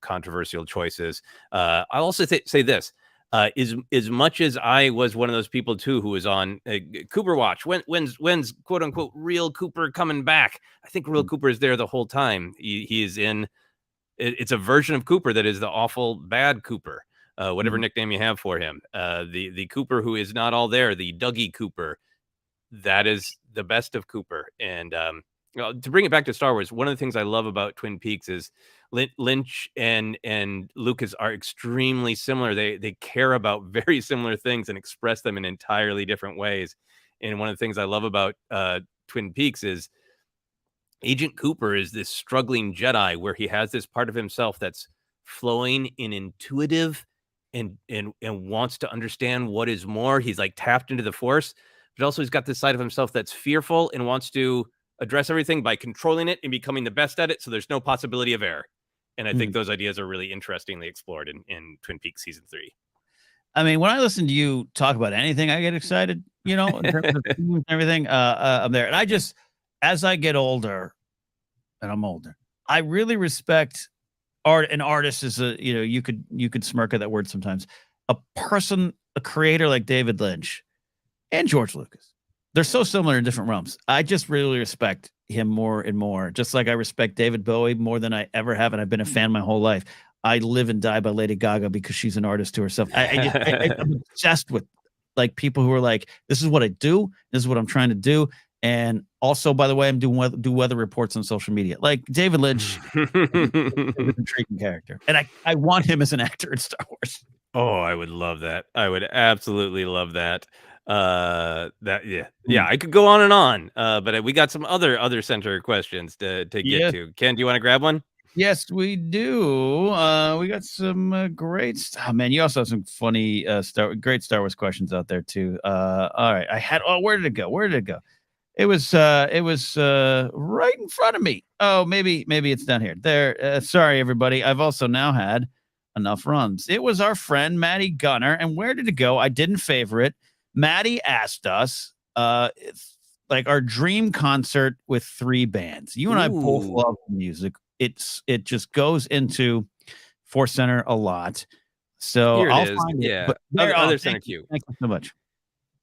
S3: controversial choices. I'll also say this, as much as I was one of those people too, who was on Cooper watch, when's quote unquote real Cooper coming back? I think real Cooper is there the whole time. He is in, it's a version of Cooper that is the awful bad Cooper. Whatever nickname you have for him, the Cooper who is not all there, the Dougie Cooper, that is the best of Cooper. And to bring it back to Star Wars, one of the things I love about Twin Peaks is Lynch and Lucas are extremely similar. They care about very similar things and express them in entirely different ways. And one of the things I love about Twin Peaks is Agent Cooper is this struggling Jedi where he has this part of himself that's flowing and intuitive and wants to understand what is more. He's like tapped into the Force, but also he's got this side of himself that's fearful and wants to address everything by controlling it and becoming the best at it, so there's no possibility of error. And I think those ideas are really interestingly explored in Twin Peaks season 3.
S2: I mean, when I listen to you talk about anything, I get excited, in terms of themes and everything. I'm there. And I just, as I get older, and I'm older, I really respect art. An artist is you could smirk at that word sometimes. A person, a creator like David Lynch and George Lucas. They're so similar in different realms. I just really respect him more and more, just like I respect David Bowie more than I ever have, and I've been a fan my whole life. I live and die by Lady Gaga because she's an artist to herself. I'm obsessed with like people who are like, this is what I do, this is what I'm trying to do, and also, by the way, I'm doing weather reports on social media. Like David Lynch is an intriguing character, and I want him as an actor in Star Wars.
S3: Oh, I would love that. I would absolutely love that. I could go on and on, but we got some other center questions to get to. Ken, do you want to grab one?
S2: Yes, we do. We got some great stuff. Oh, man, you also have some funny great Star Wars questions out there too. All right, where did it go? It was right in front of me. Oh, maybe it's down here. There. Sorry, everybody. I've also now had enough runs. It was our friend Maddie Gunner, and where did it go? I didn't favor it. Maddie asked us, like our dream concert with 3 bands. You and I both love music. It just goes into ForceCenter a lot. So
S3: here
S2: I'll
S3: it is.
S2: find it.
S3: Yeah.
S2: But
S3: Other center queue.
S2: Thank you so much.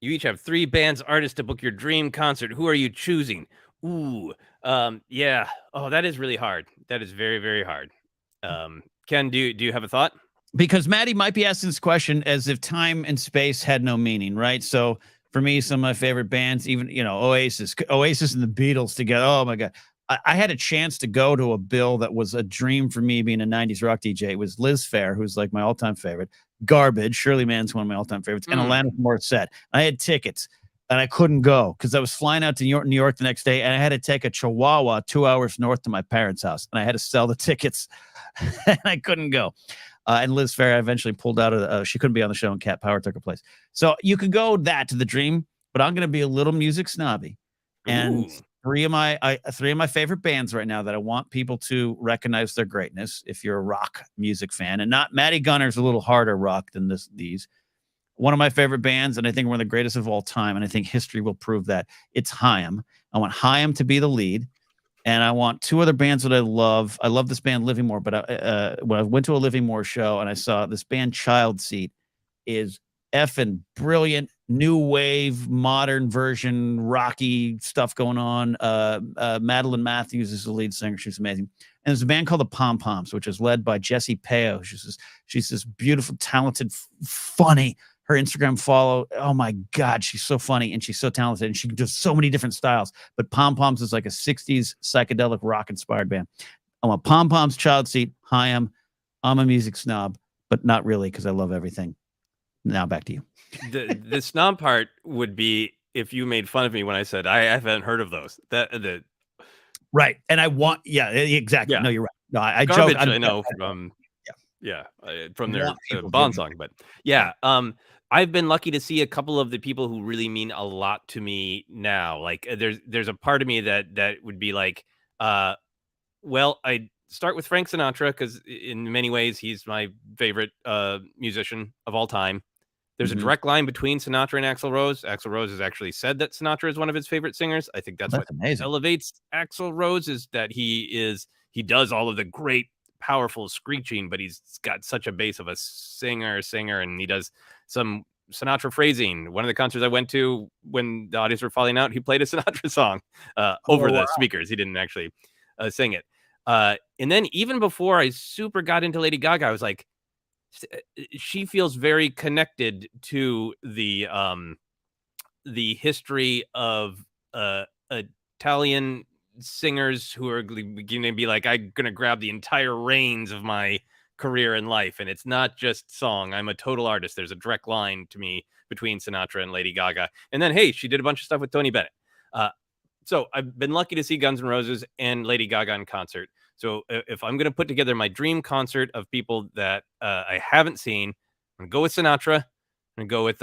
S3: You each have 3 bands, artists to book your dream concert. Who are you choosing? Yeah. Oh, that is really hard. That is very, very hard. Ken, do you have a thought?
S2: Because Maddie might be asking this question as if time and space had no meaning, right? So for me, some of my favorite bands, even, Oasis and the Beatles together. Oh my God. I had a chance to go to a bill that was a dream for me being a 90s rock DJ. It was Liz Phair, who's like my all-time favorite. Garbage, Shirley Mann's one of my all-time favorites, and Alanis Morissette. I had tickets, and I couldn't go because I was flying out to New York the next day, and I had to take a Chihuahua 2 hours north to my parents' house, and I had to sell the tickets, and I couldn't go. And Liz Phair eventually pulled out of she couldn't be on the show, and Cat Power took her place. So you could go that to the dream, but I'm going to be a little music snobby. And three of my favorite bands right now that I want people to recognize their greatness. If you're a rock music fan, and not Maddie Gunner's a little harder rock than these. One of my favorite bands, and I think one of the greatest of all time, and I think history will prove that. It's Haim. I want Haim to be the lead, and I want 2 other bands that I love. I love this band Livermore, but when I went to a Livermore show and I saw this band Child Seat is effing brilliant, new wave, modern version, rocky stuff going on. Madeline Matthews is the lead singer. She's amazing. And there's a band called the Pom Poms, which is led by Jessie Peo. She's this beautiful, talented, funny. Her Instagram follow. Oh my God, she's so funny and she's so talented and she can do so many different styles. But Pom Poms is like a 60s psychedelic rock inspired band. I want Pom Poms, Child Seat, Haim. I'm a music snob, but not really because I love everything. Now back to you.
S3: The snob part would be if you made fun of me when I said I haven't heard of those.
S2: Right, and I want exactly. Yeah. No, you're right. No, I
S3: Garbage,
S2: joke.
S3: I know from their Bond song, but yeah. I've been lucky to see a couple of the people who really mean a lot to me now. Like there's a part of me that would be like, well, I start with Frank Sinatra because in many ways he's my favorite musician of all time. There's a direct line between Sinatra and Axl Rose. Axl Rose has actually said that Sinatra is one of his favorite singers. I think that's what
S2: amazing.
S3: Elevates Axl Rose is that he does all of the great, powerful screeching, but he's got such a base of a singer, and he does some Sinatra phrasing. One of the concerts I went to when the audience were falling out, he played a Sinatra song over the speakers. He didn't actually sing it. And then even before I super got into Lady Gaga, I was like, she feels very connected to the history of Italian singers who are going to be like, I'm going to grab the entire reins of my career in life. And it's not just song. I'm a total artist. There's a direct line to me between Sinatra and Lady Gaga. And then, hey, she did a bunch of stuff with Tony Bennett. So I've been lucky to see Guns N' Roses and Lady Gaga in concert. So if I'm going to put together my dream concert of people that I haven't seen, I'm I'm gonna go with Sinatra. I'm gonna go with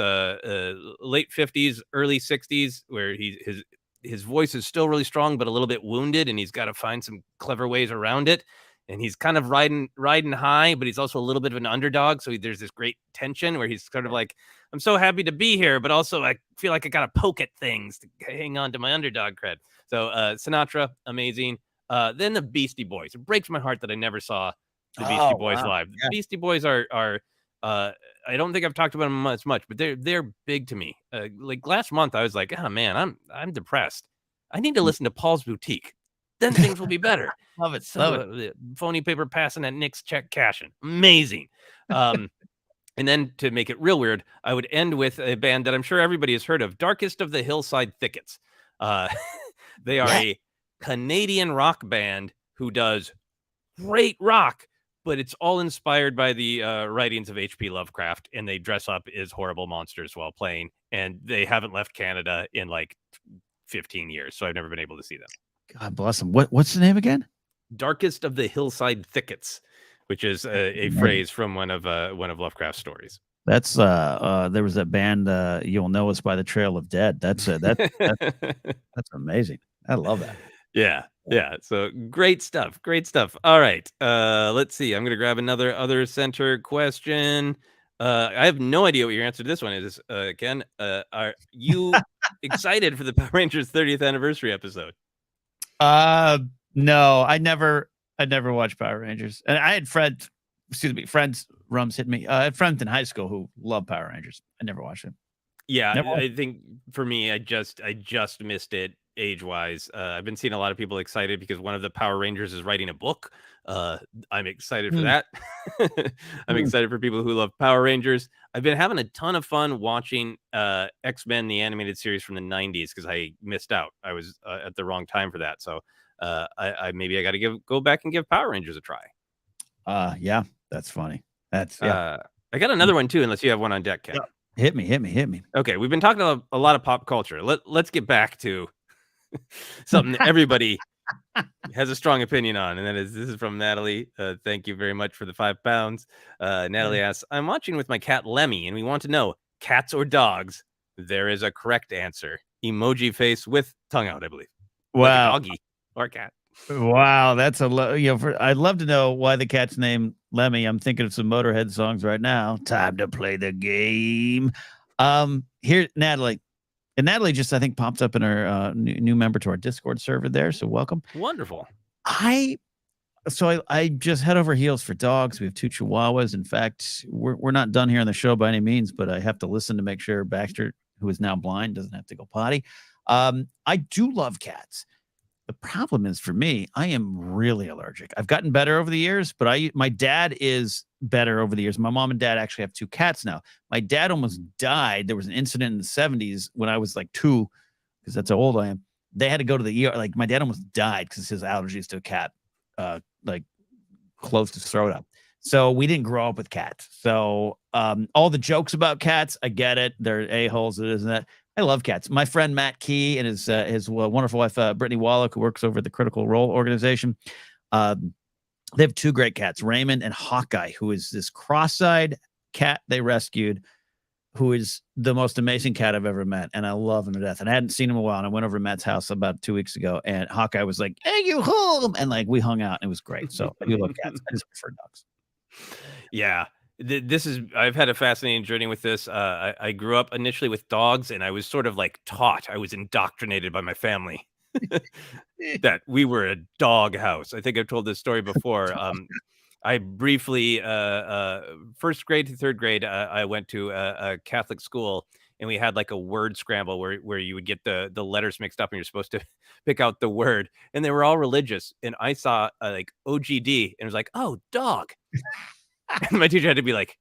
S3: late 50s, early 60s, where his voice is still really strong, but a little bit wounded, and he's got to find some clever ways around it. And he's kind of riding high, but he's also a little bit of an underdog. So there's this great tension where he's sort of like, I'm so happy to be here, but also I feel like I got to poke at things to hang on to my underdog cred. So Sinatra, amazing. Then the Beastie Boys. It breaks my heart that I never saw the Beastie Boys live. Yeah. The Beastie Boys are I don't think I've talked about them much, but they're big to me. Like last month, I was like, oh man, I'm depressed. I need to listen to Paul's Boutique. Then things will be better.
S2: Love it.
S3: So, love it. Phony paper passing at Nick's check cashing. Amazing. And then to make it real weird, I would end with a band that I'm sure everybody has heard of, Darkest of the Hillside Thickets. They are a Canadian rock band who does great rock, but it's all inspired by the writings of H.P. Lovecraft, and they dress up as horrible monsters while playing, and they haven't left Canada in like 15 years, so I've never been able to see them.
S2: God bless them. What's the name again?
S3: Darkest of the Hillside Thickets, which is a phrase from one of Lovecraft's stories.
S2: That's there was that band You'll Know Us by the Trail of Dead. That's amazing. I love that.
S3: Yeah. So great stuff. All right. Let's see. I'm gonna grab another other center question. I have no idea what your answer to this one is, Ken. Are you excited for the Power Rangers 30th anniversary episode?
S2: No, I never watched Power Rangers, and I had friends Rums hit me. I had friends in high school who loved Power Rangers. I never watched it.
S3: Yeah, I think for me, I just missed it age-wise. I've been seeing a lot of people excited because one of the Power Rangers is writing a book. I'm excited for that. I'm excited for people who love Power Rangers. I've been having a ton of fun watching X-Men, the animated series from the 90s, because I missed out. I was at the wrong time for that. So I got to go back and give Power Rangers a try.
S2: Yeah, that's funny. That's
S3: I got another one too, unless you have one on deck, Ken.
S2: Yeah. Hit me. Okay,
S3: we've been talking a lot of pop culture. Let's get back to something that everybody has a strong opinion on, and this is from Natalie. Thank you very much for the £5. Natalie asks, I'm watching with my cat Lemmy, and we want to know, cats or dogs? There is a correct answer. Emoji face with tongue out, I believe.
S2: Wow.
S3: Like a doggy or cat.
S2: Wow, that's I'd love to know why the cat's named Lemmy. I'm thinking of some Motorhead songs right now. Time to play the game. Here, Natalie. And Natalie just, I think, popped up in our new member to our Discord server there. So welcome.
S3: Wonderful.
S2: I just head over heels for dogs. We have 2 Chihuahuas. In fact, we're not done here on the show by any means, but I have to listen to make sure Baxter, who is now blind, doesn't have to go potty. I do love cats. The problem is, for me, I am really allergic. I've gotten better over the years, but my dad is better over the years. My mom and dad actually have 2 cats now. My dad almost died. There was an incident in the 70s when I was like 2, because that's how old I am. They had to go to the ER. Like, my dad almost died because his allergies to a cat, like, closed his throat up. So we didn't grow up with cats. So all the jokes about cats, I get it. They're a-holes, it isn't that. I love cats. My friend Matt Key and his wonderful wife, Brittany Wallach, who works over at the Critical Role organization. They have 2 great cats, Raymond and Hawkeye, who is this cross-eyed cat they rescued, who is the most amazing cat I've ever met. And I love him to death. And I hadn't seen him in a while. And I went over to Matt's house about 2 weeks ago, and Hawkeye was like, hey, you home. And like, we hung out, and it was great. So I do love cats. I just prefer dogs.
S3: Yeah. I've had a fascinating journey with this. I grew up initially with dogs, and I was sort of like I was indoctrinated by my family that we were a dog house. I think I've told this story before. I briefly, first grade to third grade, I went to a Catholic school, and we had like a word scramble where you would get the letters mixed up, and you're supposed to pick out the word, and they were all religious. And I saw like OGD, and it was like, oh, dog. And my teacher had to be like,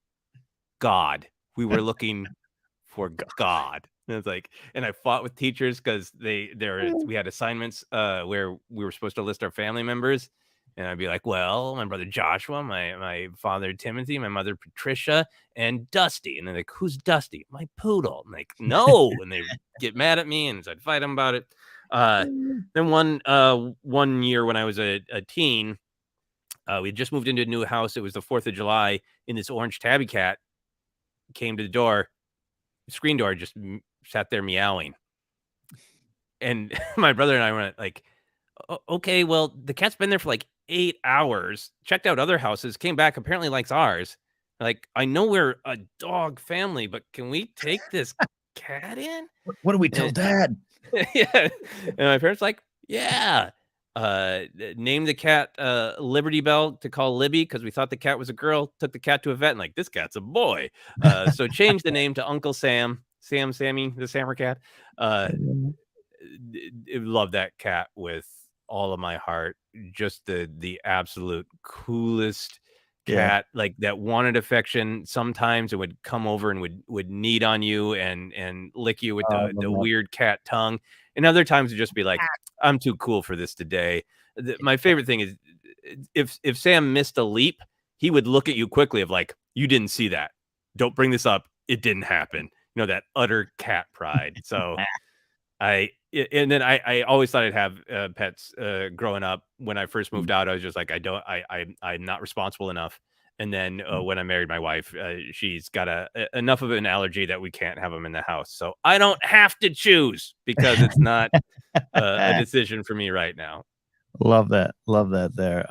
S3: God. We were looking for God. And it's like, and I fought with teachers because we had assignments where we were supposed to list our family members. And I'd be like, well, my brother Joshua, my father Timothy, my mother Patricia, and Dusty. And they're like, who's Dusty? My poodle. I'm like, no. And they get mad at me, and so I'd fight them about it. Then one year when I was a teen, we just moved into a new house. It was the 4th of July, and this orange tabby cat came to the door, screen door, just sat there meowing. And my brother and I were like, okay, well, the cat's been there for like 8 hours, checked out other houses, came back, apparently likes ours. Like, I know we're a dog family, but can we take this cat in?
S2: What do we tell Dad?
S3: Yeah. And my parents like, yeah. Named the cat Liberty Bell to call Libby because we thought the cat was a girl. Took the cat to a vet and like, this cat's a boy. So changed the name to Uncle Sammy, the Sammer cat. Love that cat with all of my heart. Just the absolute coolest cat, like that wanted affection. Sometimes it would come over and would knead on you and lick you with the weird cat tongue. And other times it'd just be like, I'm too cool for this today. My favorite thing is if Sam missed a leap, he would look at you quickly of like, you didn't see that. Don't bring this up. It didn't happen. You know, that utter cat pride. So I always thought I'd have pets growing up. When I first moved out, I was just like, I'm not responsible enough. And then when I married my wife, she's got enough of an allergy that we can't have them in the house. So I don't have to choose because it's not a decision for me right now.
S2: Love that there.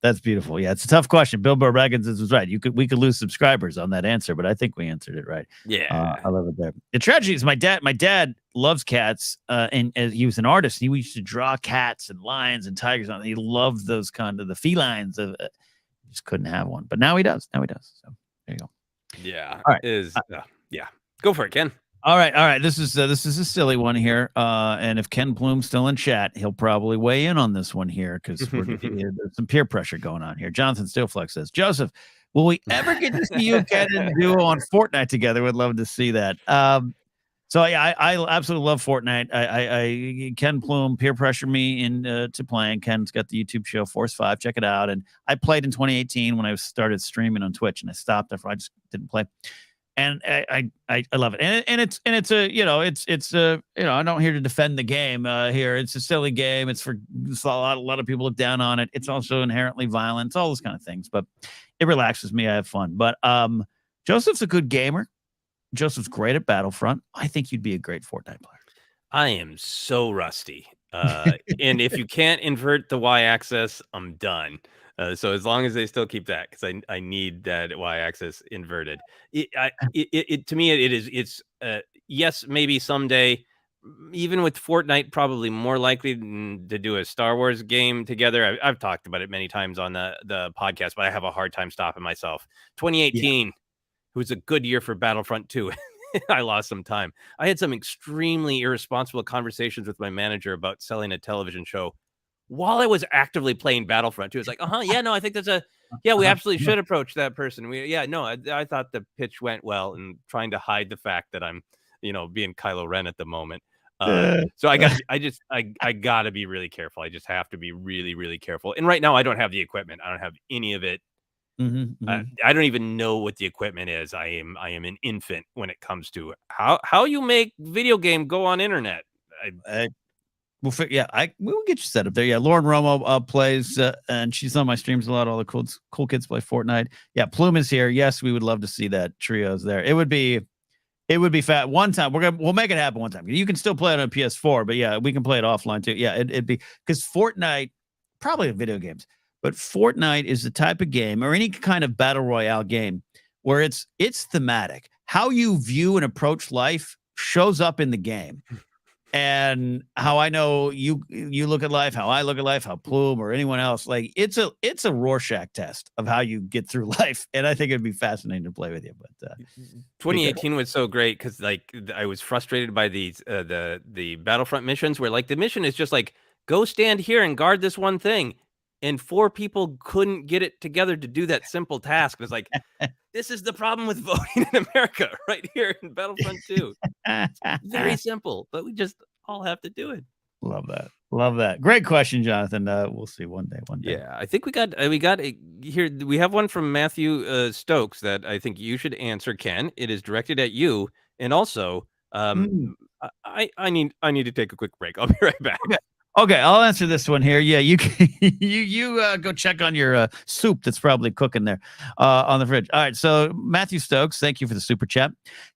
S2: That's beautiful. Yeah, it's a tough question. Billboard Reagans was right. We could lose subscribers on that answer, but I think we answered it right.
S3: Yeah,
S2: I love it there. The tragedy is my dad loves cats, and he was an artist. He used to draw cats and lions and tigers on. He loved those kind of the felines. Just couldn't have one, but now he does. So there you go.
S3: Yeah.
S2: All right.
S3: Yeah. Go for it, Ken.
S2: All right. This is a silly one here. And if Ken Bloom's still in chat, he'll probably weigh in on this one here because there's some peer pressure going on here. Jonathan Steelflex says, Joseph, will we ever get to see you, Ken, and duo on Fortnite together? Would love to see that. So yeah, I absolutely love Fortnite. I Ken Plume peer pressure me into playing. Ken's got the YouTube show Force 5. Check it out. And I played in 2018 when I started streaming on Twitch, and I stopped after I just didn't play. And I love it. And it's I'm not here to defend the game here. It's a silly game. It's a lot of people look down on it. It's also inherently violent. It's all those kind of things, but it relaxes me. I have fun. But Joseph's a good gamer. Joseph's great at Battlefront. I think you'd be a great Fortnite player.
S3: I am so rusty. And if you can't invert the Y-axis, I'm done. So as long as they still keep that, because I need that Y-axis inverted. To me, it's yes, maybe someday, even with Fortnite, probably more likely to do a Star Wars game together. I've talked about it many times on the podcast, but I have a hard time stopping myself. 2018 was a good year for Battlefront 2. I lost some time. I had some extremely irresponsible conversations with my manager about selling a television show while I was actively playing Battlefront 2. It's like, I think that's we absolutely should approach that person. I thought the pitch went well, and trying to hide the fact that I'm, being Kylo Ren at the moment. So I gotta be really careful. I just have to be really, really careful. And right now I don't have the equipment. I don't have any of it. I don't even know what the equipment is. I am an infant when it comes to how you make video game go on internet.
S2: We'll get you set up there. Yeah, Lauren Romo plays, and she's on my streams a lot. All the cool kids play Fortnite. Yeah, Plume is here. Yes, we would love to see that trios there. It would be fat. One time we'll make it happen. One time you can still play it on PS4, but yeah, we can play it offline too. Yeah, it'd be because Fortnite, probably video games, but Fortnite is the type of game or any kind of battle royale game where it's thematic. How you view and approach life shows up in the game. And how I know you look at life, how I look at life, how Plume or anyone else, like it's a Rorschach test of how you get through life. And I think it'd be fascinating to play with you. But
S3: 2018 was so great because like I was frustrated by these the Battlefront missions where like the mission is just like go stand here and guard this one thing. And 4 people couldn't get it together to do that simple task. It was like, this is the problem with voting in America right here in Battlefront 2. It's very simple, but we just all have to do it.
S2: Love that. Great question, Jonathan. We'll see one day.
S3: Yeah, I think we got here. We have one from Matthew Stokes that I think you should answer, Ken. It is directed at you. And also, I need to take a quick break. I'll be right back.
S2: Okay. Okay, I'll answer this one here. Yeah, you can, you go check on your soup that's probably cooking there on the fridge. All right, so Matthew Stokes, thank you for the super chat.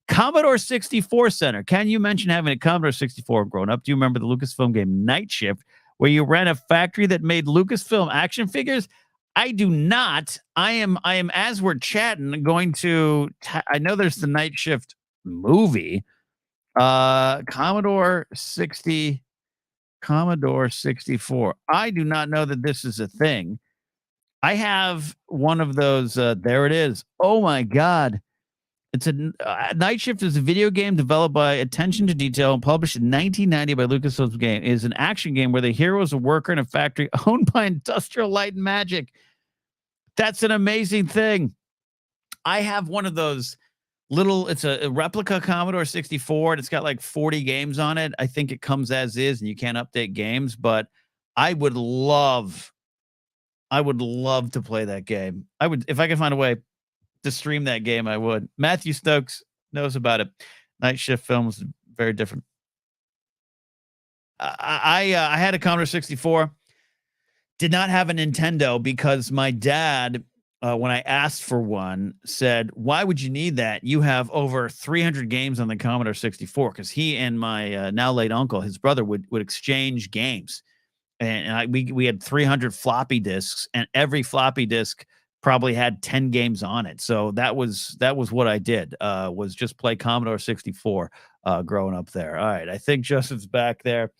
S2: Commodore 64 Center. Can you mention having a Commodore 64 growing up? Do you remember the Lucasfilm game Night Shift, where you ran a factory that made Lucasfilm action figures? I do not. I am as we're chatting going to. I know there's the Night Shift movie. Commodore 64. I do not know that this is a thing. I have one of those. There it is. Oh my God. It's Night Shift is a video game developed by Attention to Detail and published in 1990 by Lucasfilm's game. It is an action game where the hero is a worker in a factory owned by Industrial Light and Magic. That's an amazing thing. I have one of those it's a replica Commodore 64, and it's got like 40 games on it. I think it comes as is, and you can't update games, but I would love to play that game. I would, if I could find a way to stream that game, I would. Matthew Stokes knows about it. Night Shift film was very different. I had a Commodore 64. Did not have a Nintendo because my dad, when I asked for one, said, "Why would you need that? You have over 300 games on the Commodore 64." Because he and my now late uncle, his brother, would exchange games, and we had 300 floppy disks, and every floppy disk probably had 10 games on it. So that was what I did, was just play Commodore 64 growing up there. All right, I think Joseph's back there.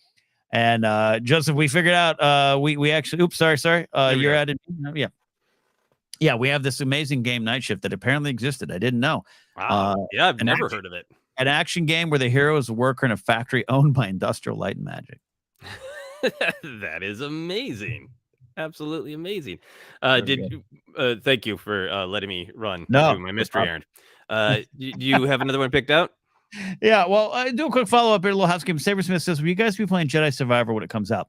S2: And Joseph, we figured out we actually, oops, sorry. You're at it. Yeah, we have this amazing game Night Shift that apparently existed. I didn't know.
S3: Wow. Yeah, I've never heard of it.
S2: An action game where the hero is a worker in a factory owned by Industrial Light and Magic.
S3: That is amazing. Absolutely amazing. Thank you for letting me run through my mystery errand. Do you have another one picked out?
S2: Yeah, well, do a quick follow-up here, a little housekeeping. Saber Smith says, will you guys be playing Jedi Survivor when it comes out?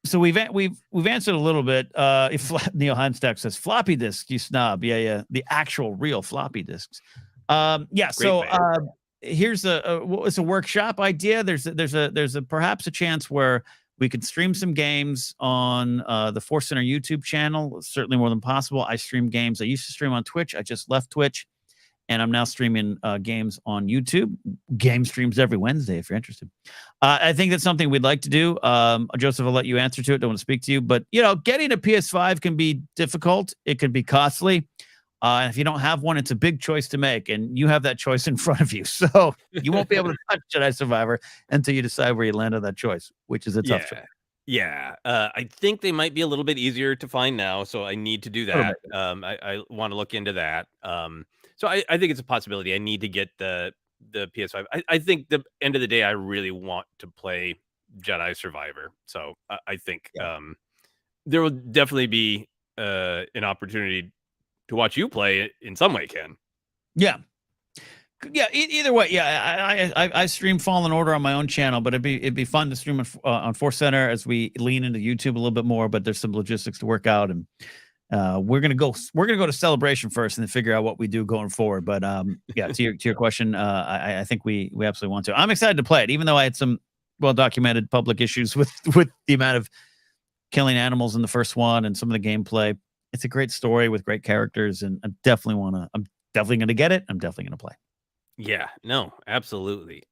S2: So we've answered a little bit. If Neil Heinstack says floppy disk, you snob. Yeah, the actual real floppy disks. Here's it's a workshop idea. There's a perhaps a chance where we could stream some games on the ForceCenter YouTube channel. Certainly more than possible. I stream games. I used to stream on Twitch. I just left Twitch. And I'm now streaming games on YouTube. Game streams every Wednesday if you're interested. I think that's something we'd like to do. Joseph, I'll let you answer to it. Don't want to speak to you. But, getting a PS5 can be difficult. It can be costly. And if you don't have one, it's a big choice to make. And you have that choice in front of you. So you won't be able to touch Jedi Survivor until you decide where you land on that choice, which is a tough choice.
S3: Yeah. I think they might be a little bit easier to find now. So I need to do that. I want to look into that. So I think it's a possibility. I need to get the PS5. I think the end of the day, I really want to play Jedi Survivor. So I think there will definitely be an opportunity to watch you play it in some way, Ken.
S2: Yeah. Either way, I stream Fallen Order on my own channel, but it'd be fun to stream on ForceCenter as we lean into YouTube a little bit more. But there's some logistics to work out, and we're gonna go to Celebration first, and then figure out what we do going forward. But to your question, I think we absolutely want to. I'm excited to play it, even though I had some well documented public issues with the amount of killing animals in the first one and some of the gameplay. It's a great story with great characters, and I'm definitely gonna get it. I'm definitely gonna play.
S3: Yeah, no, absolutely.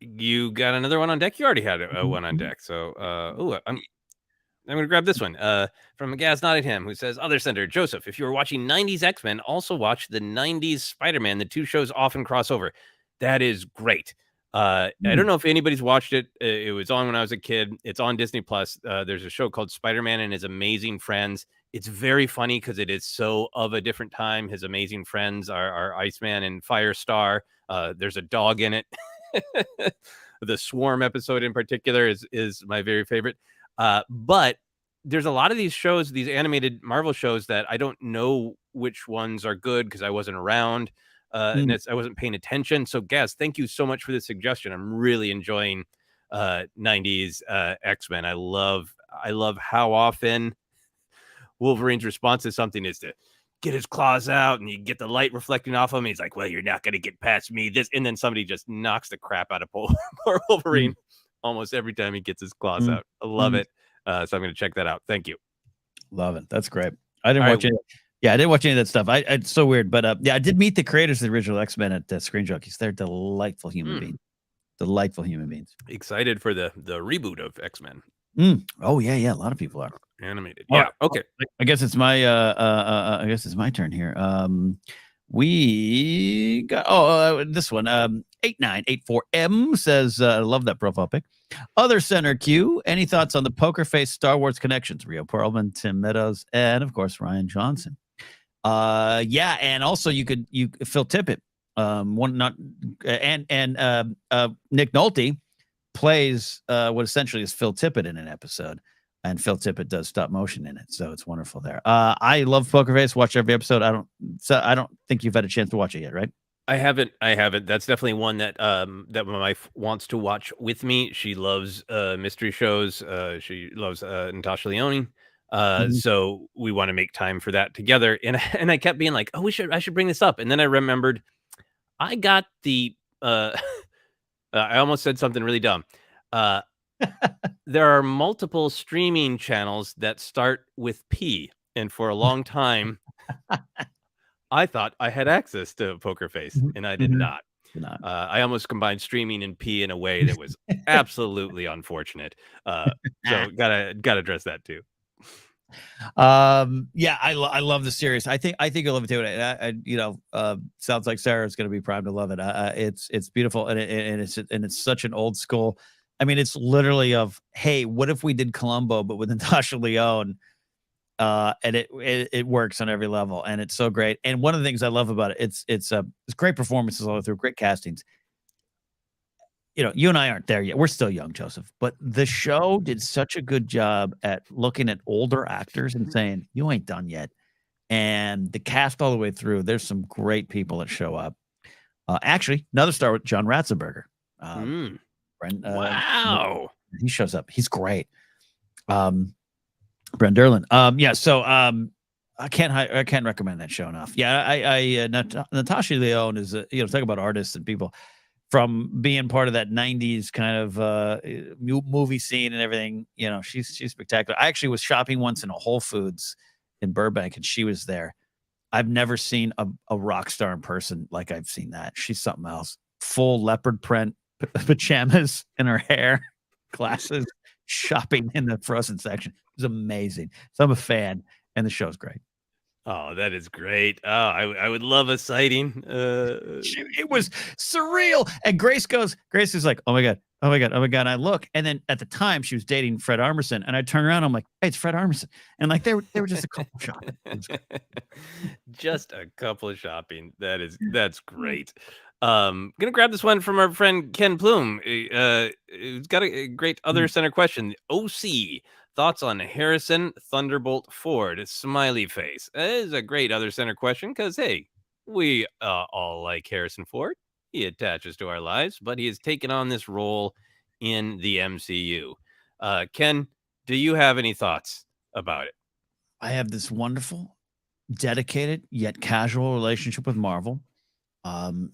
S3: You got another one on deck? You already had one on deck. So, I'm going to grab this one from Gaz Nottingham, who says, Other Sender, Joseph, if you were watching 90s X-Men, also watch the 90s Spider-Man. The two shows often cross over. That is great. I don't know if anybody's watched it. It was on when I was a kid. It's on Disney Plus. There's a show called Spider-Man and His Amazing Friends. It's very funny because it is so of a different time. His amazing friends are Iceman and Firestar. There's a dog in it. The Swarm episode in particular is my very favorite. But there's a lot of these shows, these animated Marvel shows, that I don't know which ones are good because I wasn't around. And I wasn't paying attention. So, Gaz, thank you so much for the suggestion. I'm really enjoying 90s X-Men. I love how often Wolverine's response to something is to get his claws out, and you get the light reflecting off him. He's like, well, you're not going to get past me. And then somebody just knocks the crap out of poor Wolverine almost every time he gets his claws out. I love it. So I'm going to check that out. Thank you.
S2: Love it. That's great. I didn't watch it. Yeah, I didn't watch any of that stuff. It's so weird, but I did meet the creators of the original X-Men at Screen Junkies. They're delightful human beings. Delightful human beings.
S3: Excited for the reboot of X-Men.
S2: Oh yeah, a lot of people are
S3: animated. Yeah. Okay.
S2: I guess it's my turn here. We got this one. 8984M says, I love that profile pic. Other center Q. Any thoughts on the poker face Star Wars connections? Rio Perlman, Tim Meadows, and of course Ryan Johnson. Yeah, and also you Phil Tippett. Nick Nolte plays what essentially is Phil Tippett in an episode, and Phil Tippett does stop motion in it, so it's wonderful there. I love Poker Face. Watch every episode. I don't think you've had a chance to watch it yet, right?
S3: I haven't. That's definitely one that that my wife wants to watch with me. She loves mystery shows. She loves Natasha Lyonne. So we want to make time for that together. And I kept being like, oh, I should bring this up. And then I remembered I got the I almost said something really dumb. There are multiple streaming channels that start with P, and for a long time I thought I had access to Poker Face, and I did not. I almost combined streaming and P in a way that was absolutely unfortunate. So gotta address that too.
S2: Yeah, I love the series. I think you'll love it too. Sounds like Sarah's going to be primed to love it. It's beautiful, and it's such an old school. I mean, it's literally of, hey, what if we did Columbo but with Natasha Lyonne? And it works on every level, and it's so great. And one of the things I love about it, it's great performances all through, great castings. You and I aren't there yet. We're still young, Joseph, but the show did such a good job at looking at older actors and saying, you ain't done yet. And the cast all the way through, there's some great people that show up. Actually, another star with John Ratzenberger.
S3: Wow.
S2: He shows up. He's great. Brent Derlin. So I can't recommend that show enough. Yeah, Natasha Lyonne is talk about artists and people from being part of that 90s kind of movie scene and everything. She's spectacular. I actually was shopping once in a Whole Foods in Burbank, and she was there. I've never seen a rock star in person like I've seen that. She's something else. Full leopard print pajamas in her hair, glasses, shopping in the frozen section. It was amazing. So I'm a fan, and the show's great.
S3: Oh, that is great. Oh, I would love a sighting.
S2: It was surreal. And Grace is like, oh my God. And I look, and then at the time she was dating Fred Armisen, and I turn around, I'm like, hey, it's Fred Armisen. And like they were just a couple shopping.
S3: Just a couple of shopping. That's great. Gonna grab this one from our friend Ken Plume. He's got a great other center question. OC. Thoughts on Harrison Thunderbolt Ford? Smiley face. That is a great other center question because, hey, we all like Harrison Ford. He attaches to our lives, but he has taken on this role in the MCU. Ken, do you have any thoughts about it?
S2: I have this wonderful, dedicated, yet casual relationship with Marvel.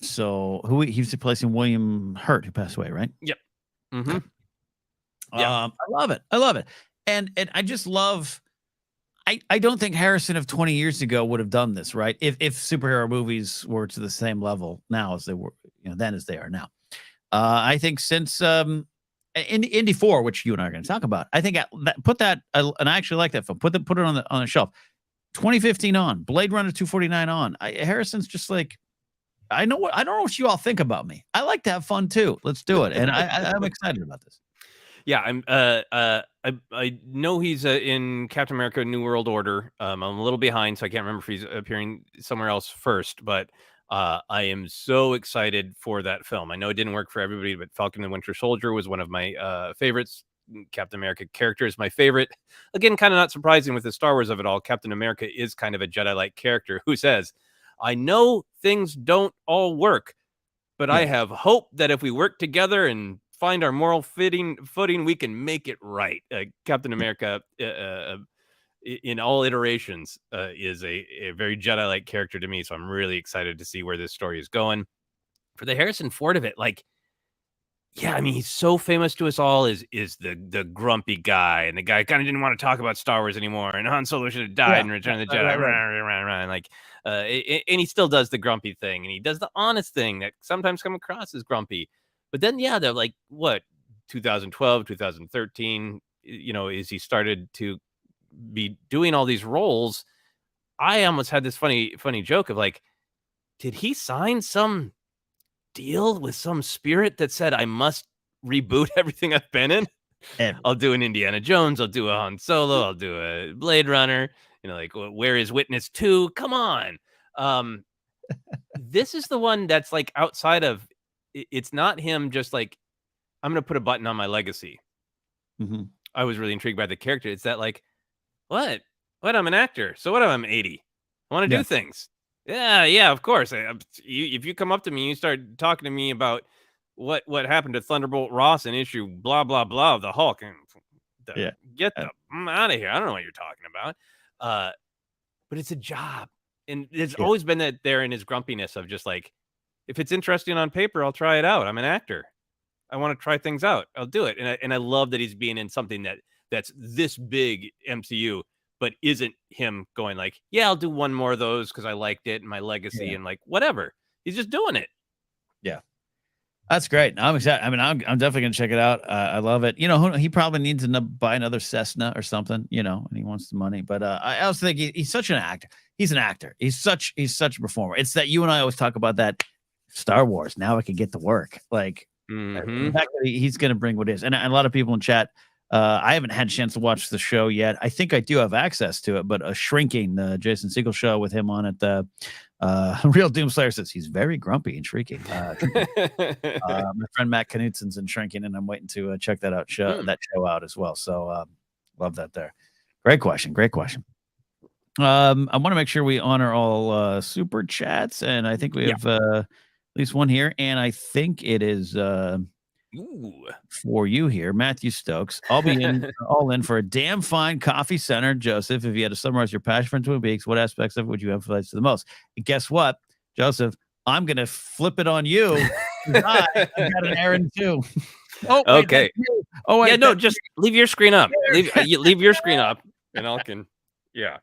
S2: So he was replacing William Hurt, who passed away, right?
S3: Yep.
S2: Yeah. I love it. And I just love, I don't think Harrison of 20 years ago would have done this, right? If superhero movies were to the same level now as they were, then as they are now. I think since Indy 4, which you and I are going to talk about, I think put that, and I actually like that film. Put it on the shelf. 2015 on, Blade Runner 249 on. Harrison's just like, I don't know what you all think about me. I like to have fun too. Let's do it. And I'm excited about this.
S3: Yeah, I know he's in Captain America: New World Order. I'm a little behind, so I can't remember if he's appearing somewhere else first. But I am so excited for that film. I know it didn't work for everybody, but Falcon and Winter Soldier was one of my favorites. Captain America character is my favorite. Again, kind of not surprising with the Star Wars of it all. Captain America is kind of a Jedi-like character who says, "I know things don't all work, but I have hope that if we work together and find our moral footing, we can make it right." Captain America in all iterations, is a very Jedi-like character to me. So I'm really excited to see where this story is going. For the Harrison Ford of it, like, yeah, I mean, he's so famous to us all is the grumpy guy, and the guy kind of didn't want to talk about Star Wars anymore, and Han Solo should have died in Return of the Jedi. Right. Like, and he still does the grumpy thing, and he does the honest thing that sometimes come across as grumpy. But then, yeah, they're like, what, 2012, 2013, as he started to be doing all these roles, I almost had this funny joke of like, did he sign some deal with some spirit that said I must reboot everything I've been in? I'll do an Indiana Jones, I'll do a Han Solo, I'll do a Blade Runner, like, where is Witness 2? Come on. This is the one that's like outside of it's not him just like, I'm gonna put a button on my legacy.
S2: Mm-hmm.
S3: I was really intrigued by the character. It's that like, what I'm an actor, so what if I'm 80? I want to do things. Yeah, of course. If you come up to me and you start talking to me about what happened to Thunderbolt Ross in issue blah blah blah of the Hulk, and get the out of here. I don't know what you're talking about. But it's a job, and there's always been that there in his grumpiness of just like, if it's interesting on paper, I'll try it out. I'm an actor. I want to try things out. I'll do it, and I love that he's being in something that's this big MCU. But isn't him going like, yeah, I'll do one more of those because I liked it and my legacy and like whatever. He's just doing it.
S2: Yeah, that's great. I'm excited. I mean, I'm definitely gonna check it out. I love it. He probably needs to buy another Cessna or something. And he wants the money. But I also think he's such an actor. He's an actor. He's such a performer. It's that you and I always talk about that Star Wars. Now I can get to work. Like the fact that he's gonna bring what is, and a lot of people in chat. I haven't had a chance to watch the show yet. I think I do have access to it, but Shrinking, the Jason Segel show with him on it, Real Doomslayer says he's very grumpy and shrieking. My friend Matt Knutsen's in Shrinking, and I'm waiting to check that out. That show out as well. So love that there. Great question. I want to make sure we honor all super chats, and I think we have at least one here, and I think it is. For you here, Matthew Stokes. I'll be all in for a damn fine coffee center. Joseph, if you had to summarize your passion for Twin Peaks, what aspects of it would you emphasize the most? And guess what, Joseph? I'm going to flip it on you. I've got an errand too.
S3: Oh, wait, okay. Oh, wait, no, just leave your screen up. Leave your screen up, and I can. Yeah.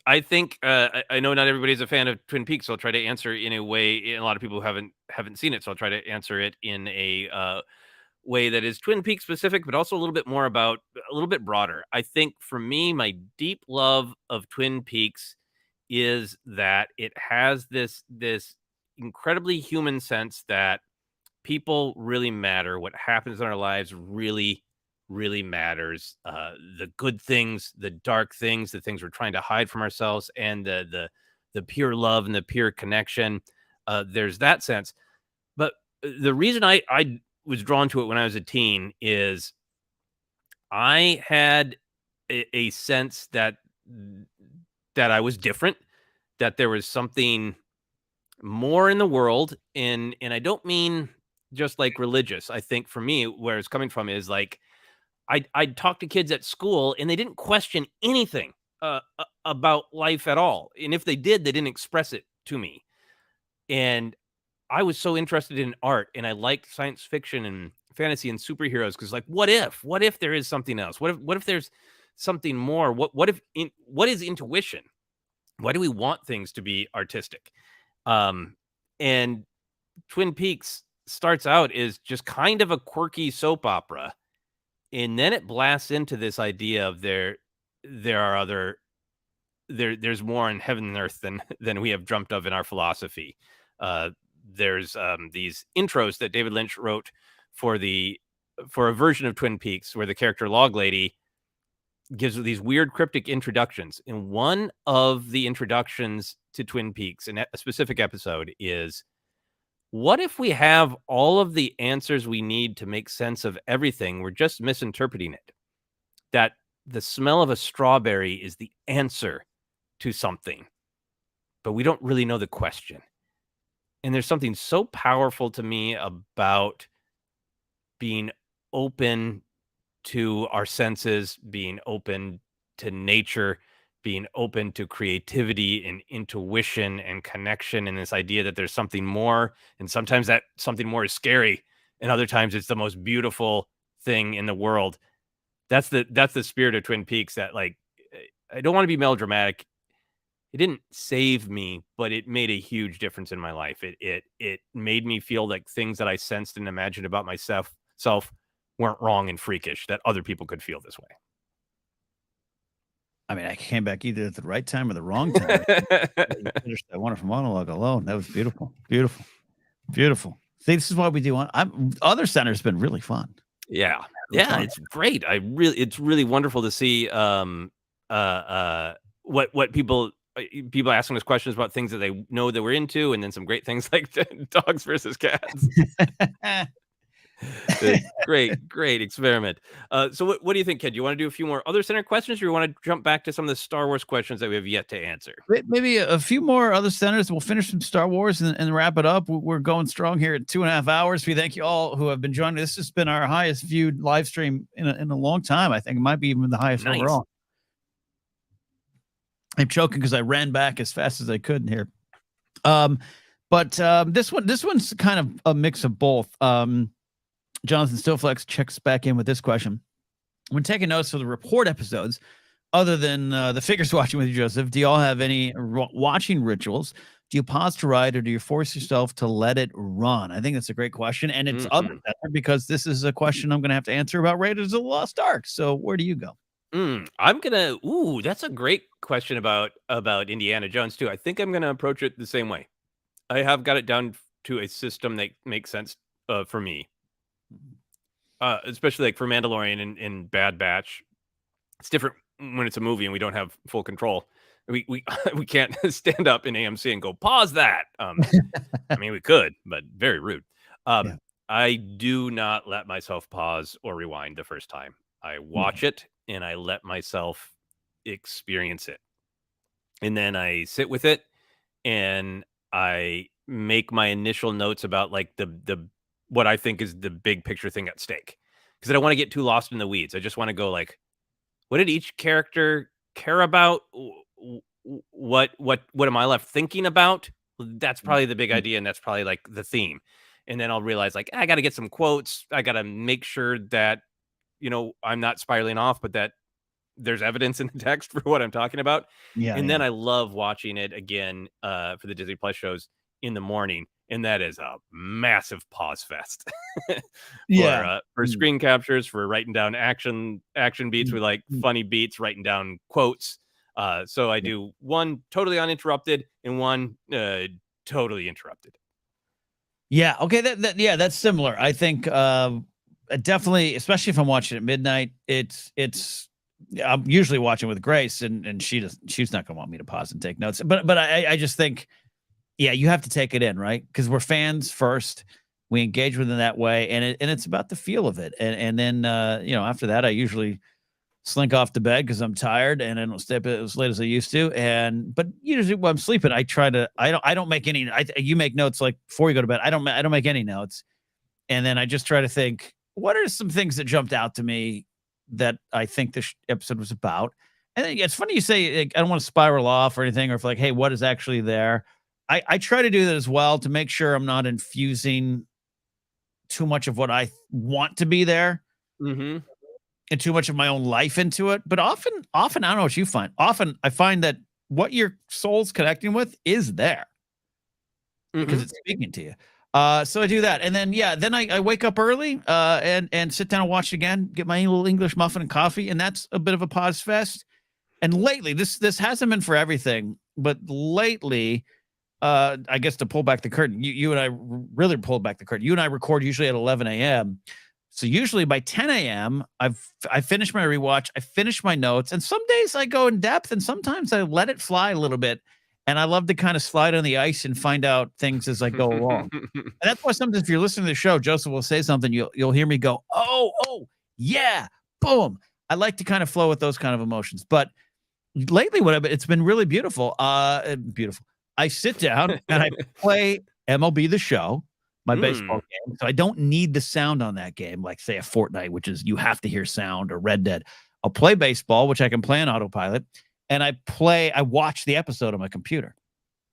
S3: I think I know not everybody's a fan of Twin Peaks, so I'll try to answer in a way. A lot of people haven't seen it, so I'll try to answer it in a way that is Twin Peaks specific, but also a little bit broader. I think for me, my deep love of Twin Peaks is that it has this incredibly human sense that people really matter. What happens in our lives really matters. The good things, the dark things, the things we're trying to hide from ourselves, and the pure love and the pure connection. There's that sense. But the reason I was drawn to it when I was a teen is I had a sense that I was different, that there was something more in the world, and I don't mean just like religious. I think for me, where it's coming from is like, I'd talk to kids at school and they didn't question anything about life at all. And if they did, they didn't express it to me. And I was so interested in art, and I liked science fiction and fantasy and superheroes because, like, what if there is something else? What if there's something more? What is intuition? Why do we want things to be artistic? And Twin Peaks starts out as just kind of a quirky soap opera. And then it blasts into this idea of there's more in heaven and earth than we have dreamt of in our philosophy. There's these intros that David Lynch wrote for a version of Twin Peaks where the character Log Lady gives these weird cryptic introductions. And one of the introductions to Twin Peaks in a specific episode is, what if we have all of the answers we need to make sense of everything? We're just misinterpreting it. That the smell of a strawberry is the answer to something, but we don't really know the question. And there's something so powerful to me about being open to our senses, being open to nature, being open to creativity and intuition and connection, and this idea that there's something more. And sometimes that something more is scary, and other times it's the most beautiful thing in the world. That's the spirit of Twin Peaks. That, like, I don't want to be melodramatic. It didn't save me, but it made a huge difference in my life. It made me feel like things that I sensed and imagined about myself weren't wrong and freakish, that other people could feel this way.
S2: I mean, I came back either at the right time or the wrong time. You finished that wonderful monologue alone. That was beautiful. Beautiful. Beautiful. See, this is what we do. Other center's been really fun.
S3: Yeah. Yeah, it's great. It's really wonderful to see what people asking us questions about things that they know that we're into, and then some great things like dogs versus cats. Great experiment. So what do you think, Ken? Do you want to do a few more other center questions, or you want to jump back to some of the Star Wars questions that we have yet to answer?
S2: Maybe a few more other centers. We'll finish some Star Wars and wrap it up. We're going strong here at 2.5 hours. We thank you all who have been joining. This has been our highest viewed live stream in a long time. I think it might be even the highest overall. I'm choking because I ran back as fast as I could in here. But this one's kind of a mix of both. Jonathan Stillflex checks back in with this question. When taking notes for the report episodes, other than the figures watching with you, Joseph, do you all have any watching rituals? Do you pause to write, or do you force yourself to let it run? I think that's a great question. And it's other because this is a question I'm going to have to answer about Raiders of the Lost Ark. So where do you go?
S3: That's a great question about Indiana Jones too. I think I'm gonna approach it the same way. I have got it down to a system that makes sense for me. Especially like for Mandalorian and Bad Batch. It's different when it's a movie and we don't have full control. We can't stand up in AMC and go pause that. I mean, we could, but very rude. I do not let myself pause or rewind the first time. I watch it and I let myself experience it. And then I sit with it and I make my initial notes about like the what I think is the big picture thing at stake. Because I don't want to get too lost in the weeds. I just want to go like, what did each character care about? What am I left thinking about? That's probably the big idea, and that's probably like the theme. And then I'll realize like I got to get some quotes. I got to make sure that I'm not spiraling off, but that there's evidence in the text for what I'm talking about. Then I love watching it again for the Disney Plus shows in the morning. And that is a massive pause fest for screen captures, for writing down action beats with like funny beats, writing down quotes. So I do one totally uninterrupted and one totally interrupted.
S2: Yeah. Okay. That's similar. I think definitely, especially if I'm watching at midnight, I'm usually watching with Grace and she's not going to want me to pause and take notes, but I just think, you have to take it in, right? Because we're fans first. We engage with them that way, and it's about the feel of it. And then after that, I usually slink off to bed because I'm tired, and I don't stay up as late as I used to. But usually when I'm sleeping, I try to. I don't make any. You make notes like before you go to bed. I don't make any notes, and then I just try to think, what are some things that jumped out to me that I think this episode was about. And then, it's funny you say, like, I don't want to spiral off or anything, or if like, hey, what is actually there? I try to do that as well to make sure I'm not infusing too much of what I want to be there and too much of my own life into it. But often, I don't know what you find. Often I find that what your soul's connecting with is there because it's speaking to you. So I do that. And then, then I wake up early and sit down and watch it again, get my little English muffin and coffee. And that's a bit of a pause fest. And lately, this hasn't been for everything, but lately, I guess to pull back the curtain, you and I really pulled back the curtain. You and I record usually at 11 a.m. So usually by 10 a.m., I finish my rewatch, I finish my notes, and some days I go in depth, and sometimes I let it fly a little bit. And I love to kind of slide on the ice and find out things as I go along. And that's why sometimes if you're listening to the show, Joseph will say something, you'll hear me go, oh, yeah, boom. I like to kind of flow with those kind of emotions. But lately, it's been really beautiful. Beautiful. I sit down and I play MLB The Show, my baseball game. So I don't need the sound on that game, like say a Fortnite, which is you have to hear sound, or Red Dead. I'll play baseball, which I can play on autopilot, and I watch the episode on my computer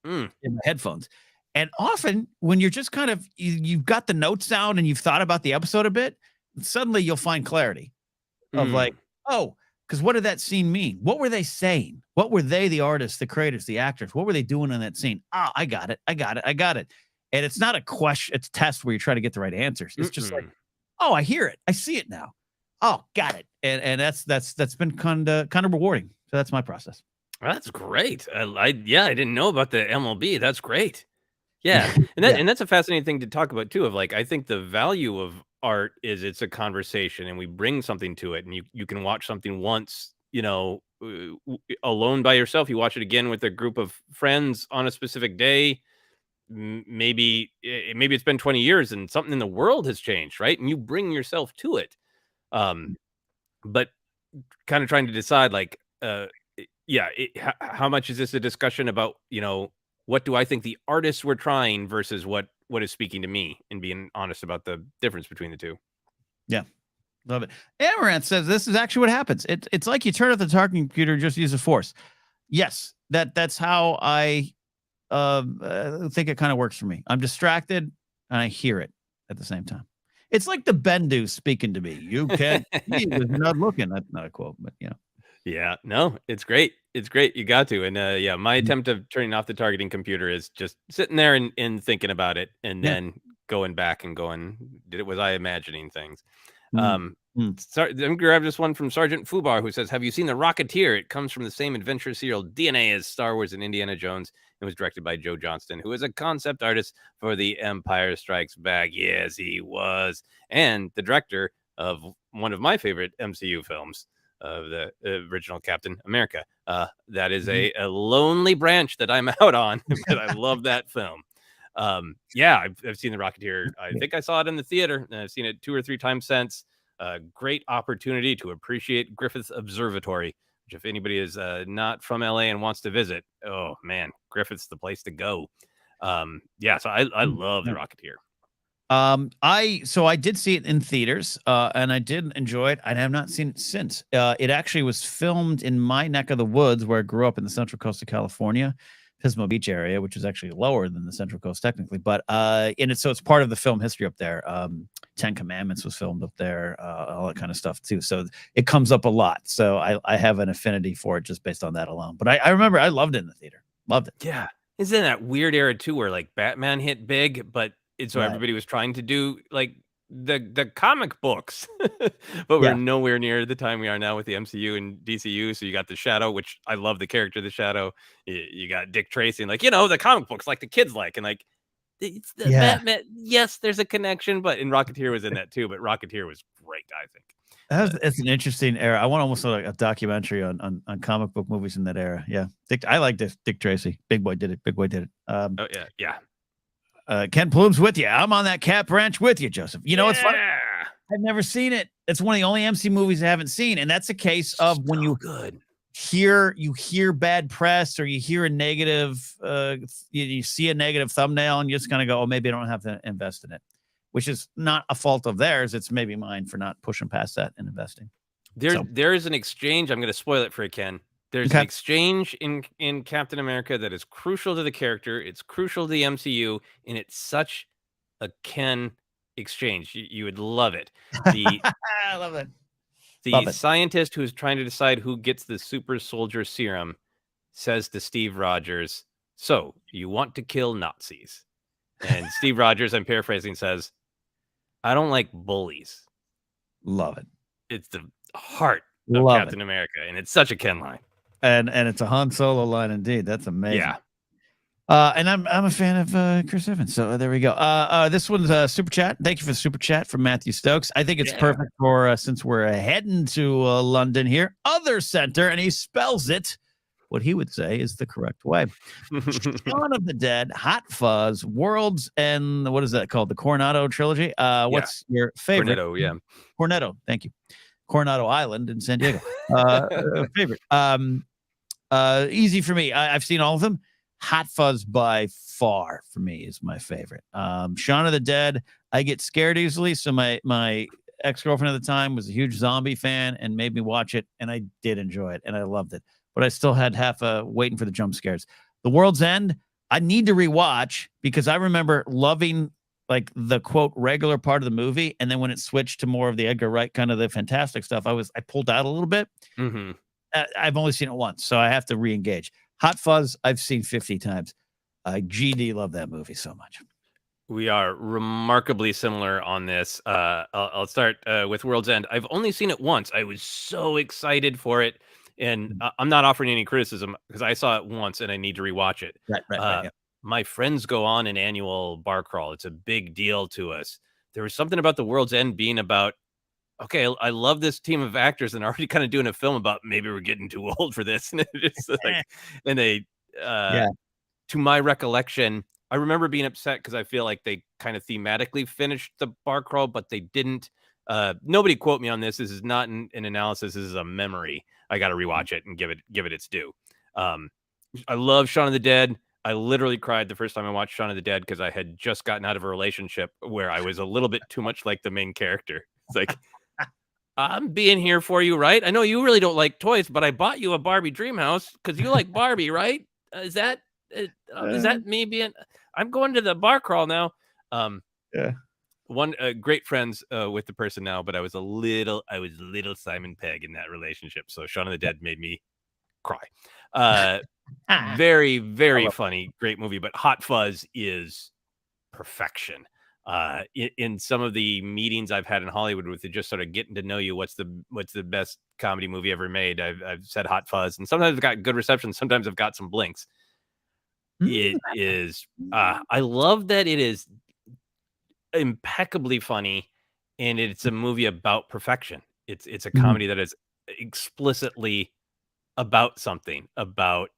S2: in my headphones. And often when you're just kind of, you've got the notes down and you've thought about the episode a bit, suddenly you'll find clarity of like, oh, because what did that scene mean? What were they saying? What were they, the artists, the creators, the actors? What were they doing in that scene? Ah, I got it. And it's not a question, it's a test where you try to get the right answers. It's just like, oh, I hear it. I see it now. Oh, got it. And that's been kind of rewarding. So that's my process.
S3: That's great. I didn't know about the MLB. That's great. Yeah. And that's a fascinating thing to talk about too, of like, I think the value of art is it's a conversation and we bring something to it, and you can watch something once, alone by yourself. You watch it again with a group of friends on a specific day. Maybe it's been 20 years and something in the world has changed, right? And you bring yourself to it. But kind of trying to decide like, how much is this a discussion about, what do I think the artists were trying versus what is speaking to me, and being honest about the difference between the two.
S2: Yeah. Love it. Amaranth says this is actually what happens. It's like you turn off the talking computer and just use the Force. Yes, that's how I think it kind of works for me. I'm distracted and I hear it at the same time. It's like the Bendu speaking to me. You can't see it, you're not looking. That's not a quote, but
S3: Yeah, no, it's great. It's great. You got to. And my attempt of turning off the targeting computer is just sitting there and thinking about it, and then going back and going, was I imagining things? I'm gonna grab this one from Sergeant Fubar, who says, have you seen The Rocketeer? It comes from the same adventure serial DNA as Star Wars and Indiana Jones, and was directed by Joe Johnston, who is a concept artist for The Empire Strikes Back. Yes, he was. And the director of one of my favorite MCU films, of the original Captain America. That is a lonely branch that I'm out on, but I love that film. I've seen The Rocketeer. I think I saw it in the theater, and I've seen it 2 or 3 times since. Great opportunity to appreciate Griffith Observatory, which if anybody is not from LA and wants to visit, oh man, Griffith's the place to go. So I love The Rocketeer.
S2: I did see it in theaters, and I did enjoy it. I have not seen it since. It actually was filmed in my neck of the woods where I grew up in the Central Coast of California, Pismo Beach area, which is actually lower than the Central Coast technically, but so it's part of the film history up there. 10 Commandments was filmed up there, all that kind of stuff too. So it comes up a lot. So I have an affinity for it just based on that alone. But I remember I loved it in the theater. Loved it.
S3: Yeah. It's in that weird era too, where like Batman hit big, but everybody was trying to do like the comic books, but we're nowhere near the time we are now with the MCU and DCU. So you got the Shadow, which I love the character of the Shadow. You got Dick Tracy, and like, the comic books like the kids like, and like it's the Batman. Yes, there's a connection, but Rocketeer was in that too. But Rocketeer was great, I think.
S2: It's an interesting era. I want almost like a documentary on comic book movies in that era. Yeah, I like this. Dick Tracy, Big Boy did it.
S3: Yeah.
S2: Ken Plume's with you. I'm on that cat branch with you, Joseph. It's funny. I've never seen it. It's one of the only MC movies I haven't seen, and that's a case of when you hear bad press, or you hear a negative, you see a negative thumbnail, and you just kind of go, "Oh, maybe I don't have to invest in it," which is not a fault of theirs. It's maybe mine for not pushing past that and investing.
S3: There is an exchange. I'm going to spoil it for you, Ken. There's an exchange in Captain America that is crucial to the character. It's crucial to the MCU, and it's such a Ken exchange. You would love it.
S2: I love it.
S3: The scientist who's trying to decide who gets the super soldier serum says to Steve Rogers, "So you want to kill Nazis?" And Steve Rogers, I'm paraphrasing, says, "I don't like bullies."
S2: Love it.
S3: It's the heart of Captain America, and it's such a Ken line.
S2: And it's a Han Solo line indeed. That's amazing.
S3: Yeah.
S2: And I'm a fan of Chris Evans. So there we go. This one's a super chat. Thank you for the super chat from Matthew Stokes. I think it's perfect for since we're heading to London here. Other center, and he spells it what he would say is the correct way. Shaun of the Dead, Hot Fuzz, Worlds, and what is that called? The Coronado trilogy. What's your favorite? Cornetto. Thank you. Coronado Island in San Diego. Favorite. Easy for me. I've seen all of them. Hot Fuzz by far for me is my favorite. Shaun of the Dead, I get scared easily, so my ex-girlfriend at the time was a huge zombie fan and made me watch it, and I did enjoy it, and I loved it. But I still had half a waiting for the jump scares. The World's End, I need to rewatch because I remember loving like the quote regular part of the movie, and then when it switched to more of the Edgar Wright kind of the fantastic stuff, I pulled out a little bit.
S3: Mm-hmm.
S2: I've only seen it once, so I have to re-engage. Hot Fuzz, I've seen 50 times. GD love that movie so much.
S3: We are remarkably similar on this. I'll start with World's End. I've only seen it once. I was so excited for it, and I'm not offering any criticism because I saw it once and I need to rewatch it.
S2: Right, yeah.
S3: My friends go on an annual bar crawl. It's a big deal to us. There was something about The World's End being about, okay, I love this team of actors and already kind of doing a film about maybe we're getting too old for this. And it's like, and they, to my recollection, I remember being upset because I feel like they kind of thematically finished the bar crawl, but they didn't. Nobody quote me on this. This is not an analysis. This is a memory. I got to rewatch it and give it its due. I love Shaun of the Dead. I literally cried the first time I watched Shaun of the Dead because I had just gotten out of a relationship where I was a little bit too much like the main character. It's like, I'm being here for you, right? I know you really don't like toys, but I bought you a Barbie dream house because you like Barbie, right? Is that me being? I'm going to the bar crawl now. One great friends with the person now, but I was little Simon Pegg in that relationship. So Shaun of the Dead made me cry. Very, very funny, great movie. But Hot Fuzz is perfection. In some of the meetings I've had in Hollywood with it, just sort of getting to know you, what's the best comedy movie ever made? I've said Hot Fuzz, and sometimes I've got good reception. Sometimes I've got some blinks. It is. I love that it is impeccably funny, and it's a movie about perfection. It's a comedy that is explicitly about something, about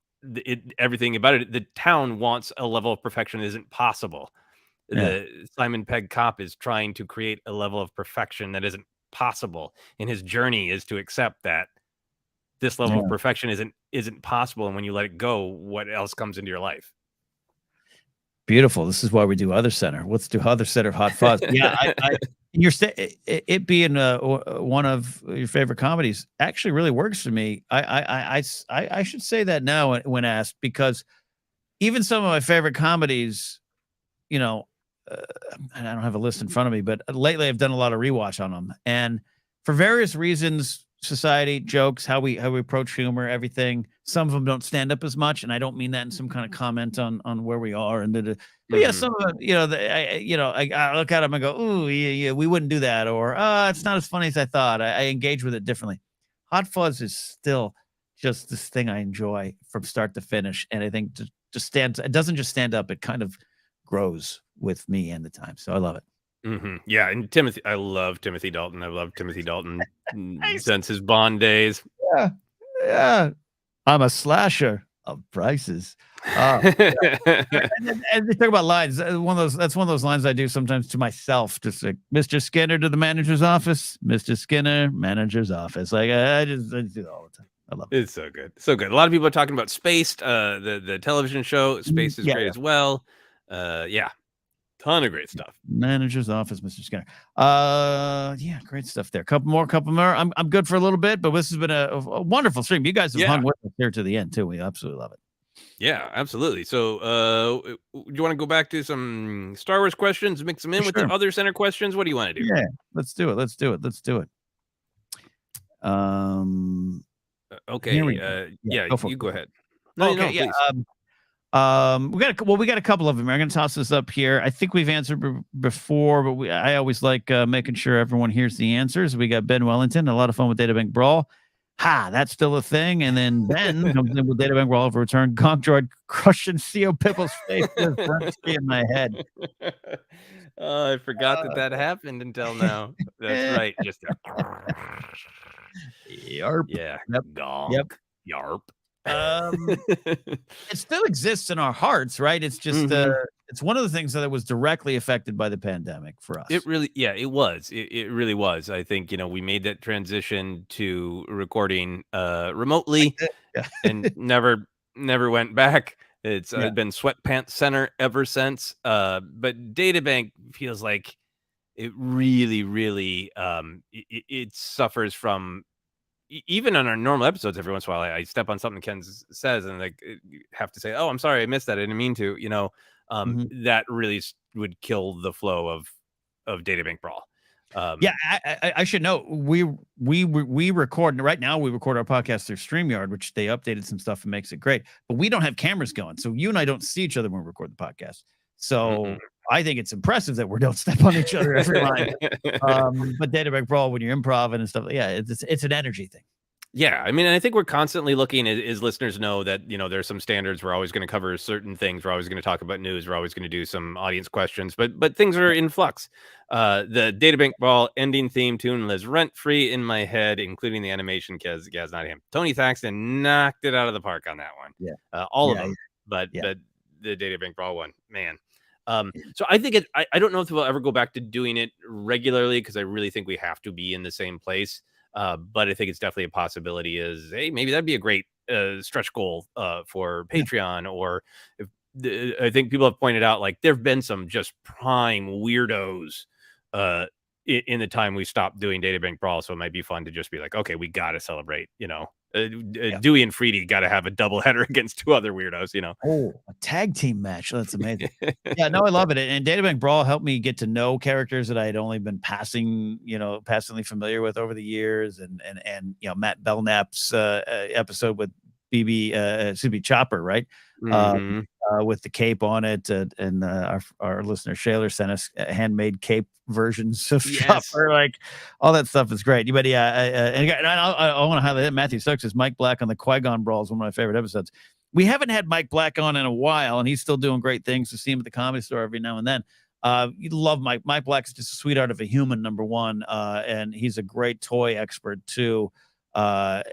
S3: everything about it. The town wants a level of perfection that isn't possible. The Simon Pegg cop is trying to create a level of perfection that isn't possible, and his journey is to accept that this level of perfection isn't possible. And when you let it go, what else comes into your life?
S2: Beautiful. This is why we do Other Center. Let's do Other Center of Hot Fuzz. Yeah, it being one of your favorite comedies actually really works for me. I should say that now when asked, because even some of my favorite comedies, you know, I don't have a list in front of me, but lately I've done a lot of rewatch on them, and for various reasons, society, jokes, how we approach humor, everything. Some of them don't stand up as much, and I don't mean that in some kind of comment on where we are. And but yeah, some of it, I look at them and go, "Ooh, yeah, we wouldn't do that," or "It's not as funny as I thought." I engage with it differently. Hot Fuzz is still just this thing I enjoy from start to finish, and I think it doesn't just stand up; it kind of grows with me and the time. So I love it.
S3: Yeah, and I love Timothy Dalton. I've loved Timothy Dalton since his Bond days.
S2: Yeah. I'm a slasher of prices. And they talk about lines. That's one of those lines I do sometimes to myself. Just like, Mr. Skinner to the manager's office. Mr. Skinner, manager's office. Like I do that all the time. I love it.
S3: It's so good. So good. A lot of people are talking about Spaced, the television show. Spaced is great as well. Ton of great stuff.
S2: Manager's office, Mr. Skinner. Great stuff there. Couple more. I'm good for a little bit, but this has been a wonderful stream. You guys have hung with us here to the end too. We absolutely love it.
S3: Yeah, absolutely. So, do you want to go back to some Star Wars questions, mix them in with the Other Center questions? What do you want to do?
S2: Yeah, let's do it.
S3: Okay. You go ahead.
S2: Okay. We got a couple of them. I'm going to toss this up here. I think we've answered before, but I always like making sure everyone hears the answers. We got Ben Wellington, a lot of fun with Databank Brawl. That's still a thing. And then Ben comes in with Databank Brawl of Return. Gonk Droid crushing CO Pipple's face in my head.
S3: I forgot that happened until now. That's right. Just
S2: yarp.
S3: Yeah.
S2: Yep.
S3: Gonk. Yarp.
S2: It still exists in our hearts, right? It's just it's one of the things that was directly affected by the pandemic for us.
S3: It really was. It really was. I think we made that transition to recording remotely and never went back. It's been Sweatpants Center ever since. But Databank feels like it really, really it suffers from even on our normal episodes. Every once in a while, I step on something Ken says, and like have to say, "Oh, I'm sorry, I missed that. I didn't mean to." That really would kill the flow of Databank Brawl.
S2: I should know we record right now. We record our podcast through StreamYard, which they updated some stuff and makes it great. But we don't have cameras going, so you and I don't see each other when we record the podcast. So I think it's impressive that we don't step on each other every line. But Databank Brawl, when you're improv and stuff, it's an energy thing.
S3: Yeah, I mean, I think we're constantly looking, as listeners know, that there's some standards. We're always going to cover certain things. We're always going to talk about news. We're always going to do some audience questions. But things are in flux. The Databank Brawl ending theme tune lives rent free in my head, including the animation. Because not him. Tony Thaxton knocked it out of the park on that one.
S2: Yeah,
S3: all of them. But the Databank Brawl one, man. So I think I don't know if we'll ever go back to doing it regularly, because I really think we have to be in the same place. But I think it's definitely a possibility. Hey, maybe that'd be a great stretch goal for Patreon. Or if I think people have pointed out, like, there have been some just prime weirdos in the time we stopped doing Databank Brawl. So it might be fun to just be like, okay, we got to celebrate, Dewey and Freedy got to have a double header against two other weirdos,
S2: Oh, a tag team match. That's amazing. I love it. And Databank Brawl helped me get to know characters that I had only been passingly familiar with over the years. And Matt Belknap's episode with BB Chopper, right? With the cape on it. And our listener Shaler sent us handmade cape versions of Chopper. Like, all that stuff is great. But I want to highlight that Matthew Stokes is Mike Black on the Qui-Gon Brawl is one of my favorite episodes. We haven't had Mike Black on in a while, and he's still doing great things. To see him at the Comedy Store every now and then. You love Mike. Mike Black's just a sweetheart of a human, number one, and he's a great toy expert too. That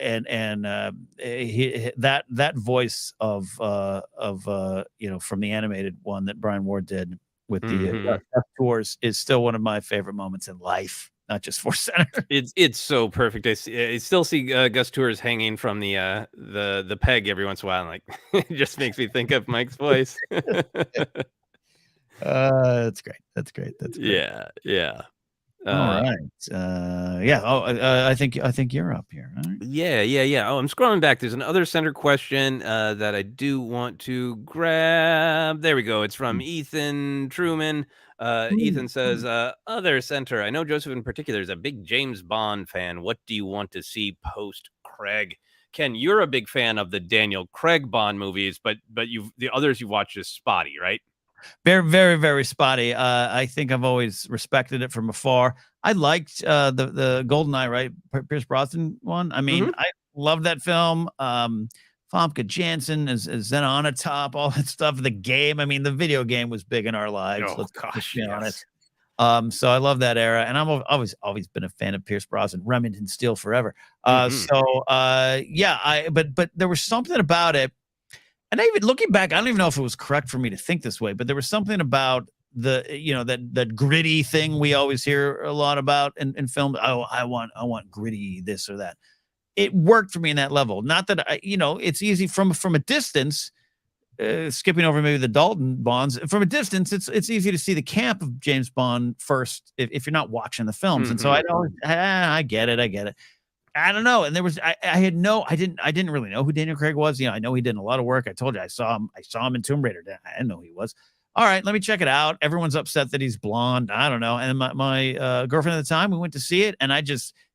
S2: voice of from the animated one that Brian Ward did with the tours is still one of my favorite moments in life, not just ForceCenter.
S3: It's so perfect. I still see Gus Tours hanging from the peg every once in a while, and like it just makes me think of Mike's voice.
S2: That's great. That's great.
S3: Yeah.
S2: All right. I think you're up here. Right?
S3: Yeah. Oh, I'm scrolling back. There's another center question that I do want to grab. There we go. It's from Ethan Truman. Ethan says, other center. I know Joseph in particular is a big James Bond fan. What do you want to see post Craig? Ken, you're a big fan of the Daniel Craig Bond movies, but the others you've watched is spotty, right?
S2: Very, very, very spotty. I think I've always respected it from afar. I liked the GoldenEye, right? Pierce Brosnan one. I mean, I love that film. Famke Janssen is Zenona Top, all that stuff. The game. I mean, the video game was big in our lives. Let's be honest. So I love that era, and I'm always been a fan of Pierce Brosnan. Remington Steele forever. But there was something about it. And even looking back, I don't even know if it was correct for me to think this way, but there was something about that gritty thing we always hear a lot about in film. Oh, I want gritty this or that. It worked for me in that level. Not that it's easy from a distance, skipping over maybe the Dalton Bonds. From a distance, it's easy to see the camp of James Bond first if you're not watching the films. And so I get it. I don't know. And there was, I didn't really know who Daniel Craig was. I know he did a lot of work. I told you, I saw him in Tomb Raider. I didn't know who he was. All right, let me check it out. Everyone's upset that he's blonde. I don't know. And my girlfriend at the time, we went to see it, and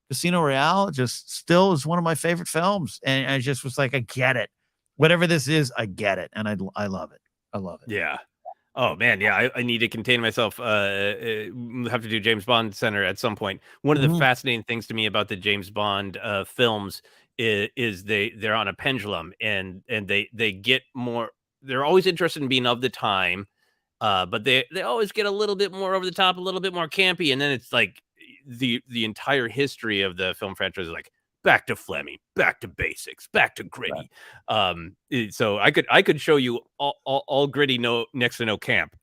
S2: Casino Royale just still is one of my favorite films. And I just was like, I get it. Whatever this is, I get it. And I love it. I love it.
S3: Yeah. Oh man, yeah, I need to contain myself. Have to do James Bond Center at some point. One of the fascinating things to me about the James Bond films is they're on a pendulum, and they get more. They're always interested in being of the time, but they always get a little bit more over the top, a little bit more campy, and then it's like the entire history of the film franchise is like back to Fleming, back to basics, back to gritty. Right. So I could show you all gritty, next to no camp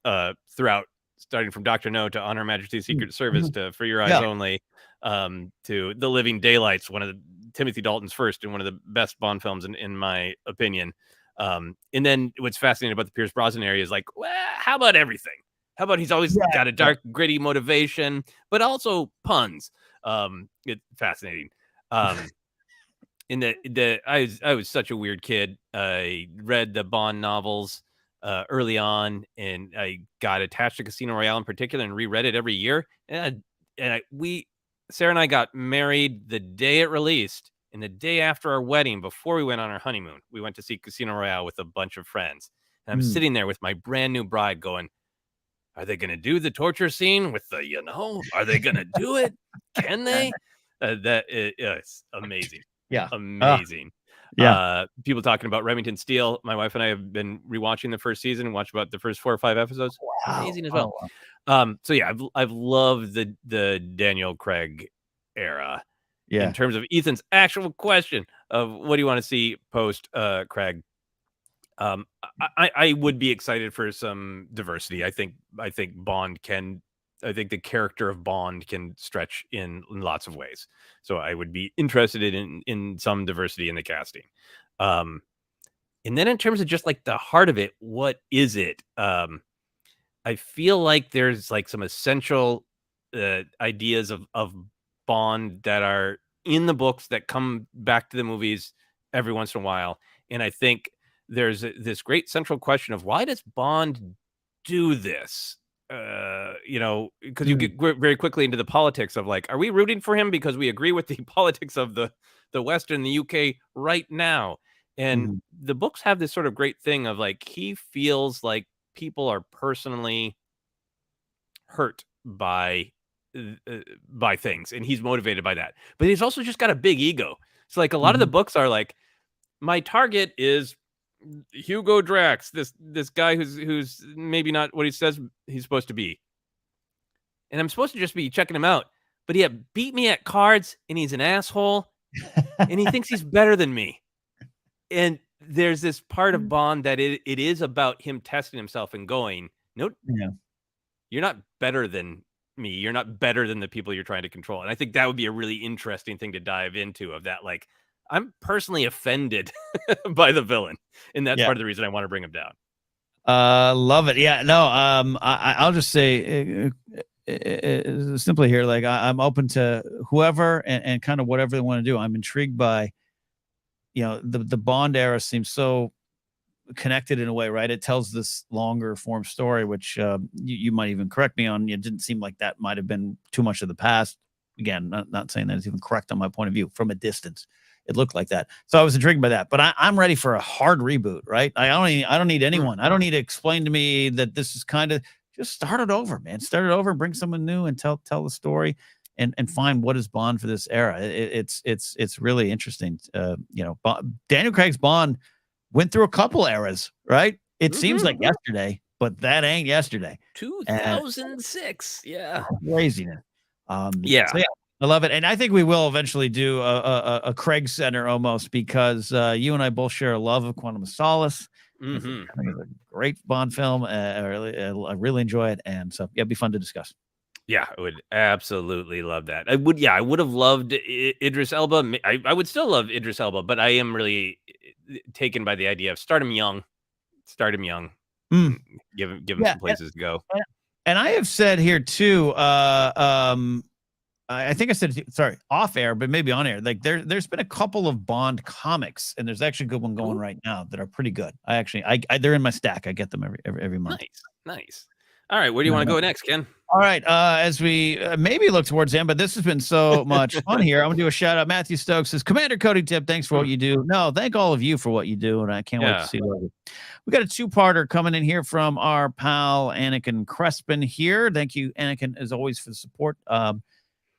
S3: throughout, starting from Dr. No to On Her Majesty's Secret Service to For Your Eyes Only, to The Living Daylights, one of Timothy Dalton's first and one of the best Bond films in my opinion. And then what's fascinating about the Pierce Brosnan area is like, well, how about everything? How about he's always got a dark, gritty motivation, but also puns. It's fascinating. In I was such a weird kid. I read the Bond novels early on, and I got attached to Casino Royale in particular, and reread it every year. Sarah and I got married the day it released, and the day after our wedding, before we went on our honeymoon, we went to see Casino Royale with a bunch of friends. And I'm sitting there with my brand new bride, going, "Are they going to do the torture scene with the, are they going to do it? Can they?" It's amazing.
S2: Yeah.
S3: Amazing. People talking about Remington Steele. My wife and I have been rewatching the first season and watched about the first 4 or 5 episodes. Wow. Amazing as well. So yeah, I've loved the Daniel Craig era. Yeah. In terms of Ethan's actual question of what do you want to see post Craig? I would be excited for some diversity. I think the character of Bond can stretch in lots of ways. So I would be interested in some diversity in the casting. And then in terms of just like the heart of it, what is it? I feel like there's like some essential ideas of Bond that are in the books that come back to the movies every once in a while. And I think there's this great central question of why does Bond do this? Because you get very quickly into the politics of like, are we rooting for him because we agree with the politics of the West and the UK right now? And the books have this sort of great thing of like, he feels like people are personally hurt by things, and he's motivated by that. But he's also just got a big ego. So like a lot of the books are like, my target is Hugo Drax, this guy who's maybe not what he says he's supposed to be, and I'm supposed to just be checking him out, but he beat me at cards, and he's an asshole, and he thinks he's better than me. And there's this part of Bond that it is about him testing himself and going, no, you're not better than me. You're not better than the people you're trying to control. And I think that would be a really interesting thing to dive into, of that, like, I'm personally offended by the villain, and that's part of the reason I want to bring him down.
S2: Love it. Yeah, no, I'll just say simply here, like I'm open to whoever and kind of whatever they want to do. I'm intrigued by, the Bond era seems so connected in a way, right? It tells this longer form story, which you might even correct me on. It didn't seem like that might have been too much of the past. Again, not saying that it's even correct on my point of view. From a distance, it looked like that. So I was intrigued by that. But I'm ready for a hard reboot, right? I don't need anyone. I don't need to explain to me that this is kind of, just start it over, man. Start it over, bring someone new and tell the story and find what is Bond for this era. It's really interesting. Daniel Craig's Bond went through a couple eras, right? It seems like yesterday, but that ain't yesterday.
S3: 2006. Yeah.
S2: Craziness. So yeah, I love it. And I think we will eventually do a Craig Center almost, because you and I both share a love of Quantum of Solace. It's a great Bond film. I really enjoy it. And so, it'd be fun to discuss.
S3: Yeah, I would absolutely love that. I would have loved Idris Elba. I would still love Idris Elba, but I am really taken by the idea of start him young, give him some places to go.
S2: And I have said here too, I think I said, sorry, off air, but maybe on air. Like there's been a couple of Bond comics, and there's actually a good one going right now that are pretty good. I they're in my stack. I get them every month.
S3: Nice. All right, where do you want to go next, Ken?
S2: All right, as we maybe look towards the end, but this has been so much fun here. I'm gonna do a shout out. Matthew Stokes says, Commander Cody Tip, thanks for what you do. No, thank all of you for what you do, and I can't wait to see what we got. A two-parter coming in here from our pal Anakin Crespin here. Thank you, Anakin, as always, for the support.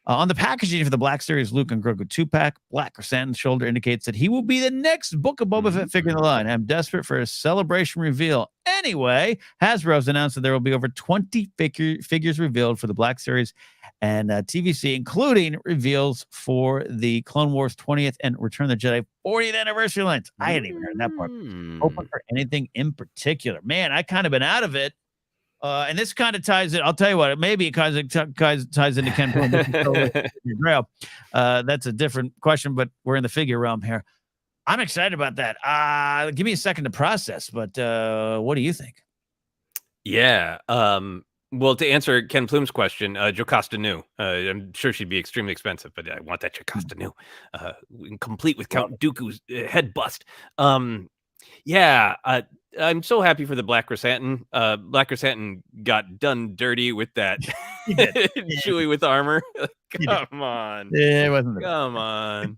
S2: On the packaging for the Black Series Luke and Grogu 2-pack, black chrysanthemum shoulder indicates that he will be the next Book of Boba Fett figure in the line. I'm desperate for a celebration reveal. Anyway, Hasbro's announced that there will be over 20 figures revealed for the Black Series and TVC, including reveals for the Clone Wars 20th and Return of the Jedi 40th anniversary lines. I hadn't even heard that part. Open for anything in particular. Man, I kind of been out of it. And this kind of ties it. I'll tell you what, maybe it kind of ties into Ken Grail. That's a different question, but we're in the figure realm here. I'm excited about that. Give me a second to process, but what do you think?
S3: Yeah. Well, to answer Ken Plume's question, Jocasta New. I'm sure she'd be extremely expensive, but I want that Jocasta New, complete with Count Dooku's head bust. Yeah, I'm so happy for the Black Chrysanthemum. Black Chrysanthemum got done dirty with that
S2: He did.
S3: Chewie with armor. Come on.
S2: Yeah, it wasn't.
S3: Come on.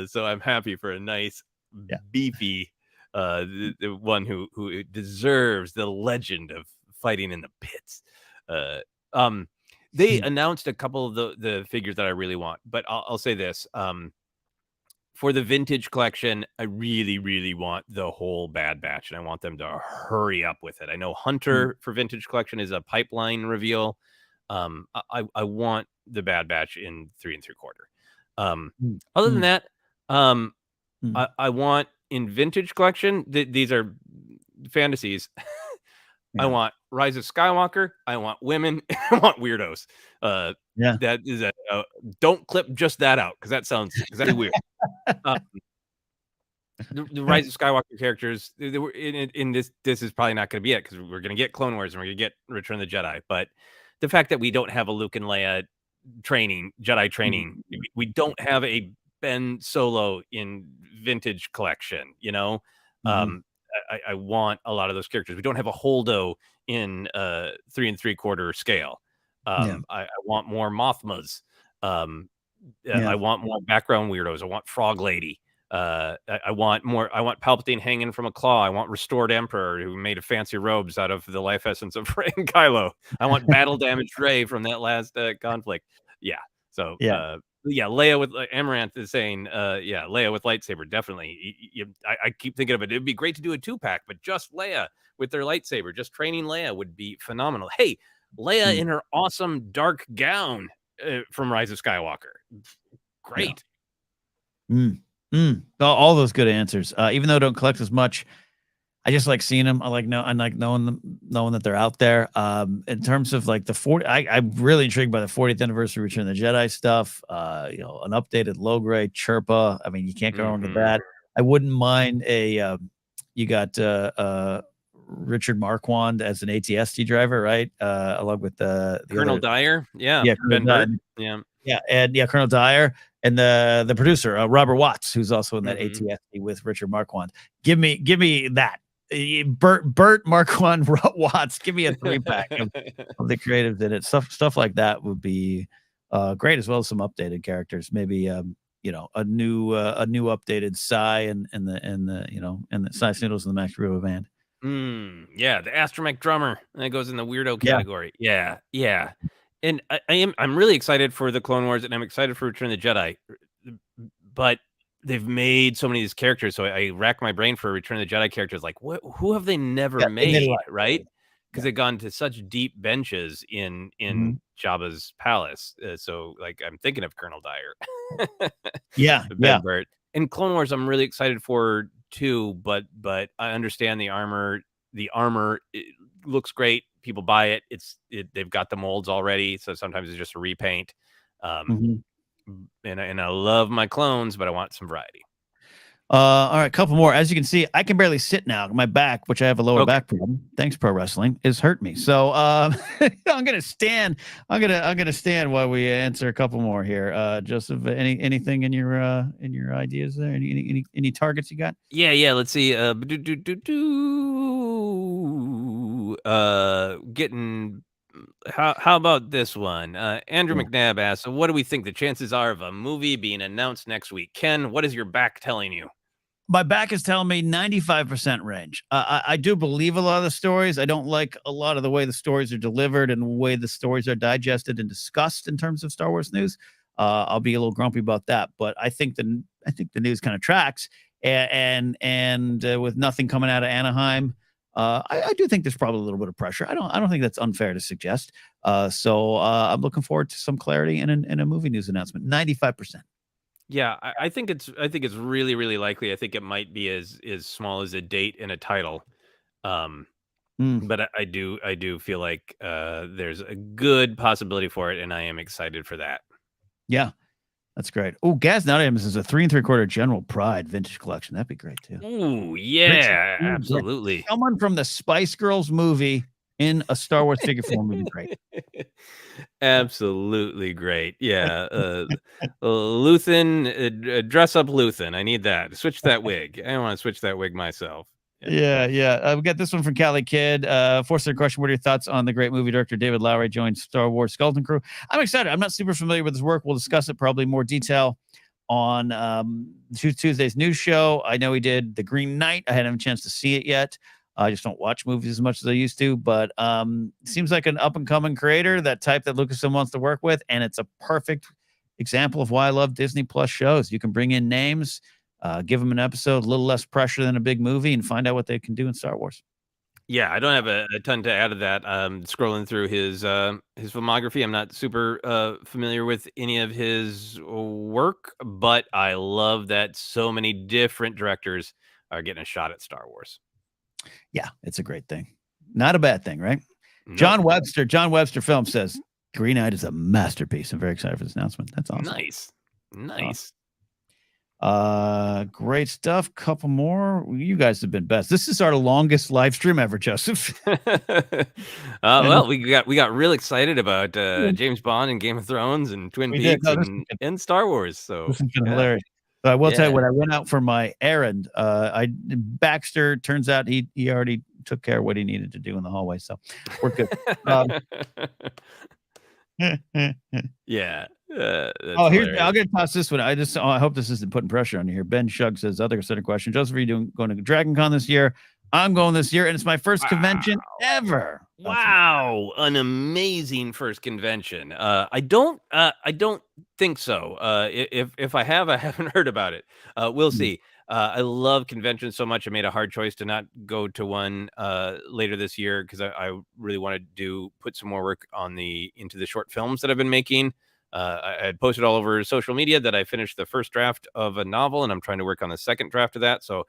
S3: So I'm happy for a nice, beefy, the one who deserves the legend of fighting in the pits. They announced a couple of the figures that I really want, but I'll say this. For the vintage collection, I really, really want the whole Bad Batch, and I want them to hurry up with it. I know Hunter for vintage collection is a pipeline reveal. I want the Bad Batch in 3 3/4. Other than that, I want in vintage collection. These are fantasies. I want Rise of Skywalker. I want women. I want weirdos. That is don't clip just that out because that sounds exactly weird. The Rise of Skywalker characters they were in this. This is probably not going to be it because we're going to get Clone Wars and we're going to get Return of the Jedi. But the fact that we don't have a Luke and Leia Jedi training, we don't have a Ben Solo in vintage collection. I want a lot of those characters. We don't have a Holdo in 3 3/4 scale. I want more Mothmas. I want more background weirdos. I want Frog Lady. I want more. I want Palpatine hanging from a claw. I want Restored Emperor who made fancy robes out of the life essence of Rey and Kylo. I want battle damaged Rey from that last conflict. Yeah. So Leia with Amaranth is saying, Leia with lightsaber, definitely. I keep thinking of it. It'd be great to do a 2-pack, but just Leia with their lightsaber, just training Leia would be phenomenal. Hey, Leia in her awesome dark gown from Rise of Skywalker. Great.
S2: All those good answers. Even though I don't collect as much, I just like seeing them. I like knowing them, knowing that they're out there. In terms of like the 40, I'm really intrigued by the 40th anniversary Return of the Jedi stuff. An updated Logray Chirpa. I mean, you can't go wrong with that. I wouldn't mind you got Richard Marquand as an ATST driver, right? Along with the
S3: Colonel Dyer. Yeah.
S2: Ben Burtt. Colonel Dyer. And the producer, Robert Watts, who's also in that ATST with Richard Marquand. Give me that. Burt Marquand Watts. Give me a 3-pack of the creatives in it. Stuff like that would be great, as well as some updated characters. Maybe a new updated Psy and the Psy Sniddles and the Max Rebo band.
S3: The Astromech drummer that goes in the weirdo category. Yeah. And I'm really excited for the Clone Wars, and I'm excited for Return of the Jedi. But they've made so many of these characters, so I rack my brain for Return of the Jedi characters. Like, who have they never made, right? Because they've gone to such deep benches in Jabba's palace. So, like, I'm thinking of Colonel Dyer. Ben Burtt. And Clone Wars, I'm really excited for too. But I understand the armor. The armor looks great. People buy it. They've got the molds already, so sometimes it's just a repaint. And I love my clones, but I want some variety.
S2: All right, a couple more. As you can see, I can barely sit now. My back, which I have a lower back problem, thanks pro wrestling, is hurt me. So I'm gonna stand. I'm gonna stand while we answer a couple more here. Joseph, anything in your ideas there? Any targets you got?
S3: Yeah. Let's see. Getting. How about this one? Andrew McNabb asks, so what do we think the chances are of a movie being announced next week? Ken, what is your back telling you?
S2: My back is telling me 95% range. I do believe a lot of the stories. I don't like a lot of the way the stories are delivered and the way the stories are digested and discussed in terms of Star Wars news. I'll be a little grumpy about that, but I think the news kind of tracks. And with nothing coming out of Anaheim, I do think there's probably a little bit of pressure. I don't think that's unfair to suggest. So I'm looking forward to some clarity in a movie news announcement. 95%.
S3: Yeah, I think it's really, really likely. I think it might be as small as a date and a title. But I do feel like there's a good possibility for it, and I am excited for that.
S2: Yeah. That's great. Oh, Gaz Adams is a 3 3/4 General Pride vintage collection. That'd be great too.
S3: Ooh, yeah, absolutely.
S2: Someone from the Spice Girls movie in a Star Wars figure form would be great.
S3: Absolutely great. Yeah. Luthen, dress up Luthen. I need that. Switch that wig. I want to switch that wig myself.
S2: Yeah. We got this one from Cali Kid. ForceCenter question: what are your thoughts on the great movie director David Lowery joined Star Wars Skeleton Crew? I'm excited. I'm not super familiar with his work. We'll discuss it probably in more detail on Tuesday's news show. I know he did The Green Knight. I hadn't had a chance to see it yet. I just don't watch movies as much as I used to, but seems like an up-and-coming creator, that type that Lucasfilm wants to work with, and it's a perfect example of why I love Disney Plus shows. You can bring in names, give them an episode, a little less pressure than a big movie, and find out what they can do in Star Wars.
S3: Yeah, I don't have a ton to add to that. Scrolling through his filmography, I'm not super familiar with any of his work, but I love that so many different directors are getting a shot at Star Wars.
S2: Yeah, it's a great thing. Not a bad thing, right?
S3: Nope.
S2: John Webster Film says Green Knight is a masterpiece. I'm very excited for this announcement. That's awesome.
S3: Nice.
S2: Great stuff. Couple more. You guys have been best. This is our longest live stream ever, Joseph.
S3: Well, we got real excited about James Bond and Game of Thrones and Twin Peaks and Star Wars. So
S2: this has been hilarious. So I will tell you, when I went out for my errand, Baxter, turns out he already took care of what he needed to do in the hallway. So we're good.
S3: Yeah.
S2: I'll get past this one. I hope this isn't putting pressure on you here. Ben Shug says, other center question. Joseph, are you going to Dragon Con this year? I'm going this year, and it's my first convention ever.
S3: Wow, an amazing first convention. I don't think so. If I have, I haven't heard about it. We'll see. I love conventions so much. I made a hard choice to not go to one later this year because I really want to put some more work into the short films that I've been making. I had posted all over social media that I finished the first draft of a novel, and I'm trying to work on the second draft of that. So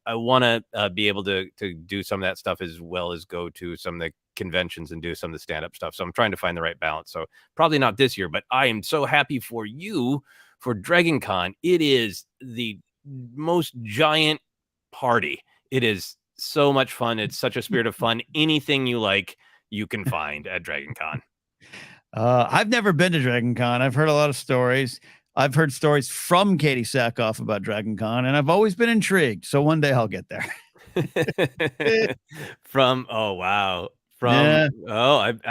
S3: I want to be able to do some of that stuff as well as go to some of the conventions and do some of the stand-up stuff. So I'm trying to find the right balance. So probably not this year, but I am so happy for you for Dragon Con. It is the most giant party. It is so much fun. It's such a spirit of fun. Anything you like, you can find at Dragon Con.
S2: I've never been to Dragon Con. I've heard a lot of stories. I've heard stories from Katie Sackhoff about Dragon Con, and I've always been intrigued. So one day I'll get there.
S3: I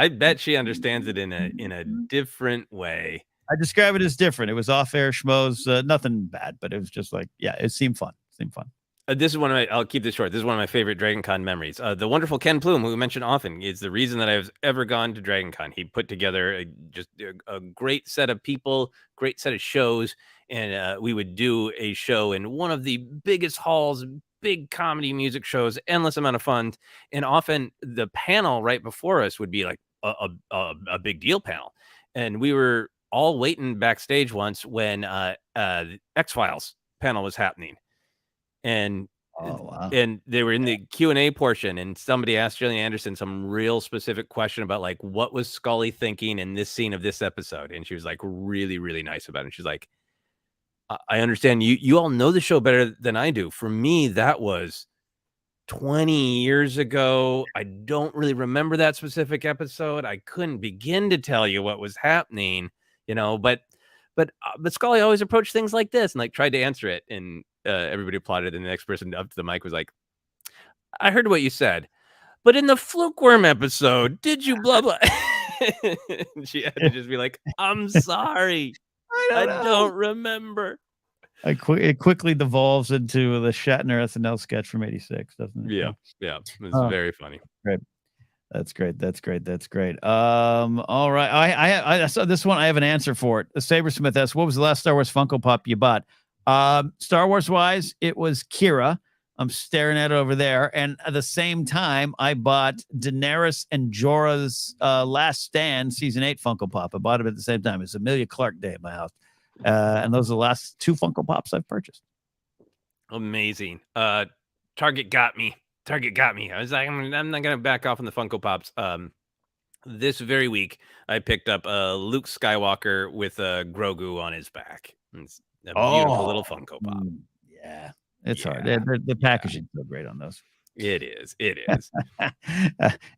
S3: bet she understands it in a different way.
S2: I describe it as different. It was off-air schmoes, nothing bad, but it was just like, it seemed fun.
S3: This is I'll keep this short. This is one of my favorite Dragon Con memories. The wonderful Ken Plume, who we mention often, is the reason that I've ever gone to Dragon Con. He put together a great set of people, great set of shows, and we would do a show in one of the biggest halls, big comedy music shows, endless amount of fun. And often the panel right before us would be like a big deal panel. And we were all waiting backstage once when the X-Files panel was happening. And they were in the Q&A portion, and somebody asked Gillian Anderson some real specific question about like, what was Scully thinking in this scene of this episode? And she was like really, really nice about it. And she's like, I understand you all know the show better than I do. For me, that was 20 years ago. I don't really remember that specific episode. I couldn't begin to tell you what was happening, but Scully always approached things like this and like tried to answer it. And everybody applauded, and the next person up to the mic was like, I heard what you said, but in the Flukeworm episode, did you blah blah? And she had to just be like, I'm sorry, I don't remember.
S2: It quickly devolves into the Shatner SNL sketch from '86, doesn't it?
S3: Yeah, it's very funny.
S2: Great. That's great. All right. I saw this one. I have an answer for it. The Sabersmith asks, what was the last Star Wars Funko Pop you bought? Star Wars wise, it was Kira. I'm staring at it over there. And at the same time, I bought Daenerys and Jorah's Last Stand Season 8 Funko Pop. I bought them at the same time. It's Amelia Clark Day at my house. And those are the last 2 Funko Pops I've purchased.
S3: Amazing. Target got me. I was like, I'm not going to back off on the Funko Pops. This very week, I picked up Luke Skywalker with Grogu on his back. It's a beautiful little Funko Pop.
S2: Yeah, it's hard. The packaging's so great on those.
S3: It is. It is.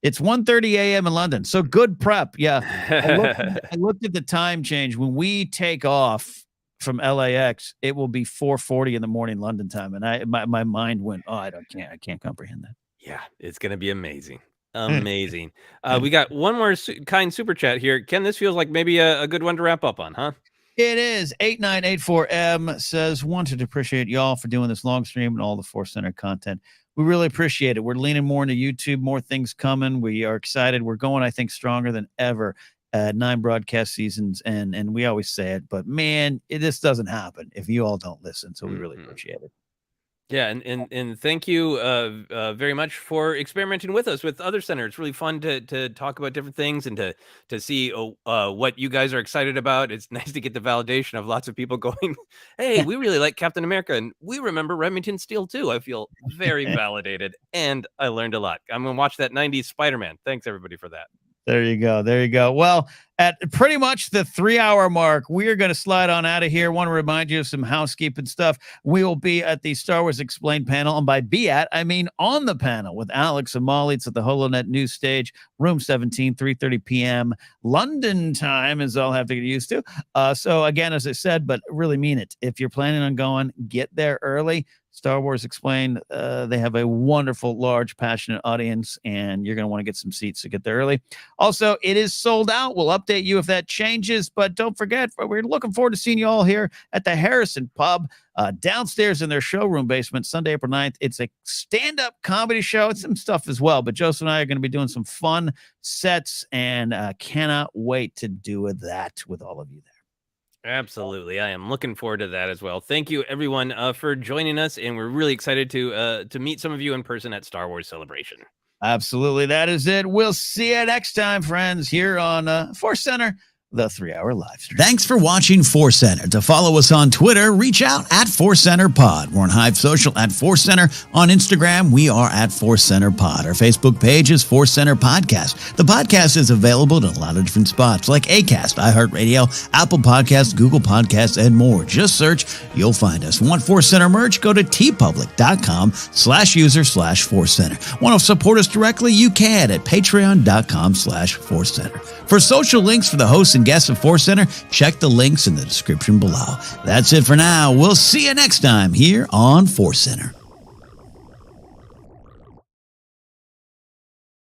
S2: It's 1:30 a.m. in London, so good prep. Yeah, I looked at the time change. When we take off from LAX, it will be 4:40 in the morning London time, and my mind went, I can't comprehend that.
S3: Yeah, it's gonna be amazing. Amazing. We got one more kind super chat here. Ken, this feels like maybe a good one to wrap up on, huh?
S2: It is. 8984M says, wanted to appreciate y'all for doing this long stream and all the ForceCenter content. We really appreciate it. We're leaning more into YouTube, more things coming. We are excited. We're going, I think, stronger than ever. 9 broadcast seasons, and we always say it, but man, this doesn't happen if you all don't listen. So we really appreciate it.
S3: Yeah, and thank you very much for experimenting with us with other centers. It's really fun to talk about different things and to see what you guys are excited about. It's nice to get the validation of lots of people going, hey, we really like Captain America, and we remember Remington Steele too. I feel very validated, and I learned a lot. I'm going to watch that 90s Spider-Man. Thanks, everybody, for that.
S2: There you go. There you go. Well, at pretty much the 3-hour mark, we are going to slide on out of here. Want to remind you of some housekeeping stuff. We will be at the Star Wars Explained panel. And by be at, I mean on the panel with Alex and Molly. It's at the HoloNet News Stage, room 17, 3:30 p.m. London time, is all I have to get used to. So again, as I said, but really mean it. If you're planning on going, get there early. Star Wars Explained, they have a wonderful, large, passionate audience, and you're going to want to get some seats to get there early. Also, it is sold out. We'll update you if that changes, but don't forget, we're looking forward to seeing you all here at the Harrison Pub, downstairs in their showroom basement, Sunday, April 9th. It's a stand-up comedy show. It's some stuff as well, but Joseph and I are going to be doing some fun sets, and cannot wait to do that with all of you there.
S3: Absolutely. I am looking forward to that as well. Thank you, everyone, for joining us. And we're really excited to meet some of you in person at Star Wars Celebration.
S2: Absolutely. That is it. We'll see you next time, friends, here on ForceCenter, the 3-hour live stream.
S4: Thanks for watching ForceCenter. To follow us on Twitter, reach out at ForceCenter Pod. We're on Hive Social at ForceCenter. On Instagram, we are at ForceCenter Pod. Our Facebook page is ForceCenter Podcast. The podcast is available in a lot of different spots like Acast, iHeartRadio, Apple Podcasts, Google Podcasts, and more. Just search, you'll find us. Want ForceCenter merch? Go to tpublic.com/user/ForceCenter. Want to support us directly? You can at patreon.com/ForceCenter. For social links for the hosts and guests of ForceCenter, check the links in the description below. That's it for now. We'll see you next time here on ForceCenter.